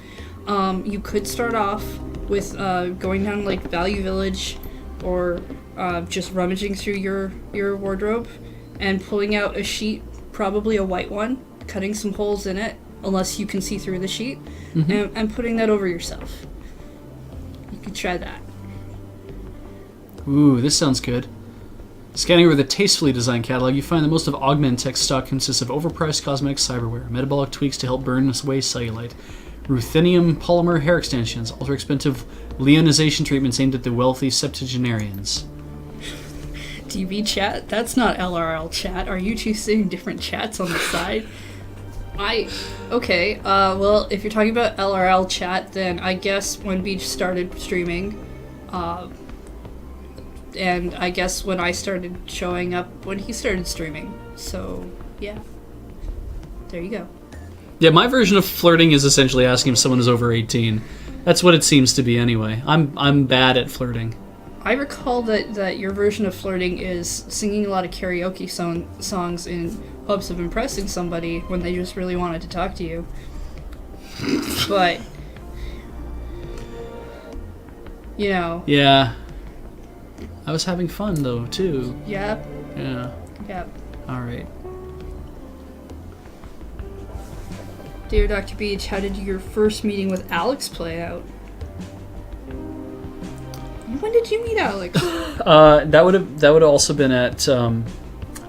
you could start off with going down, like, Value Village, or just rummaging through your wardrobe, and pulling out a sheet, probably a white one, cutting some holes in it, unless you can see through the sheet, and putting that over yourself. You could try that. Ooh, this sounds good. Scanning over the tastefully designed catalog, you find that most of Augmentech's stock consists of overpriced cosmetic cyberware, metabolic tweaks to help burn away cellulite, ruthenium polymer hair extensions, ultra-expensive leonization treatments aimed at the wealthy septuagenarians. DB chat? That's not LRL chat. Are you two seeing different chats on the side? Okay, well, if you're talking about LRL chat, then I guess when Beej started streaming, and I guess when I started showing up when he started streaming. So, yeah. There you go. Yeah, my version of flirting is essentially asking if someone is over 18. That's what it seems to be anyway. I'm bad at flirting. I recall that your version of flirting is singing a lot of karaoke songs in hopes of impressing somebody when they just really wanted to talk to you. But, you know. Yeah. I was having fun, though, too. Yep. Yeah. Yep. All right. Dear Dr. Beej, how did your first meeting with Alex play out? When did you meet Alex? That would have also been at. Would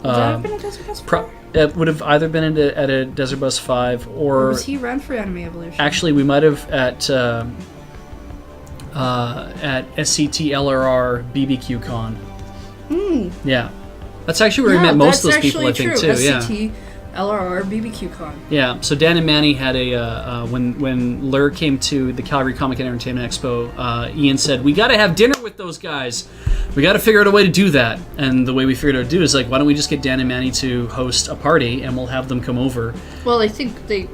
that have been a Desert Bus 4? It would have either been at a Desert Bus 5 or was he around for Anime Evolution? Actually, we might have at SCT LRR BBQ Con. Yeah, that's actually where we met most of those people. I think too. SCT LRR BBQ Con. Yeah. So Dan and Manny had a when Lur came to the Calgary Comic and Entertainment Expo. Ian said, "We got to have dinner with those guys. We got to figure out a way to do that." And the way we figured out to do is like, why don't we just get Dan and Manny to host a party and we'll have them come over. Well, I think they.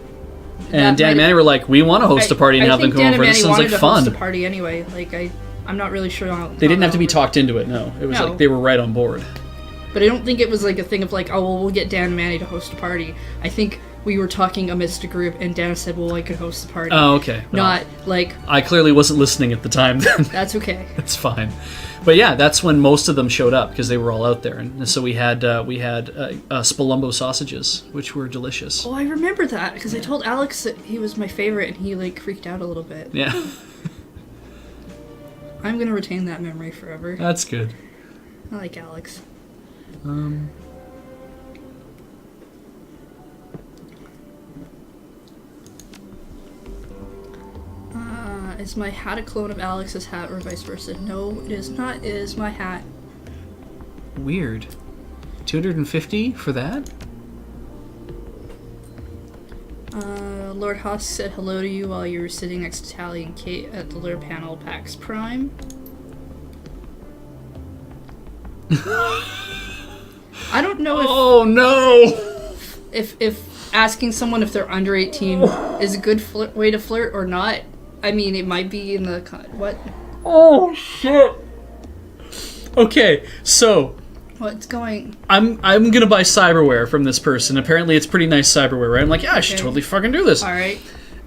And Dan and Manny were like, we want to host a party and have them come over. This sounds like fun. I think Dan and Manny wanted to host a party anyway. Like I'm not really sure how. They didn't have to be talked into it. No, it was like they were right on board. But I don't think it was like a thing of like, oh, well, we'll get Dan and Manny to host a party. I think we were talking amidst a group, and Dan said, well, I could host the party. Oh, okay. Not like... I clearly wasn't listening at the time then. That's okay. That's fine. But yeah, that's when most of them showed up, because they were all out there. And so we had Spalumbo sausages, which were delicious. Oh, I remember that, because I told Alex that he was my favorite, and he like freaked out a little bit. Yeah. I'm going to retain that memory forever. That's good. I like Alex. Is my hat a clone of Alex's hat or vice versa? No, it is not. It is my hat. Weird. $250 for that? Lord Husk said hello to you while you were sitting next to Tally and Kate at the Lure panel PAX Prime. I don't know if... Oh, no! If asking someone if they're under 18 is a good way to flirt or not. I mean, it might be in the... What? Oh, shit! Okay, so... What's going... I'm gonna buy cyberware from this person. Apparently it's pretty nice cyberware, right? I'm like, yeah, I should totally fucking do this. Alright.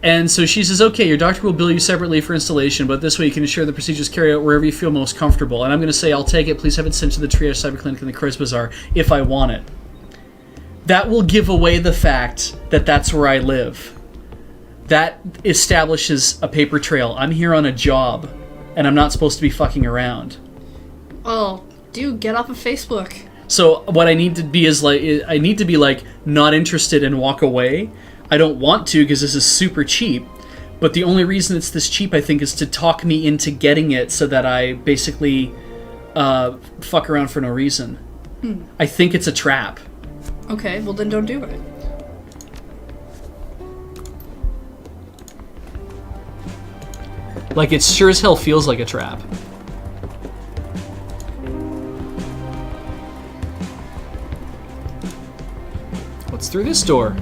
And so she says, okay, your doctor will bill you separately for installation, but this way you can ensure the procedures carry out wherever you feel most comfortable. And I'm going to say, I'll take it. Please have it sent to the Triage Cyber Clinic in the Cross Bazaar if I want it. That will give away the fact that that's where I live. That establishes a paper trail. I'm here on a job, and I'm not supposed to be fucking around. Oh, dude, get off of Facebook. So what I need to be is like, not interested and walk away. I don't want to because this is super cheap, but the only reason it's this cheap, I think, is to talk me into getting it so that I basically fuck around for no reason. I think it's a trap. Okay, well then don't do it. Like, it sure as hell feels like a trap. What's through this door?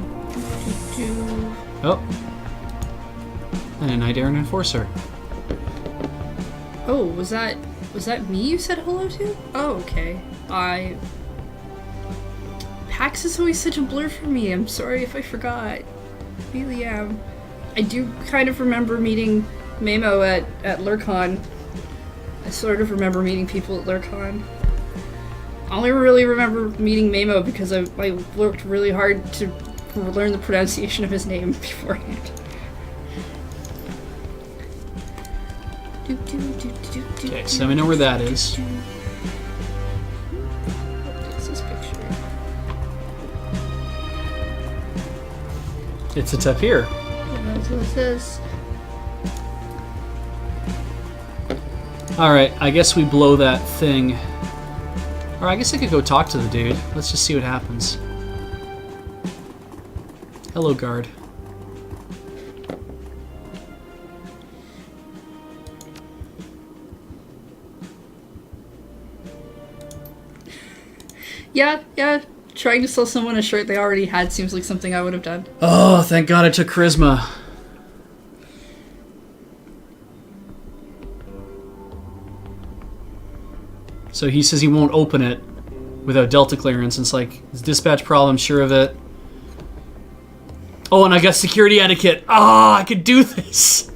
Oh. And a Knight Errant Enforcer. Oh, was that me you said hello to? Oh, okay. PAX is always such a blur for me. I'm sorry if I forgot. Really am. I do kind of remember meeting Mamo at LurCon. I sort of remember meeting people at LurCon. I only really remember meeting Mamo because I worked really hard to learn the pronunciation of his name beforehand. Okay, so we know where that is. What is this picture? It's up here. That's what it says. Alright, I guess we blow that thing. Or I guess I could go talk to the dude. Let's just see what happens. Hello, guard. Yeah. Trying to sell someone a shirt they already had seems like something I would have done. Oh, thank God I took charisma. So he says he won't open it without Delta clearance. And it's like, it's dispatch problem, sure of it. Oh, and I got security etiquette. Ah, I could do this.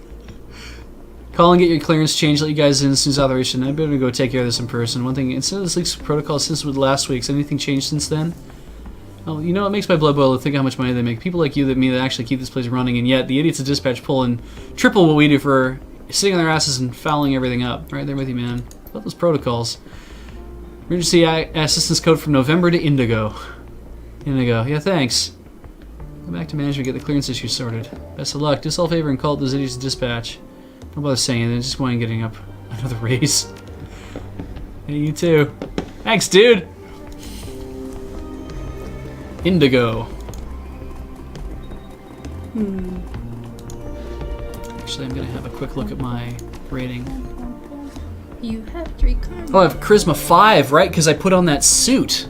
Call and get your clearance changed. Let you guys in as soon as authorization. I better go take care of this in person. One thing, instead of this leaks protocol since with last week's, anything changed since then? Oh, you know, it makes my blood boil to think how much money they make. People like you that me that actually keep this place running, and yet the idiots at dispatch pull in triple what we do for sitting on their asses and fouling everything up. Right there with you, man. About those protocols. Emergency assistance code from November to Indigo. Indigo. Yeah, thanks. Go back to management, get the clearance issue sorted. Best of luck. Do yourself a favor and call those idiots to dispatch. Don't bother saying it, just going and getting up another raise. Hey, you too. Thanks, dude! Indigo. Actually, I'm gonna have a quick look at my rating. You have 3 cards. Oh, I have Charisma 5, right? Because I put on that suit.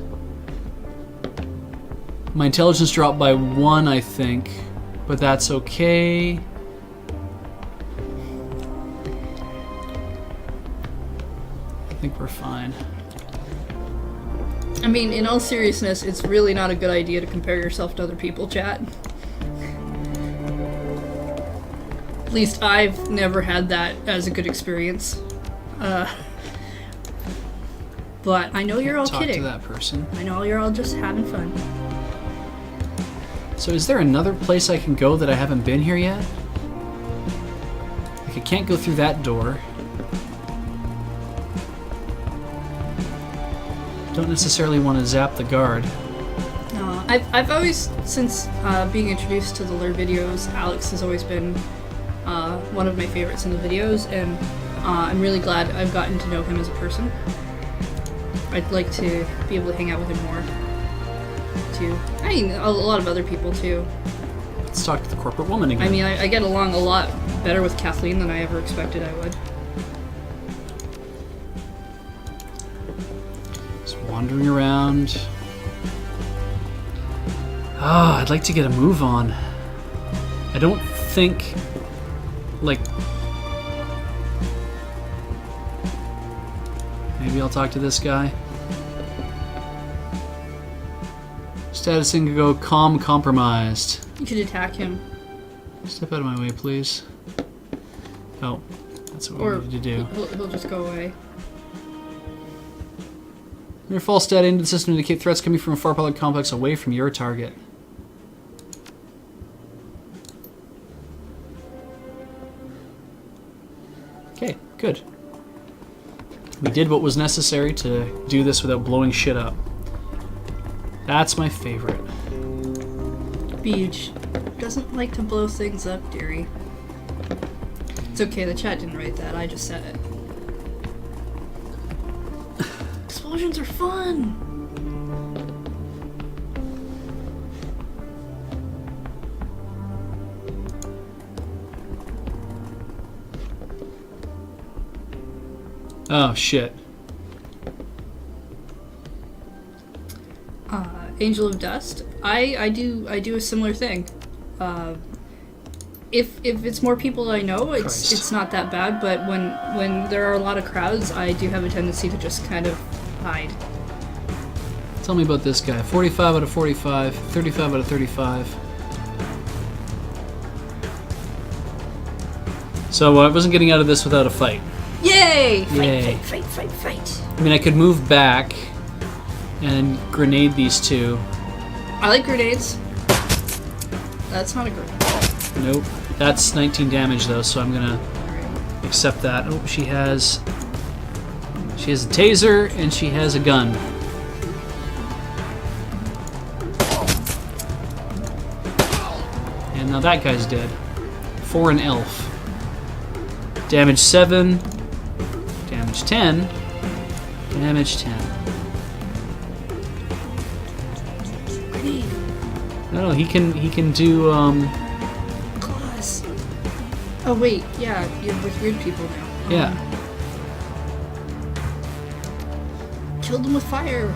My intelligence dropped by 1, I think. But that's okay. I think we're fine. I mean, in all seriousness, it's really not a good idea to compare yourself to other people, chat. At least I've never had that as a good experience. But I know you're all Talk kidding. to that person. I know you're all just having fun. So is there another place I can go that I haven't been here yet? Like, I can't go through that door. Don't necessarily want to zap the guard. I've always, since being introduced to the Lure videos, Alex has always been one of my favorites in the videos, and I'm really glad I've gotten to know him as a person. I'd like to be able to hang out with him more, too. I mean, a lot of other people, too. Let's talk to the corporate woman again. I mean, I get along a lot better with Kathleen than I ever expected I would. Just wandering around. Ah, I'd like to get a move on. I don't think, like... Maybe I'll talk to this guy. Status indigo calm compromised. You should attack him. Step out of my way, please. Oh, that's what we need to do. He'll just go away. Your false stat into the system to indicate threats coming from a far public complex away from your target. Okay, good. We did what was necessary to do this without blowing shit up. That's my favorite. Beej doesn't like to blow things up, dearie. It's okay, the chat didn't write that, I just said it. Explosions are fun! Oh, shit. Angel of Dust. I do a similar thing. If it's more people I know, it's not that bad. But when there are a lot of crowds, I do have a tendency to just kind of hide. Tell me about this guy. 45 out of 45, 35 out of 35. So I wasn't getting out of this without a fight. Yay! Yay. Fight. I mean, I could move back and grenade these two. I like grenades. That's not a grenade. Nope. That's 19 damage though, so I'm gonna accept that. Oh, she has a taser and she has a gun. And now that guy's dead. For an elf. Damage 7. Damage 10. Damage 10. Grenade. No, he can do Claws. Oh wait, yeah, you're with weird people now. yeah. Killed them with fire.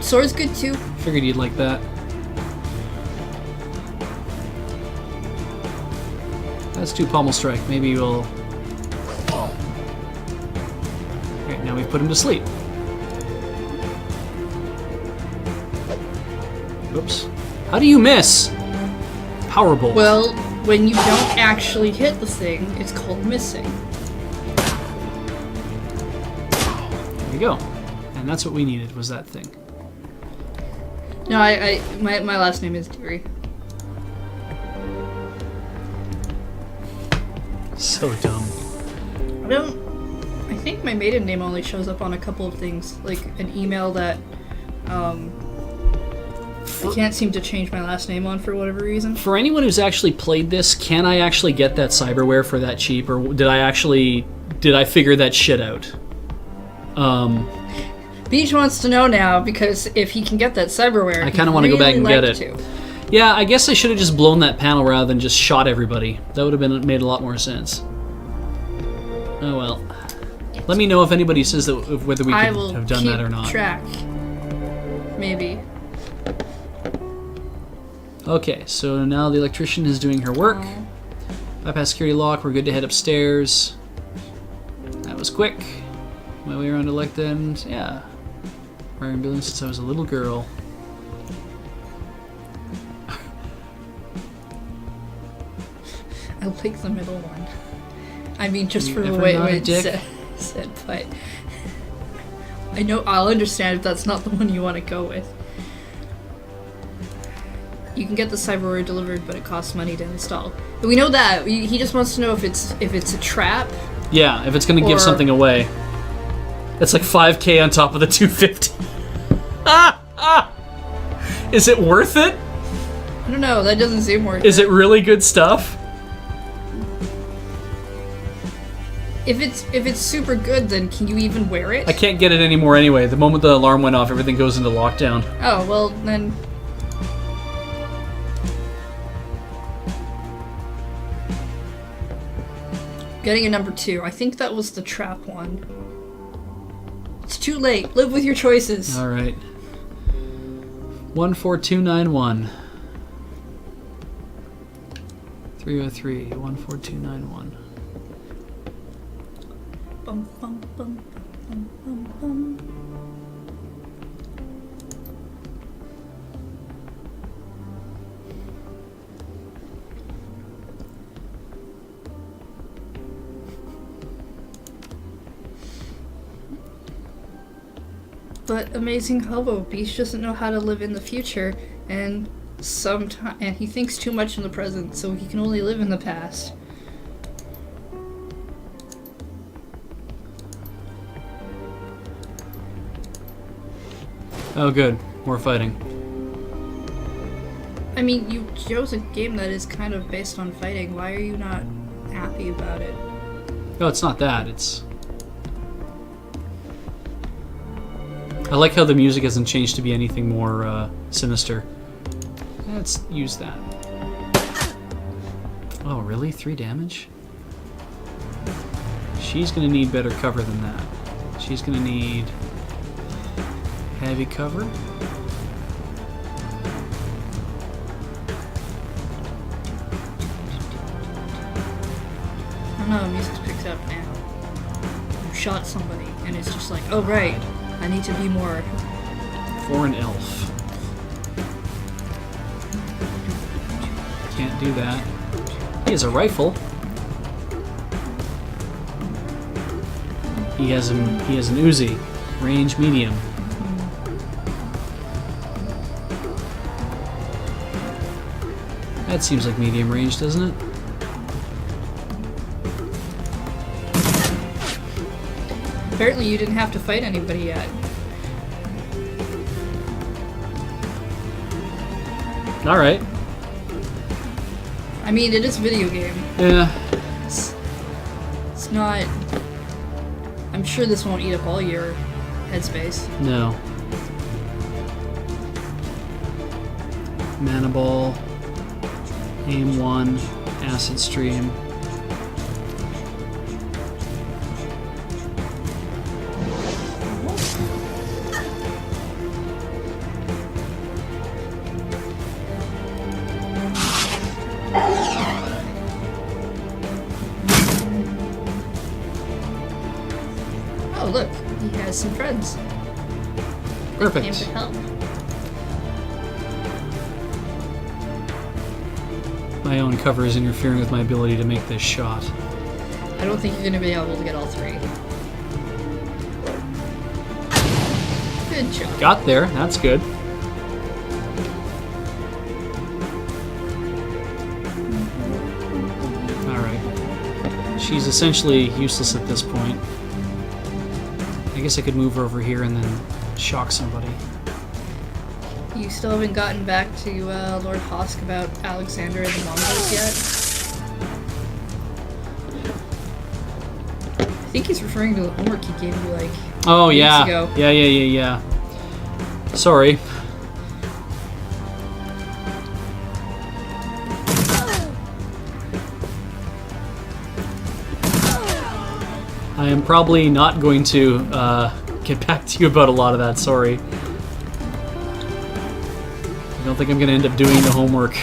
Sword's good too. Figured you'd like that. Let's do pommel strike. Maybe we'll. Alright, now we've put him to sleep. Oops. How do you miss? Powerbolt. Well, when you don't actually hit the thing, it's called missing. There we go. And that's what we needed, was that thing. No, my last name is Deary. So dumb. I think my maiden name only shows up on a couple of things, like an email that I can't seem to change my last name on for whatever reason. For anyone who's actually played this, can I actually get that cyberware for that cheap, or did I figure that shit out? Beej wants to know now, because if he can get that cyberware, I kind of want to go back and get it. To. Yeah, I guess I should have just blown that panel rather than just shot everybody. That would have made a lot more sense. Oh well. Let me know if anybody says that whether we could have done that or not. Track. Maybe. Okay, so now the electrician is doing her work. Bypass security lock. We're good to head upstairs. That was quick. My way around to Electa and yeah, wearing building since I was a little girl. I like the middle one. I mean, just You for the ever way not a it's dick? said, but I know I'll understand if that's not the one you want to go with. You can get the cyberware delivered, but it costs money to install. We know that. He just wants to know if it's a trap. Yeah, if it's gonna give something away. That's like 5K on top of the 250. Is it worth it? I don't know. That doesn't seem worth Is it. it really good stuff? If it's super good, then can you even wear it? I can't get it anymore anyway. The moment the alarm went off, everything goes into lockdown. Oh well, then Getting a number 2. I think that was the trap one. It's too late. Live with your choices. All right. 14291. 303 14291. Bum, bum, bum, bum, bum, bum. But amazing hobo, Beej doesn't know how to live in the future, and he thinks too much in the present, so he can only live in the past. Oh, good. More fighting. I mean, you chose a game that is kind of based on fighting. Why are you not happy about it? No, it's not that. It's... I like how the music hasn't changed to be anything more sinister. Let's use that. Oh, really? 3 damage? She's gonna need better cover than that. She's gonna need heavy cover. I don't know, the music's picked up now. You shot somebody, and it's just like, oh right, I need to be more... For an elf. Can't do that. He has a rifle. He has an Uzi, range medium. That seems like medium range, doesn't it? Apparently you didn't have to fight anybody yet. Alright. I mean, it is a video game. Yeah. It's not... I'm sure this won't eat up all your headspace. No. Mana Ball. Aim 1. Acid Stream. Oh, look, he has some friends. They came Perfect. to help. My own cover is interfering with my ability to make this shot. I don't think you're going to be able to get all 3. Good job. Got there. That's good. Alright. She's essentially useless at this point. I guess I could move her over here and then shock somebody. You still haven't gotten back to Lord Hosk about Alexander and the Mongols yet? I think he's referring to the homework he gave you, like, Oh, weeks yeah. ago. Yeah. Sorry. I am probably not going to get back to you about a lot of that, sorry. I don't think I'm going to end up doing the homework.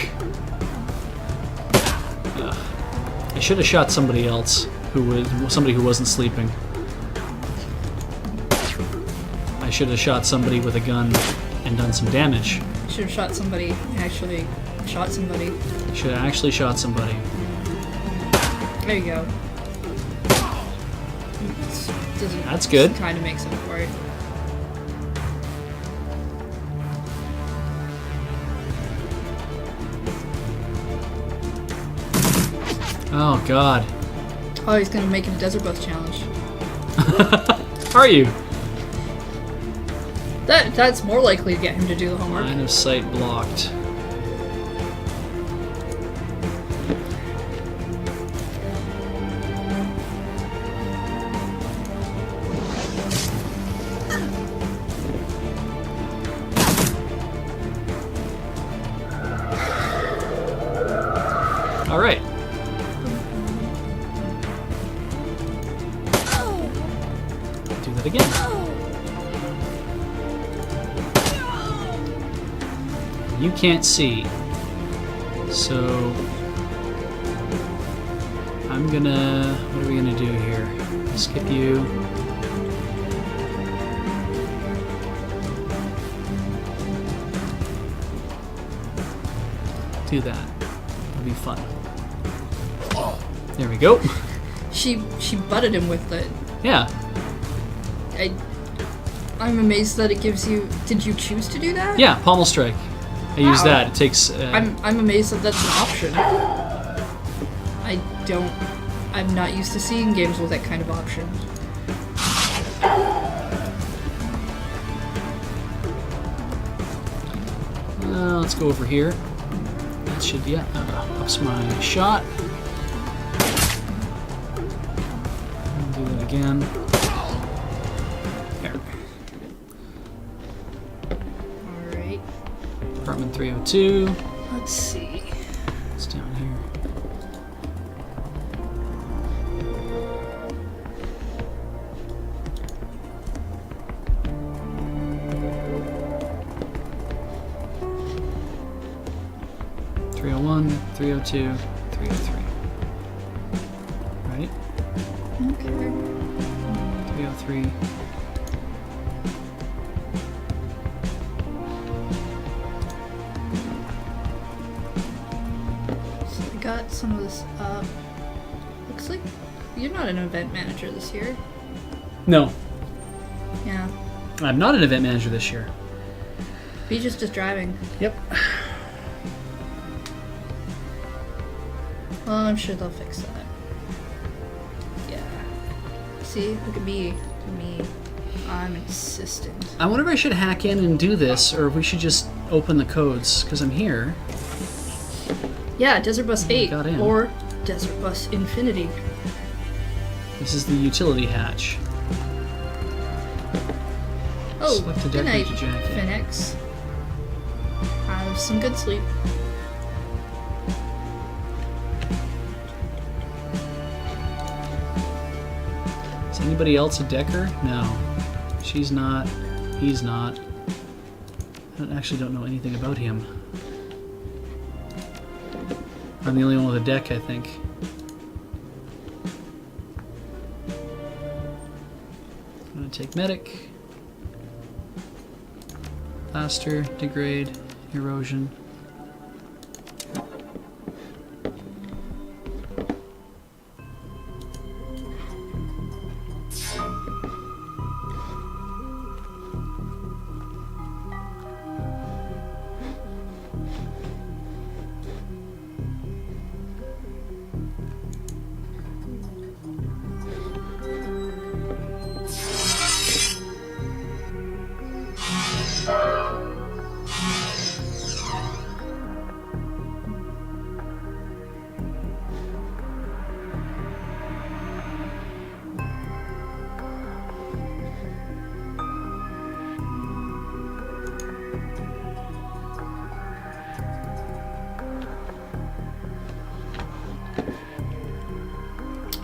I should have shot somebody else, somebody who wasn't sleeping. I should have shot somebody with a gun and done some damage. Should have shot somebody, actually shot somebody. Should have actually shot somebody. There you go. That's good. Kind of makes up for it. Oh, God. Oh, he's gonna make it a Desert Bus challenge. Are you? That's more likely to get him to do the homework. Line of sight blocked. All right. again. You can't see. So I'm gonna, what are we gonna do here? Skip you. Do that. It'll be fun. There we go. She butted him with it. Yeah. I'm amazed that it gives you. Did you choose to do that? Yeah, pommel strike. I use Wow. that. It takes. I'm amazed that that's an option. I'm not used to seeing games with that kind of option. Let's go over here. That should be ups my shot. I'll do that again. There. Alright. Apartment 302. Let's see. It's down here. .301, 302, 303. Right? Okay. 303. So I got some of this up. Looks like you're not an event manager this year. No, Yeah. I'm not an event manager this year. Beej is just driving. Yep. Well, I'm sure they'll fix that. Yeah. See? Look at me. Look at me. I'm insistent. I wonder if I should hack in and do this, or if we should just open the codes, because I'm here. Yeah, Desert Bus 8 got in. or Desert Bus Infinity. This is the utility hatch. Oh, Select a good night, decorated jacket. Phoenix. Have some good sleep. Is anybody else a decker? No. She's not. He's not. I actually don't know anything about him. I'm the only one with a deck, I think. I'm gonna take medic. Plaster, degrade, erosion.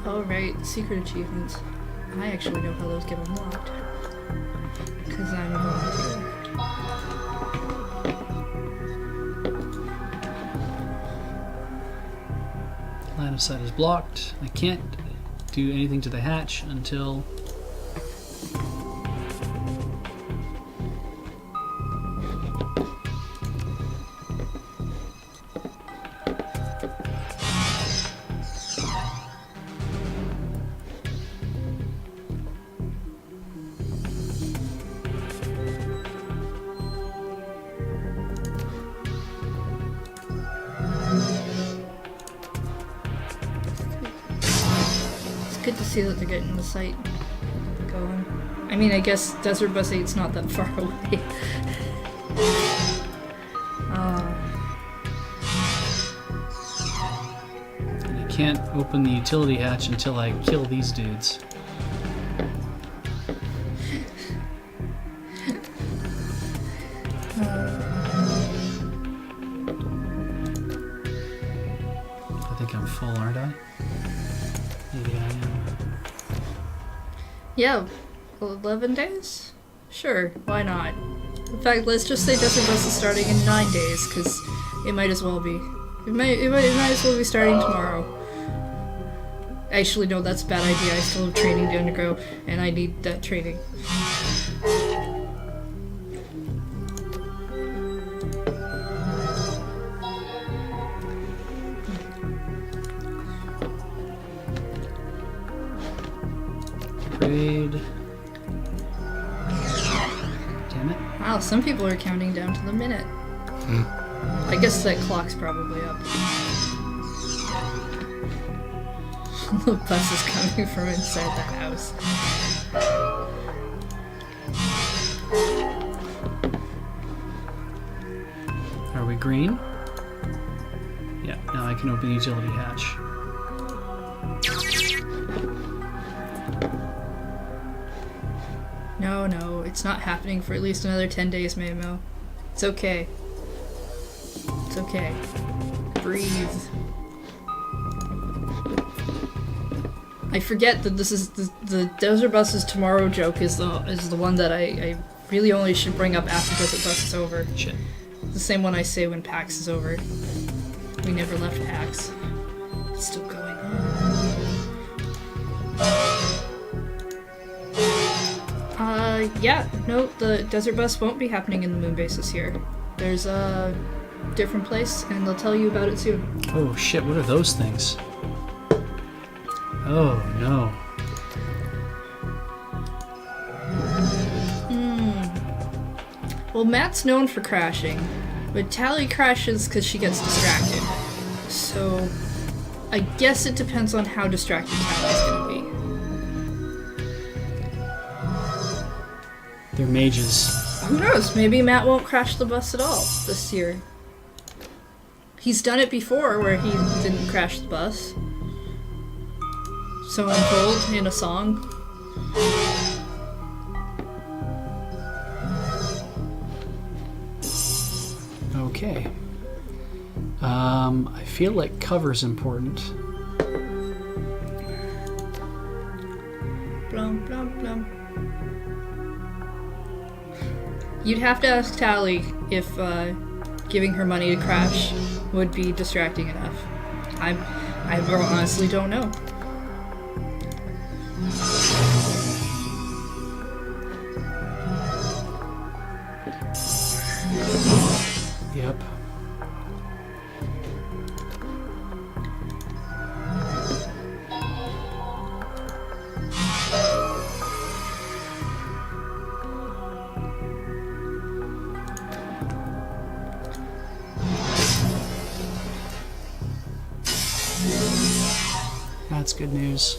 Oh, right, secret achievements. I actually know how those get unlocked. Because I'm a volunteer. Line of sight is blocked. I can't do anything to the hatch until... It's good to see that they're getting the site going. I mean, I guess Desert Bus 8's not that far away. And I can't open the utility hatch until I kill these dudes. I think I'm full, aren't I? Maybe I am. Yeah, 11 days? Sure, why not? In fact, let's just say Desert Bus is starting in 9 days, because it might as well be. It might as well be starting tomorrow. Actually, no, that's a bad idea. I still have training to undergo, and I need that training. Grade. Damn it. Wow, some people are counting down to the minute. I guess that clock's probably up. The bus is coming from inside the house. Are we green? Yeah, now I can open the utility hatch. No, it's not happening for at least another 10 days, Maymo. It's okay. It's okay. Breathe. I forget that this is the Desert Bus's tomorrow joke is the one that I really only should bring up after Desert Bus is over. Shit. The same one I say when PAX is over. We never left PAX. It's still going on. Yeah, no, the Desert Bus won't be happening in the moon base this year. There's a different place, and they'll tell you about it soon. Oh shit, what are those things? Oh no. Well, Matt's known for crashing, but Tally crashes because she gets distracted. So, I guess it depends on how distracted Tally's gonna be. They're mages. Who knows? Maybe Matt won't crash the bus at all this year. He's done it before where he didn't crash the bus. So I'm told in a song. Okay. I feel like cover's important. Blum, blum, blum. You'd have to ask Tally if giving her money to crash would be distracting enough. I honestly don't know. Yep. That's good news.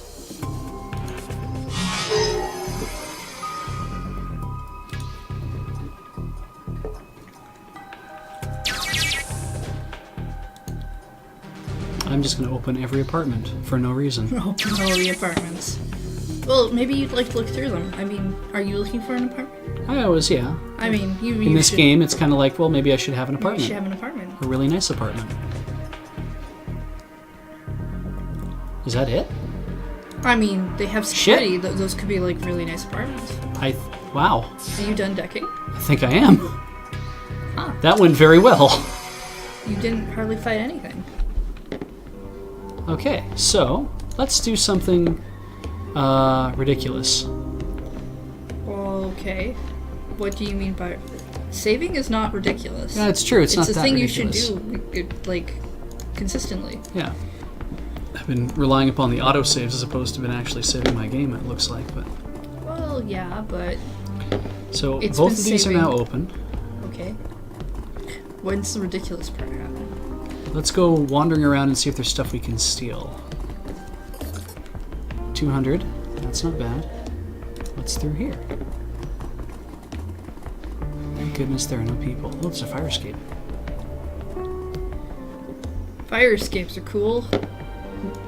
I'm just going to open every apartment for no reason. Open all the apartments. Well, maybe you'd like to look through them. I mean, are you looking for an apartment? I always, yeah. I mean, you In this should, game, it's kind of like, well, maybe I should have an you apartment. should have an apartment. A really nice apartment. Is that it? I mean, they have security. Those could be like really nice apartments. Wow. Are you done decking? I think I am. Huh. That went very well. You didn't hardly fight anything. Okay, so let's do something ridiculous. Okay. What do you mean by saving is not ridiculous? Yeah, it's true. It's not a that thing ridiculous. you should do like consistently. Yeah. I've been relying upon the autosaves as opposed to been actually saving my game, it looks like, but Well, yeah, but so It's both been of these saving. are now open. okay. When's the ridiculous part happen? Let's go wandering around and see if there's stuff we can steal. 200. That's not bad. What's through here? Thank goodness there are no people. Oh, it's a fire escape. Fire escapes are cool,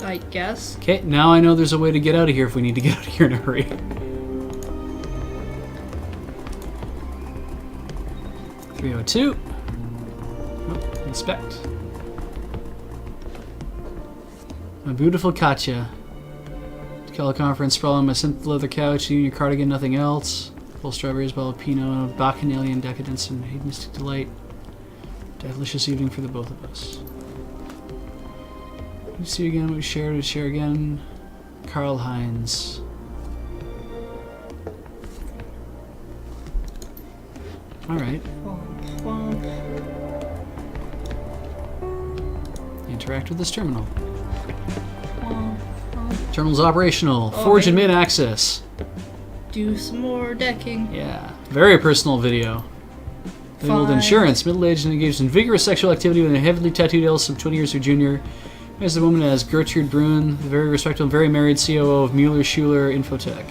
I guess. Okay, now I know there's a way to get out of here if we need to get out of here in a hurry. .302. Oh, inspect. My beautiful Katya. Teleconference problem, a synth leather couch, union cardigan, nothing else. Full strawberries, bottle of Pinot, bacchanalian decadence, and hedonistic delight. Delicious evening for the both of us. We see you again, we share again. Karl Heinz. Alright. Interact with this terminal. Terminal's operational. Forge and main access. Do some more decking. Yeah. Very personal video. Labeled insurance. Middle-aged and engaged in vigorous sexual activity with a heavily tattooed eldest of 20 years her junior. There's the woman as Gertrude Brun, the very respectable, very married COO of Mueller Schuler Infotech.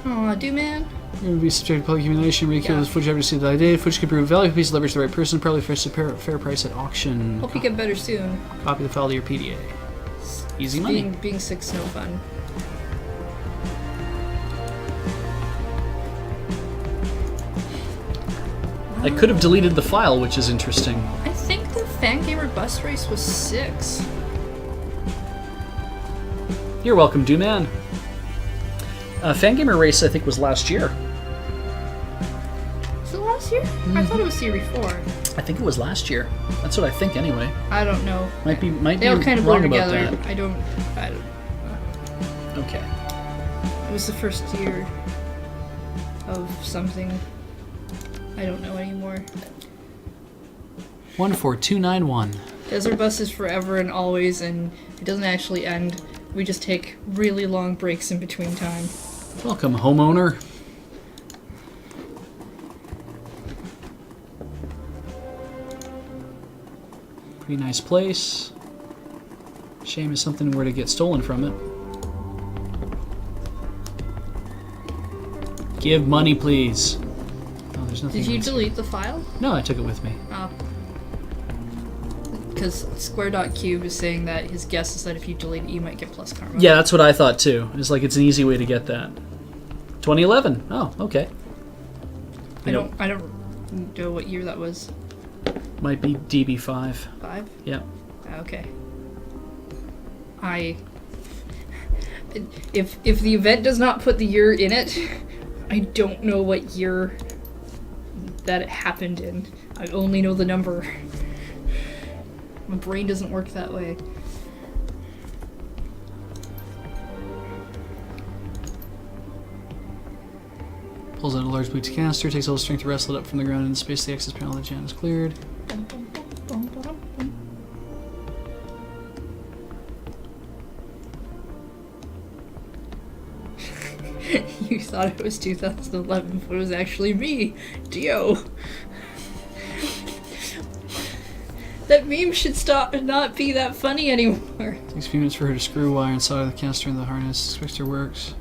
Aw, do man. You're going to be subject to public humiliation, ridicule, with footage ever received the day. Footage could prove valuable piece of leverage to the right person, probably for a fair price at auction. Hope you get better soon. Copy the file to your PDA. Easy money. Being sick's no fun. I could have deleted the file, which is interesting. I think the Fangamer bus race was 6. You're welcome, Dooman. Fangamer race, I think, was last year. Was it last year? I thought it was the year before. I think it was last year. That's what I think, anyway. I don't know. Might be They all kind of blur wrong about together. that. I don't. Okay. It was the first year of something. I don't know anymore. 14291. Desert Bus is forever and always, and it doesn't actually end. We just take really long breaks in between time. Welcome, homeowner. Pretty nice place. Shame if something were to get stolen from it. Give money, please. Oh, there's nothing. Did you else. delete the file? No, I took it with me. Oh. Because Square.cube is saying that his guess is that if you delete it, you might get plus karma. Yeah, that's what I thought too. It's like it's an easy way to get that. 2011. Oh, okay. I don't know what year that was. Might be DB5. 5? Yeah. Okay. If the event does not put the year in it, I don't know what year that it happened in. I only know the number. My brain doesn't work that way. Pulls out a large boots canister, takes all the strength to wrestle it up from the ground in the space of the access panel. The jam is cleared. You thought it was 2011, but it was actually me, Dio. That meme should stop and not be that funny anymore. Takes a few minutes for her to screw wire and solder the canister in the harness. Fixture works.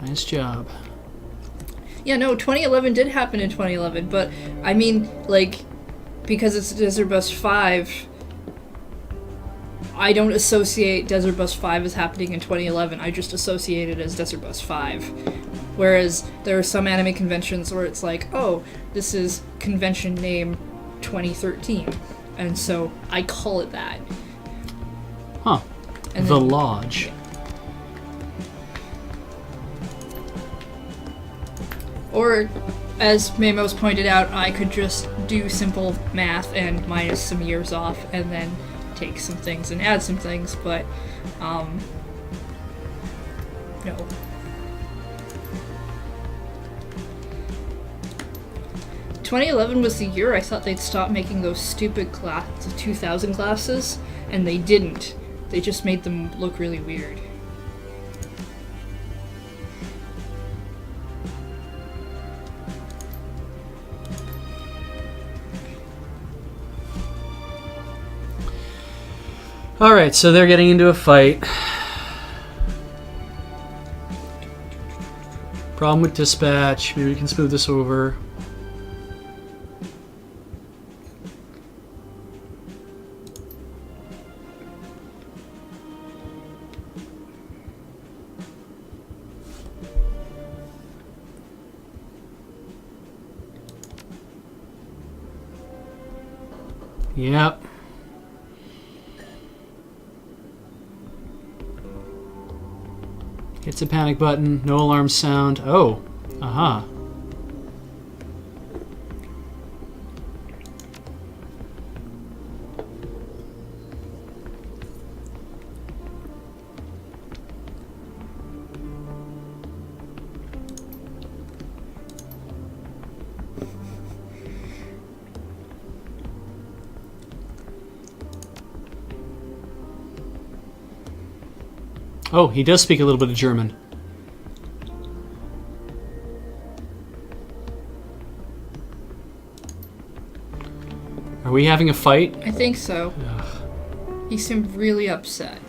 Nice job. Yeah, no, 2011 did happen in 2011, but I mean, like, because it's Desert Bus 5, I don't associate Desert Bus 5 as happening in 2011. I just associate it as Desert Bus 5. Whereas there are some anime conventions where it's like, oh, this is convention name 2013. And so I call it that. Huh. And The then- Lodge. Or, as Mamos pointed out, I could just do simple math and minus some years off and then take some things and add some things, but, no. ...2011 was the year I thought they'd stop making those stupid 2000 glasses, and they didn't. They just made them look really weird. Alright, so they're getting into a fight. Problem with dispatch. Maybe we can smooth this over. Yep. Hits a panic button. No alarm sound. Oh. Aha. Oh, he does speak a little bit of German. Are we having a fight? I think so. Ugh. He seemed really upset.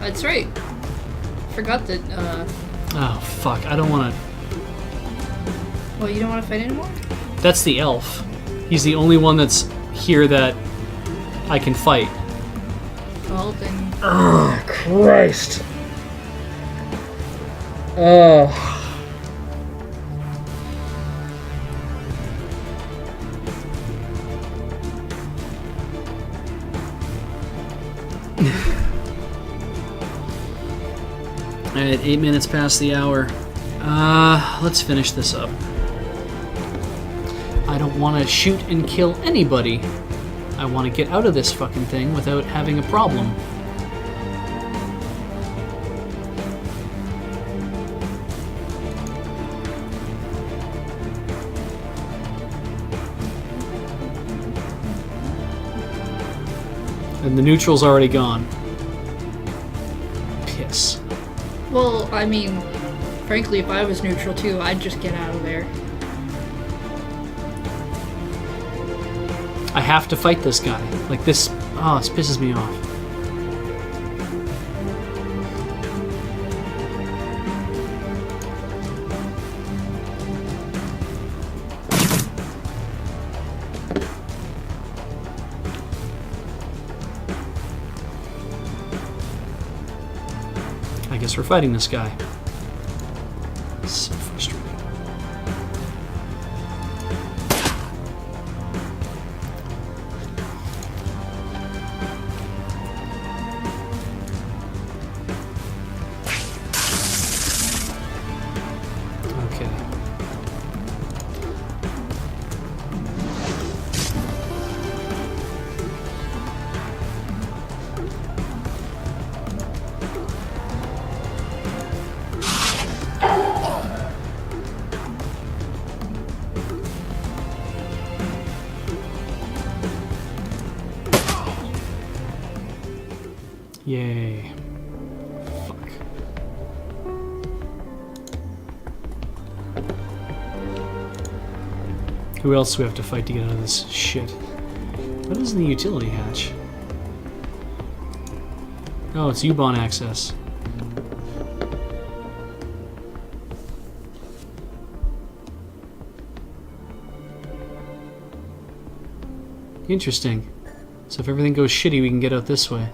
That's right. Forgot that, Oh, fuck. I don't want to... well, you don't want to fight anymore? That's the elf. He's the only one that's here that I can fight. Well, then... Oh, Christ. Oh. Alright, 8 minutes past the hour. Let's finish this up. I don't want to shoot and kill anybody. I want to get out of this fucking thing without having a problem. And the neutral's already gone. Piss. Well, I mean, frankly, if I was neutral too, I'd just get out of there. I have to fight this guy. Like this... Oh, this pisses me off. I guess we're fighting this guy. So frustrating. Okay. Yay. Fuck. Who else do we have to fight to get out of this shit? What is in the utility hatch? Oh, it's U-Bahn access. Interesting. So if everything goes shitty, we can get out this way.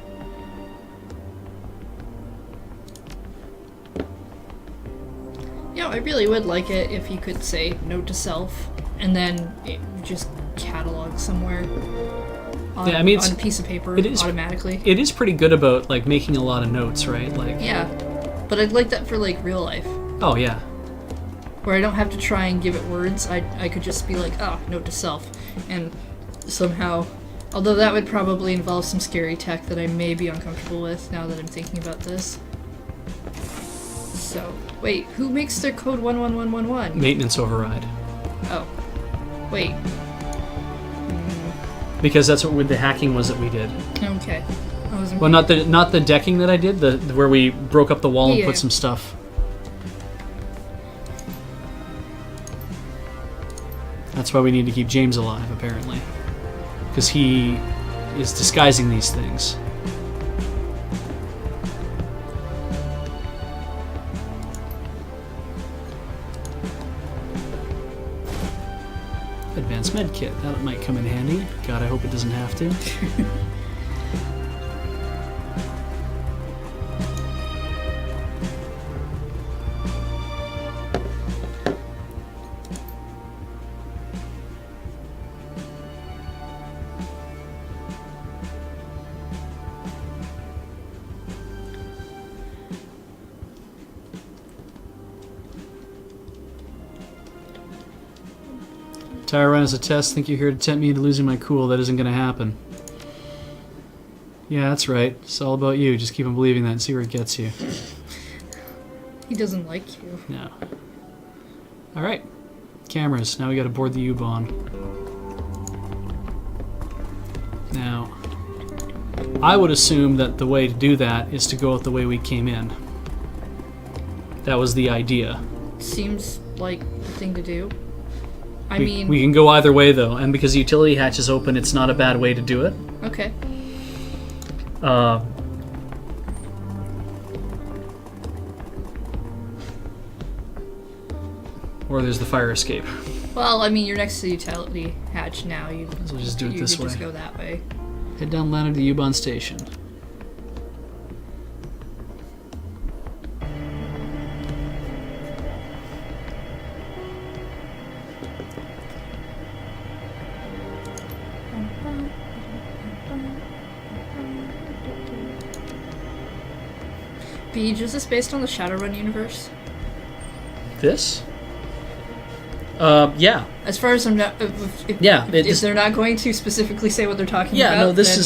Yeah, I really would like it if you could say note to self, and then it just catalog somewhere on, Yeah, I mean, on a piece of paper it is- automatically. It is pretty good about like making a lot of notes, right? Like, Yeah, but I'd like that for like real life, oh yeah, where I don't have to try and give it words. I could just be like, oh, note to self, and somehow, although that would probably involve some scary tech that I may be uncomfortable with now that I'm thinking about this. So, wait, who makes their code 11111? maintenance override. Oh, wait. Because that's what with the hacking was that we did. Okay. I wasn't. Well, not the decking that I did, the where we broke up the wall and Yeah. put some stuff. That's why we need to keep James alive, apparently. Because he is disguising these things. Advanced med kit. That might come in handy. God, I hope it doesn't have to. Entire run as a test. Think you're here to tempt me into losing my cool. That isn't going to happen. Yeah, that's right. It's all about you. Just keep on believing that and see where it gets you. He doesn't like you. No. All right. Cameras. Now we got to board the U-Bahn. Now, I would assume that the way to do that is to go out the way we came in. That was the idea. Seems like the thing to do. I we, mean... We can go either way, though, and because the utility hatch is open, it's not a bad way to do it. Okay. Or there's the fire escape. Well, I mean, you're next to the utility hatch now. So we'll just do it you this could way. just go that way. Head down ladder to the U-Bahn station. Beej, is this based on the Shadowrun universe? This? Yeah. As far as I'm not, if they're not going to specifically say what they're talking about. Yeah, no. This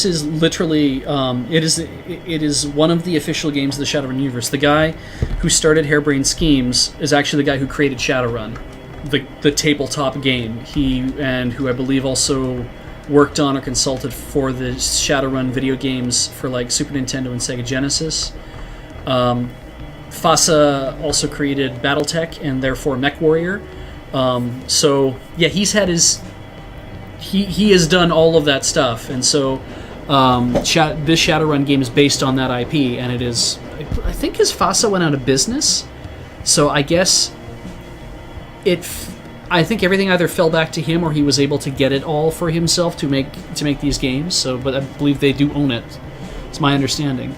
is literally it is one of the official games of the Shadowrun universe. The guy who started Harebrained Schemes is actually the guy who created Shadowrun, the tabletop game. Who I believe also worked on or consulted for the Shadowrun video games for like Super Nintendo and Sega Genesis. Fasa also created BattleTech and therefore MechWarrior. So yeah, he's had his he has done all of that stuff, and so this Shadowrun game is based on that IP, and it is. I think his Fasa went out of business, so I guess I think everything either fell back to him or he was able to get it all for himself to make these games. So, but I believe they do own it. It's my understanding.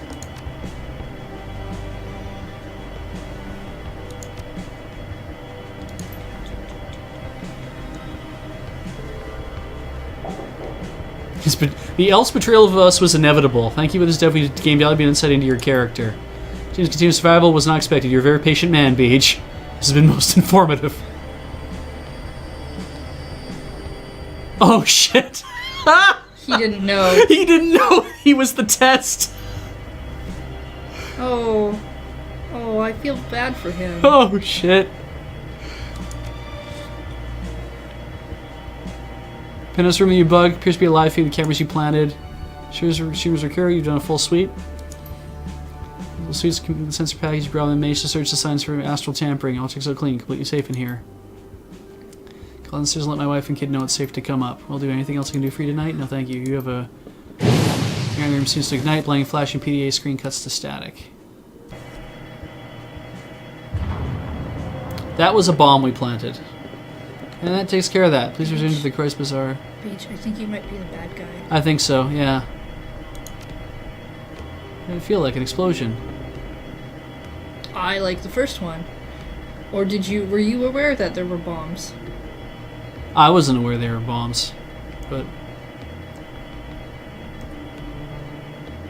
The Elf's betrayal of us was inevitable. Thank you for this definitely gained valuable insight into your character. James' continued survival was not expected. You're a very patient man, Beej. This has been most informative. Oh shit! He didn't know. He didn't know he was the test. Oh, I feel bad for him. Oh shit! Pinus room you bug appears to be alive. Feed the cameras you planted. Shooters are carried. You've done a full sweep. The suits sensor package. You grab the mace to search the signs for astral tampering. All checks out clean. Completely safe in here. Call downstairs and let my wife and kid know it's safe to come up. We'll do anything else I can do for you tonight? No, thank you. You have a... Your room seems to ignite. Blank flashing PDA screen cuts to static. That was a bomb we planted. And that takes care of that. Please return to the Christ Bazaar. Beej, I think you might be the bad guy. I think so, yeah. It didn't feel like an explosion. I like the first one. Or were you aware that there were bombs? I wasn't aware they were bombs, but...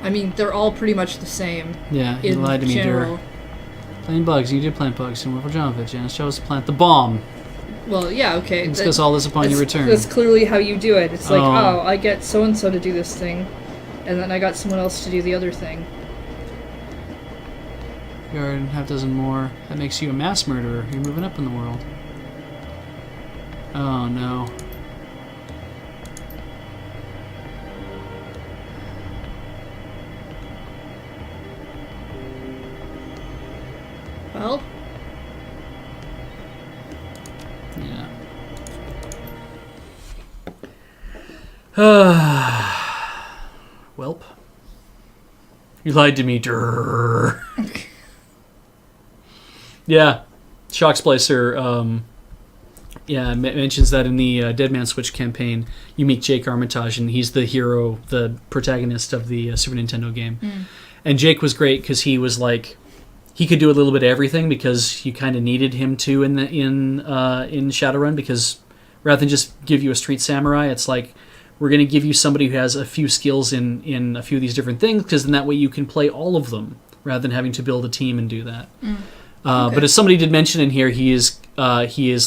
I mean, they're all pretty much the same. Yeah, he lied to me, dear. Plant bugs, you did plant bugs, and we're for Jonovich, and his job was to plant the bomb. Well, yeah, okay. Discuss all this upon your return. That's clearly how you do it. It's like, I get so-and-so to do this thing, and then I got someone else to do the other thing. Yard and half dozen more. That makes you a mass murderer. You're moving up in the world. Oh, no. Well... Yeah. Welp. You lied to me, durr. Yeah. Shock Splicer, mentions that in the Dead Man Switch campaign, you meet Jake Armitage, and he's the hero, the protagonist of the Super Nintendo game. And Jake was great because he was like... He could do a little bit of everything because you kind of needed him to in Shadowrun, because rather than just give you a street samurai, it's like we're going to give you somebody who has a few skills in a few of these different things, because then that way you can play all of them rather than having to build a team and do that. Okay. But as somebody did mention in here, he is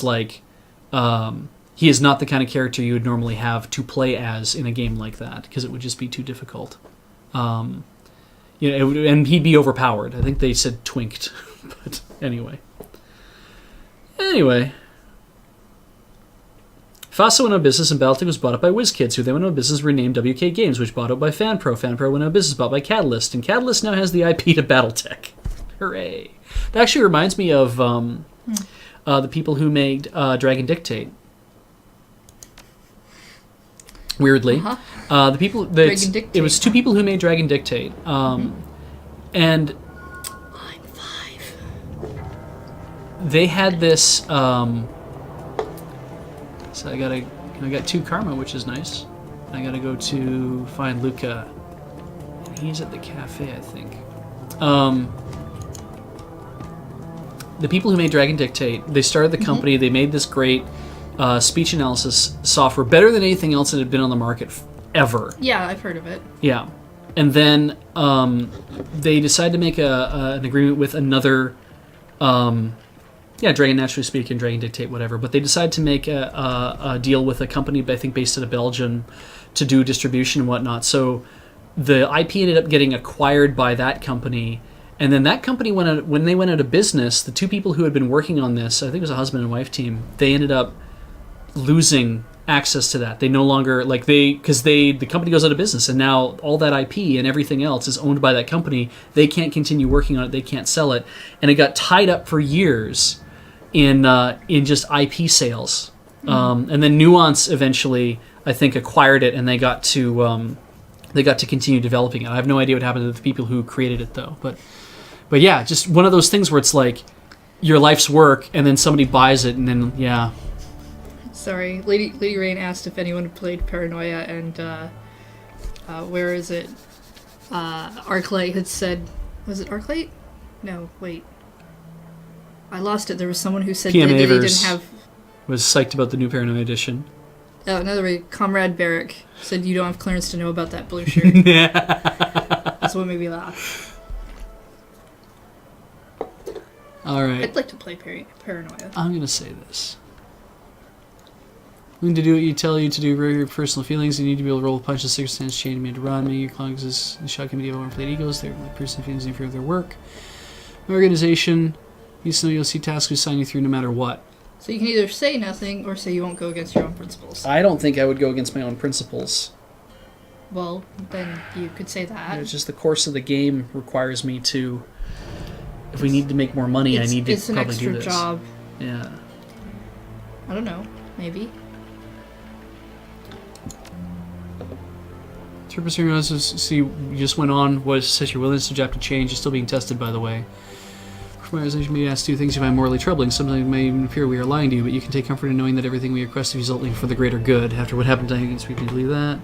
like he is not the kind of character you would normally have to play as in a game like that, because it would just be too difficult. And he'd be overpowered. I think they said twinked, but anyway. FASA went out of business and Battletech was bought up by WizKids, who then went out of business, renamed WK Games, which bought out by FanPro. FanPro went out of business, bought by Catalyst, and Catalyst now has the IP to Battletech. Hooray. That actually reminds me of the people who made Dragon Dictate. Weirdly. The people Dragon Dictate. It was two people who made Dragon Dictate. And I'm 5. they had this so I got 2 karma, which is nice. I gotta go to find Luca. He's at the cafe, I think. The people who made Dragon Dictate, they started the company. They made this great speech analysis software, better than anything else that had been on the market ever. Yeah, I've heard of it. Yeah, and then they decided to make an agreement with another. Dragon Naturally Speak and Dragon Dictate, whatever. But they decided to make a deal with a company, I think, based out of Belgium, to do distribution and whatnot. So the IP ended up getting acquired by that company, and then that company when they went out of business, the 2 people who had been working on this, I think it was a husband and wife team, they ended up losing access to that. They no longer because the company goes out of business, and now all that IP and everything else is owned by that company. They can't continue working on it. They can't sell it, and it got tied up for years in just IP sales. And then Nuance eventually, I think, acquired it, and they got to continue developing it. I have no idea what happened to the people who created it though. But yeah, just one of those things where it's like your life's work, and then somebody buys it, and then yeah. Sorry, Lady Rain asked if anyone had played Paranoia, and where is it? Arclight had said, was it Arclight? No, wait. I lost it. There was someone who said PM that they didn't Avers have. Was psyched about the new Paranoia edition. Another way, Comrade Barrick said you don't have clearance to know about that blue shirt. That's what made me laugh. All right. I'd like to play Paranoia. I'm going to say this. Willing to do what you tell you to do, your personal feelings. You need to be able to roll a punch, the circumstance chain made to run. Make your clogs the shot can be able to play egos. Their personal feelings in favor of their work. Organization. You know you'll see tasks assign you through no matter what. So you can either say nothing or say you won't go against your own principles. I don't think I would go against my own principles. Well, then you could say that. It's just the course of the game requires me to. If we need to make more money, I need to probably do this. It's an extra job. Yeah. I don't know. Maybe. See, you just went on. Was says your willingness to adapt to change is still being tested, by the way. From my organization, may ask to do things you find morally troubling. Sometimes it may even appear we are lying to you, but you can take comfort in knowing that everything we request is resulting for the greater good. After what happened to against we can believe that.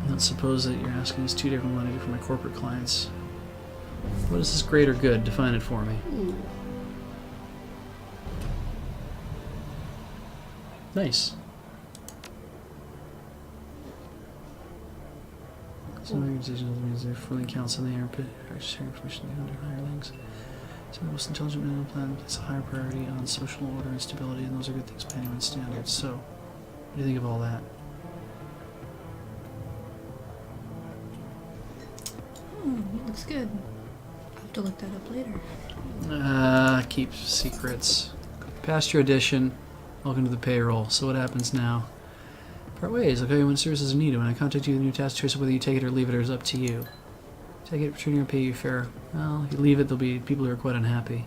Let's suppose that you're asking us 2 different what I do for my corporate clients. What is this greater good? Define it for me. Ooh. Nice. Some organizations means they're fully counsel they are sharing information under higher links. Some of the most intelligent men on the planet place a higher priority on social order and stability, and those are good things by anyone's standards. So, what do you think of all that? Looks good. I'll have to look that up later. Keep secrets. Past your audition. Welcome to the payroll. So what happens now? Part ways. I'll call you when services are needed. When I contact you with a new task, choice of whether you take it or leave it is up to you. Take it, return your pay you fair. Well, if you leave it, there'll be people who are quite unhappy.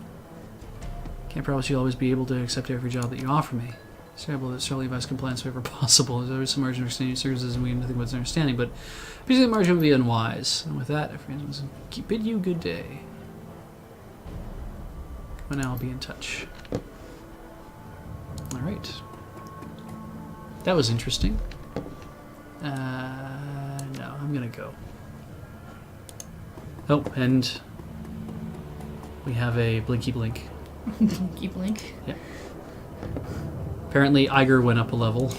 Can't promise you'll always be able to accept every job that you offer me. It's terrible that certainly advise compliance wherever possible. There's always some margin of understanding services and we have nothing but understanding, but basically the margin would be unwise. And with that, friends, bid you good day. And now I'll be in touch. Alright. That was interesting. No, I'm gonna go. Oh, and we have a blinky blink. Blinky blink. Yeah. Apparently Iger went up a level.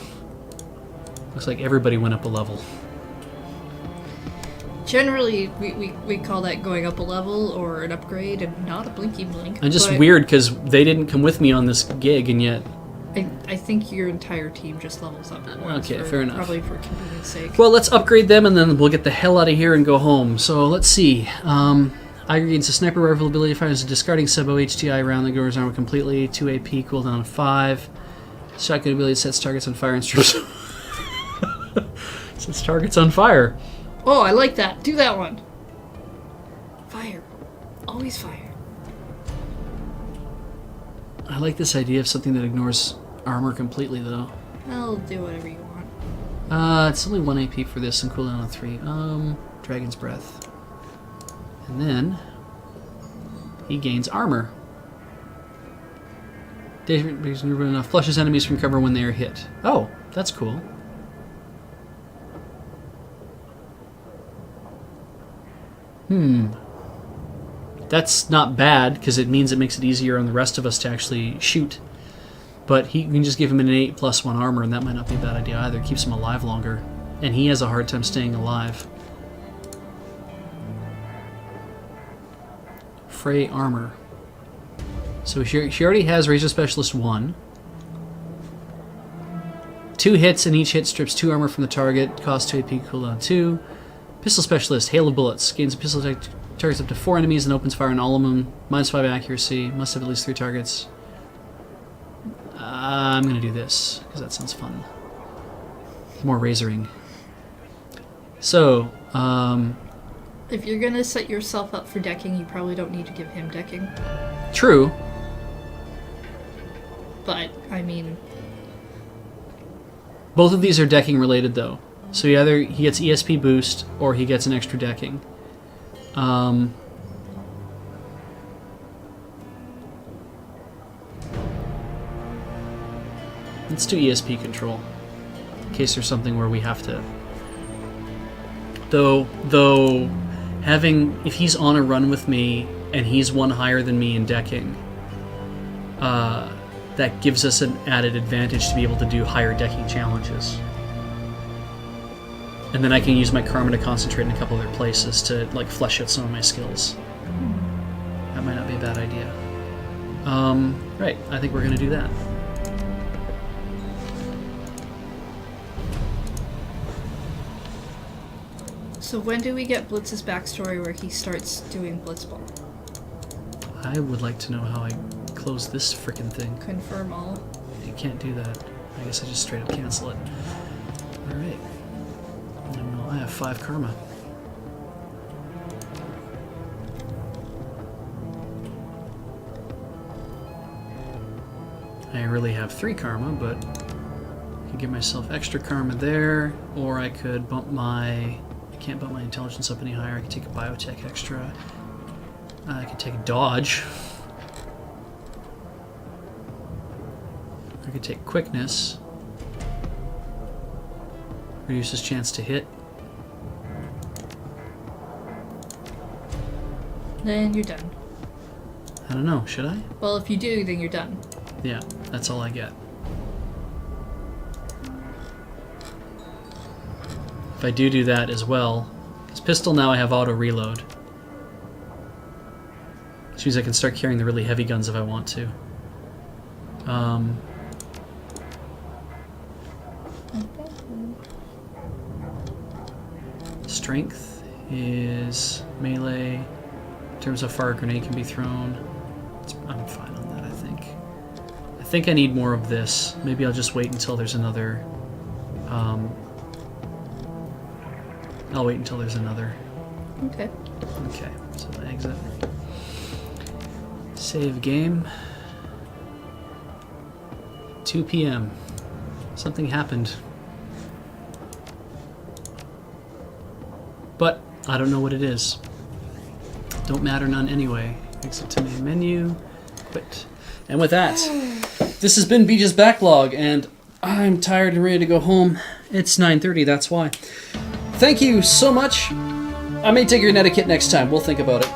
Looks like everybody went up a level. generally, we call that going up a level or an upgrade and not a blinky blink. I'm just but weird because they didn't come with me on this gig, and yet... I think your entire team just levels up at once. Okay, fair enough. Probably for convenience sake. Well, let's upgrade them, and then we'll get the hell out of here and go home. So, let's see. Iger gains a sniper rifle ability, fires a discarding sub-O HTI round that ignores armor completely, 2 AP, cooldown of 5. Shotgun ability sets targets on fire and strips... sets targets on fire. Oh, I like that. Do that one. Fire. Always fire. I like this idea of something that ignores armor completely, though. I'll do whatever you want. It's only 1 AP for this and cooldown on 3. Dragon's Breath. And then he gains armor. Enough flushes enemies from cover when they are hit. Oh, that's cool. That's not bad, because it means it makes it easier on the rest of us to actually shoot. But you can just give him an 8+1 armor, and that might not be a bad idea either. It keeps him alive longer. And he has a hard time staying alive. Fray armor. So she already has Razor Specialist 1. 2 hits, and each hit strips 2 armor from the target. Cost 2 AP, cooldown 2. Pistol Specialist, Hail of Bullets. Gains a pistol attack, targets up to 4 enemies and opens fire on all of them. -5 accuracy. Must have at least 3 targets. I'm going to do this, because that sounds fun. More razoring. So, If you're gonna set yourself up for decking, you probably don't need to give him decking. true. But, I mean... Both of these are decking related, though. So either he gets ESP boost, or he gets an extra decking. Let's do ESP control, in case there's something where we have to. Though if he's on a run with me and he's one higher than me in decking, that gives us an added advantage to be able to do higher decking challenges. And then I can use my karma to concentrate in a couple other places to like flesh out some of my skills. That might not be a bad idea. Right, I think we're going to do that. So when do we get Blitz's backstory where he starts doing Blitzball? I would like to know how I close this frickin' thing. Confirm all. You can't do that. I guess I just straight up cancel it. Alright. Well, I have 5 karma. I really have 3 karma, but I could give myself extra karma there, or I could bump my... I can't bump my intelligence up any higher. I could take a biotech extra. I could take a dodge. I could take quickness. Reduces chance to hit. Then you're done. I don't know, should I? Well, if you do, then you're done. Yeah, that's all I get. If I do that as well, because pistol now I have auto reload. Which means I can start carrying the really heavy guns if I want to. Strength is melee. In terms of how far a grenade can be thrown. I'm fine on that, I think. I think I need more of this. Maybe I'll just wait until there's another... I'll wait until there's another. Okay. Okay, so exit. Save game. 2 p.m. Something happened. But I don't know what it is. Don't matter none anyway. Exit to main menu. Quit. And with that, this has been Beej's Backlog, and I'm tired and ready to go home. It's 9:30, that's why. Thank you so much. I may take your etiquette next time. We'll think about it.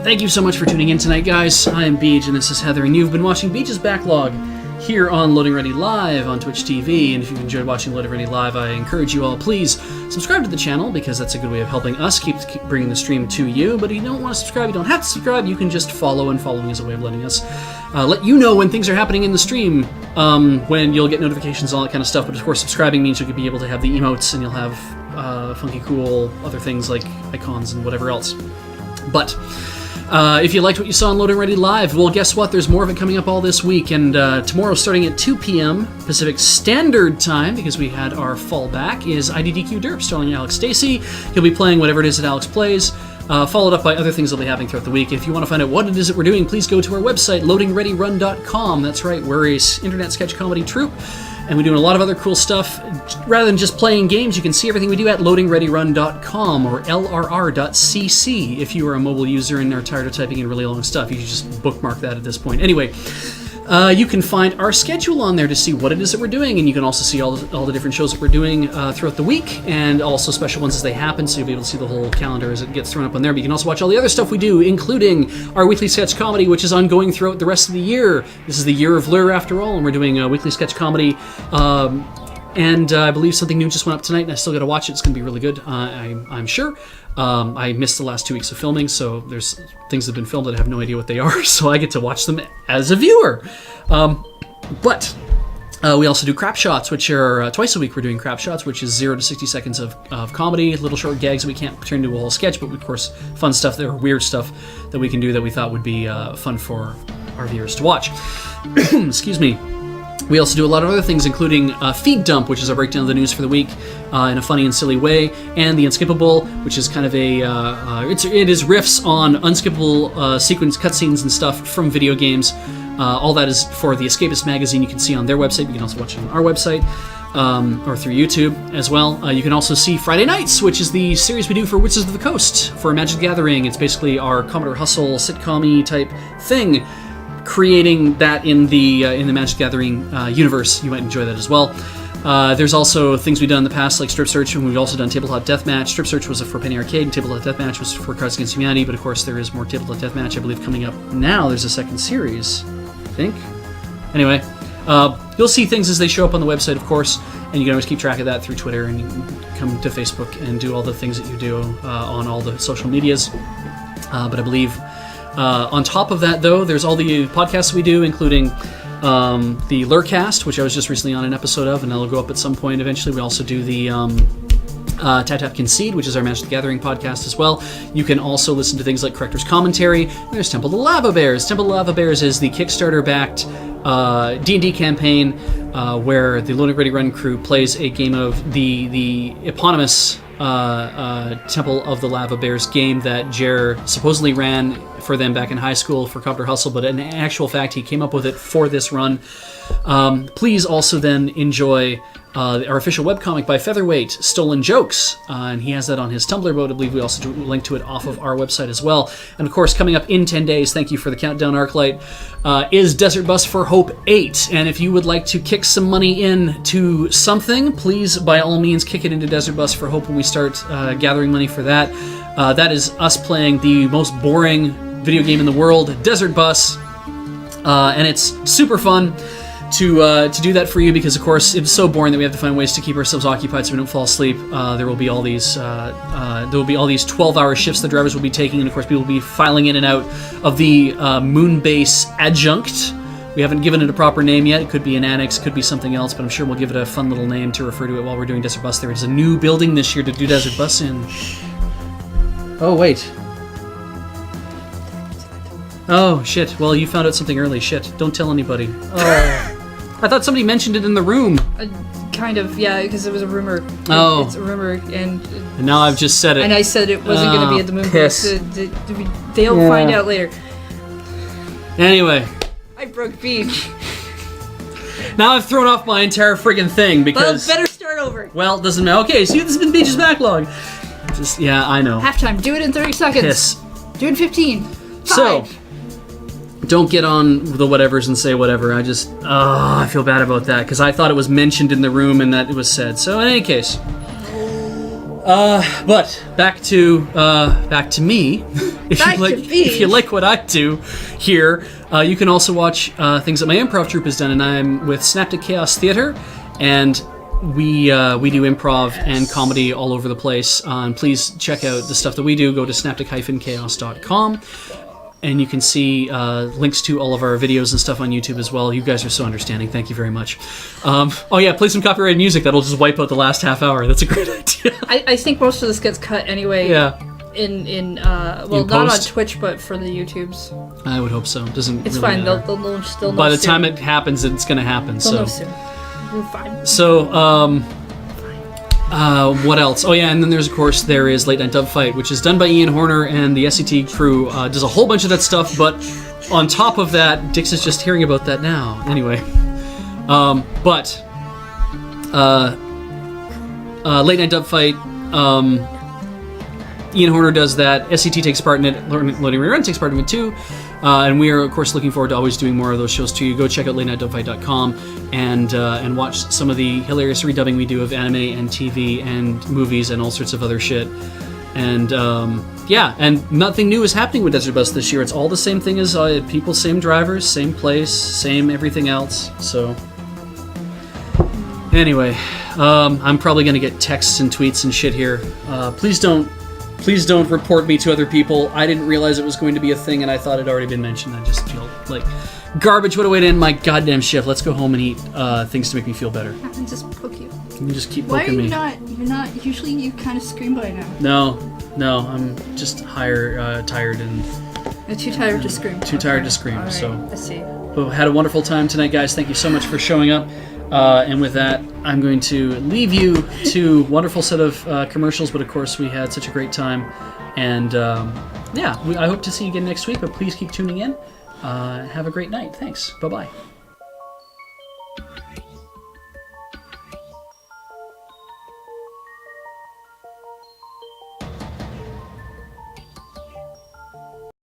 Thank you so much for tuning in tonight, guys. I am Beej, and this is Heather, and you've been watching Beej's Backlog. here on Loading Ready Live on Twitch TV. And if you've enjoyed watching Loading Ready Live, I encourage you all, please subscribe to the channel, because that's a good way of helping us keep bringing the stream to you. But if you don't want to subscribe, you don't have to subscribe. You can just follow, and following is a way of letting us let you know when things are happening in the stream, when you'll get notifications and all that kind of stuff. But of course, subscribing means you'll be able to have the emotes, and you'll have funky, cool other things like icons and whatever else. But if you liked what you saw on Loading Ready Live, well, guess what? There's more of it coming up all this week. And tomorrow, starting at 2 p.m. Pacific Standard Time, because we had our fallback, is IDDQ Derp, starring Alex Stacey. He'll be playing whatever it is that Alex plays, followed up by other things that'll be happening throughout the week. If you want to find out what it is that we're doing, please go to our website, loadingreadyrun.com. That's right, we're a internet sketch comedy troupe, and we're doing a lot of other cool stuff. Rather than just playing games, you can see everything we do at loadingreadyrun.com or lrr.cc. If you are a mobile user and are tired of typing in really long stuff, you should just bookmark that at this point. Anyway, you can find our schedule on there to see what it is that we're doing, and you can also see all the different shows that we're doing throughout the week, and also special ones as they happen, so you'll be able to see the whole calendar as it gets thrown up on there. But you can also watch all the other stuff we do, including our weekly sketch comedy, which is ongoing throughout the rest of the year. This is the year of Lure, after all, and we're doing a weekly sketch comedy. And I believe something new just went up tonight, and I still got to watch it. It's going to be really good, I'm sure. I missed the last 2 weeks of filming, so there's things that have been filmed that I have no idea what they are, so I get to watch them as a viewer. But we also do crap shots, which are twice a week. We're doing crap shots, which is 0 to 60 seconds of comedy, little short gags that we can't turn into a whole sketch, but of course fun stuff, or weird stuff that we can do that we thought would be fun for our viewers to watch. Excuse me. We also do a lot of other things, including Feed Dump, which is our breakdown of the news for the week in a funny and silly way, and The Unskippable, which is kind of it is riffs on unskippable sequence cutscenes and stuff from video games. All that is for the Escapist magazine. You can see on their website. You can also watch it on our website, or through YouTube as well. You can also see Friday Nights, which is the series we do for Wizards of the Coast for Magic the Gathering. It's basically our Commodore Hustle sitcom-y type thing, creating that in the Magic Gathering universe. You might enjoy that as well. There's also things we've done in the past, like Strip Search, and we've also done Tabletop Deathmatch. Strip Search was for Penny Arcade, and Tabletop Deathmatch was for Cards Against Humanity, but of course there is more Tabletop Deathmatch, I believe, coming up now. There's a second series, I think. Anyway, you'll see things as they show up on the website, of course, and you can always keep track of that through Twitter, and you can come to Facebook and do all the things that you do on all the social medias. But I believe on top of that, though, there's all the podcasts we do, including the Lurecast, which I was just recently on an episode of, and that'll go up at some point eventually. We also do the Tap Tap Concede, which is our Magic the Gathering podcast as well. You can also listen to things like Corrector's Commentary. And there's Temple of the Lava Bears. Temple of the Lava Bears is the Kickstarter-backed D&D campaign where the Loading Ready Run crew plays a game of the eponymous Temple of the Lava Bears game that Jer supposedly ran for them back in high school for Commodore Hustle, but in actual fact he came up with it for this run. Please also then enjoy our official webcomic by Featherweight, Stolen Jokes, and he has that on his Tumblr, but I believe we also do link to it off of our website as well. And of course, coming up in 10 days, thank you for the countdown, Arclight, is Desert Bus for Hope 8. And if you would like to kick some money in to something, please, by all means, kick it into Desert Bus for Hope when we start gathering money for that. That is us playing the most boring video game in the world, Desert Bus, and it's super fun to do that for you, because of course it's so boring that we have to find ways to keep ourselves occupied so we don't fall asleep. There will be all these 12-hour shifts the drivers will be taking, and of course people will be filing in and out of the Moonbase Adjunct. We haven't given it a proper name yet. It could be an annex, could be something else, but I'm sure we'll give it a fun little name to refer to it while we're doing Desert Bus. There is a new building this year to do Desert Bus in. Oh wait. Oh shit, well you found out something early. Shit, don't tell anybody. Oh. I thought somebody mentioned it in the room. Kind of, yeah, because it was a rumor. Oh. It's a rumor, and now I've just said it. And I said it wasn't going to be at the moon. Piss. They'll find out later. Anyway. I broke Beej. Now I've thrown off my entire friggin' thing because... Well, better start over. Well, it doesn't matter. Okay, see, this has been Beej's Backlog. Just, yeah, I know. Halftime, do it in 30 seconds. Piss. Do it in 15. 5. So, don't get on the whatevers and say whatever. I feel bad about that because I thought it was mentioned in the room and that it was said. So in any case, But back to me. If you like what I do here, you can also watch things that my improv troupe has done, and I'm with Synaptic Chaos Theater, and we do improv and comedy all over the place. And please check out the stuff that we do. Go to synaptic-chaos.com. And you can see links to all of our videos and stuff on YouTube as well. You guys are so understanding. Thank you very much. Oh yeah, play some copyrighted music. That'll just wipe out the last half hour. That's a great idea. I think most of this gets cut anyway. Yeah. In not on Twitch, but for the YouTubes. I would hope so. Doesn't. It's really fine. matter. They'll still know. By the soon. time it happens, it's going to happen. They'll So. know soon. We're fine. So. What else? Oh yeah, and then there's of course there is Late Night Dub Fight, which is done by Ian Horner, and the SCT crew does a whole bunch of that stuff. But on top of that, Dix is just hearing about that now. Anyway, Late Night Dub Fight. Ian Horner does that. SCT takes part in it. Loading Rerun takes part in it too. And we are, of course, looking forward to always doing more of those shows too. Go check out latenightdubfight.com and watch some of the hilarious redubbing we do of anime and TV and movies and all sorts of other shit. And and nothing new is happening with Desert Bus this year. It's all the same thing as people, same drivers, same place, same everything else. So anyway, I'm probably going to get texts and tweets and shit here. Please don't report me to other people. I didn't realize it was going to be a thing, and I thought it had already been mentioned. I just feel like garbage. What a way to end my goddamn shift. Let's go home and eat things to make me feel better. I can just poke you. You can just keep Why are poking you me. You're not. Usually you kind of scream by now. No, I'm just tired and You're too tired to scream. too tired to scream. All right, So, I see. but had a wonderful time tonight, guys. Thank you so much for showing up. And with that, I'm going to leave you to a wonderful set of commercials. But of course, we had such a great time. And I hope to see you again next week. But please keep tuning in. Have a great night. Thanks. Bye-bye.